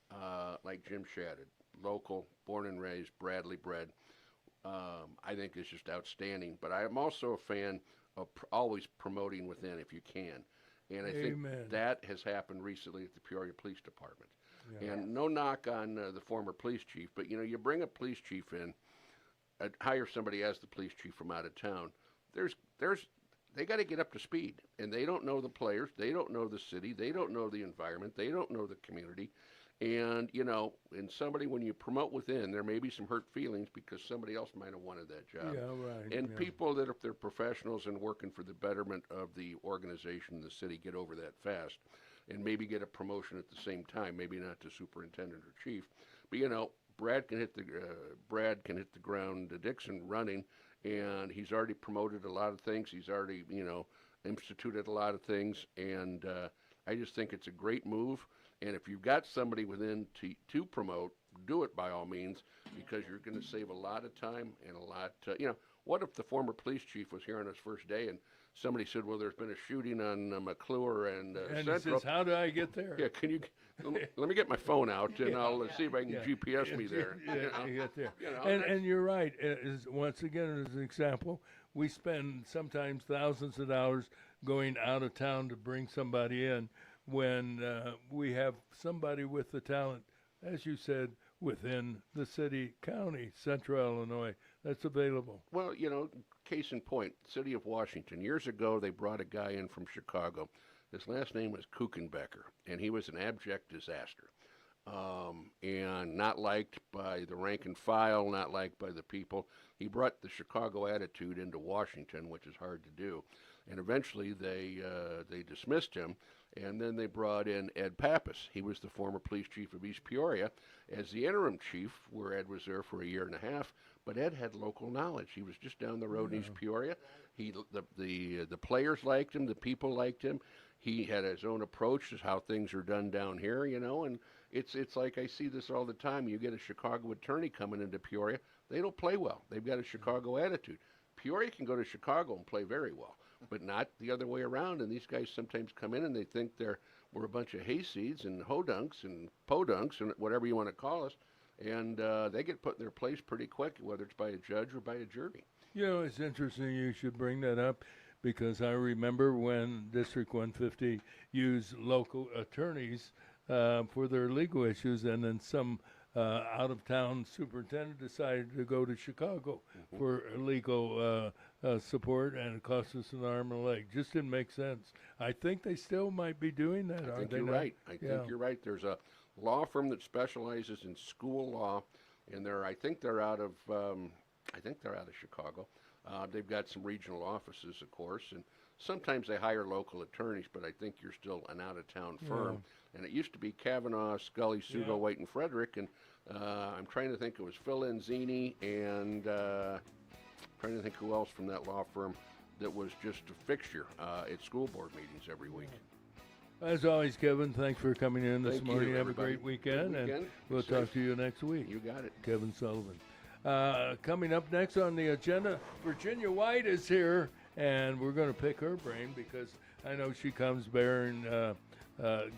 like Jim Shadid, local, born and raised, Bradley bred, I think is just outstanding. But I am also a fan of always promoting within if you can. And I think that has happened recently at the Peoria Police Department. Yeah. And no knock on the former police chief, but, you bring a police chief in, hire somebody as the police chief from out of town, they got to get up to speed, and they don't know the players, they don't know the city, they don't know the environment, they don't know the community, and and somebody, when you promote within, there may be some hurt feelings because somebody else might have wanted that job. Yeah, right. And people that, if they're professionals and working for the betterment of the organization, the city, get over that fast, and maybe get a promotion at the same time, maybe not to superintendent or chief, but Brad can hit the ground, Dixon running. And he's already promoted a lot of things. He's already, instituted a lot of things. And I just think it's a great move. And if you've got somebody within to promote, do it by all means, because you're going to save a lot of time and a lot. What if the former police chief was here on his first day and somebody said, well, there's been a shooting on McClure and Central. He says, how do I get there? Yeah, can you let me get my phone out and I'll see if I can GPS me there. You get there. And you're right. Once again, as an example, we spend sometimes thousands of dollars going out of town to bring somebody in when we have somebody with the talent, as you said, within the city, county, central Illinois, that's available. Well, case in point, city of Washington. Years ago, they brought a guy in from Chicago. His last name was Kuchenbecker, and he was an abject disaster. and not liked by the rank and file, not liked by the people. He brought the Chicago attitude into Washington, which is hard to do. And eventually they dismissed him, and then they brought in Ed Pappas. He was the former police chief of East Peoria as the interim chief, where Ed was there for a year and a half. But Ed had local knowledge. He was just down the road in East Peoria. The players liked him, the people liked him. He had his own approach to how things are done down here, and it's like I see this all the time. You get a Chicago attorney coming into Peoria, they don't play well. They've got a Chicago attitude. Peoria can go to Chicago and play very well, but not the other way around. And these guys sometimes come in and they think we're a bunch of hayseeds and hodunks and podunks and whatever you want to call us, and they get put in their place pretty quick, whether it's by a judge or by a jury. It's interesting you should bring that up, because I remember when District 150 used local attorneys for their legal issues, and then some out-of-town superintendent decided to go to Chicago for legal support, and it cost us an arm and a leg. Just didn't make sense. I think they still might be doing that, I aren't think they? you're right. I think you're right. There's a law firm that specializes in school law, and I think they're out of Chicago. They've got some regional offices, of course, and sometimes they hire local attorneys, but I think you're still an out-of-town firm. And it used to be Kavanaugh, Scully, Sugo, White, and Frederick, and I'm trying to think it was Phil Enzini, and trying to think who else from that law firm that was just a fixture at school board meetings every week. As always, Kevin, thanks for coming in this Thank morning. you, Have a everybody. great weekend, Good and weekend. we'll Be talk safe. to you next week. You got it. Kevin Sullivan. Coming up next on the agenda, Virginia White is here, and we're going to pick her brain because I know she comes bearing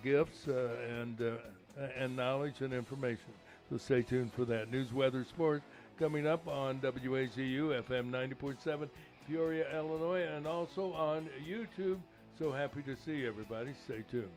gifts and knowledge and information. So stay tuned for that. News, weather, sports coming up on WAZU FM 90.7 Peoria, Illinois, and also on YouTube. So happy to see everybody. Stay tuned.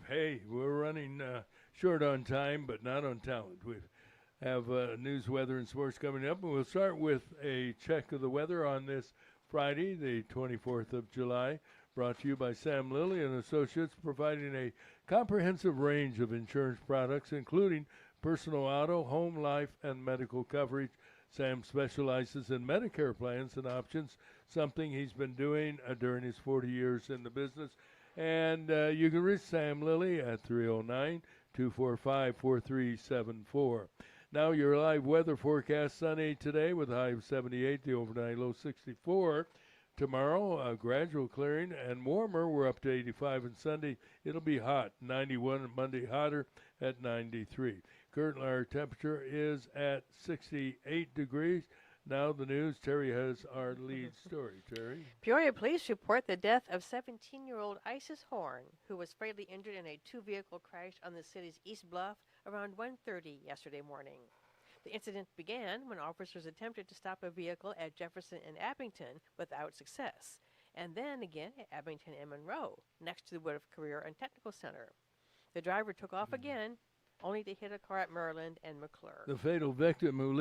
Hey, we're running short on time, but not on talent. We have news, weather, and sports coming up, and we'll start with a check of the weather on this Friday, the 24th of July, brought to you by Sam Lilly and Associates, providing a comprehensive range of insurance products, including personal auto, home, life, and medical coverage. Sam specializes in Medicare plans and options, something he's been doing during his 40 years in the business. And you can reach Sam Lilly at 309-245-4374. Now your live weather forecast: sunny today with a high of 78, the overnight low 64. Tomorrow, a gradual clearing and warmer. We're up to 85, and Sunday it'll be hot, 91, and Monday hotter at 93. Currently our temperature is at 68 degrees. Now the news. Teri has our lead story. Teri? Peoria police report the death of 17-year-old Isis Horn, who was fatally injured in a two-vehicle crash on the city's East Bluff around 1:30 yesterday morning. The incident began when officers attempted to stop a vehicle at Jefferson and Abington without success, and then again at Abington and Monroe, next to the Wood Career and Technical Center. The driver took off again, only to hit a car at Maryland and McClure. The fatal victim, who lived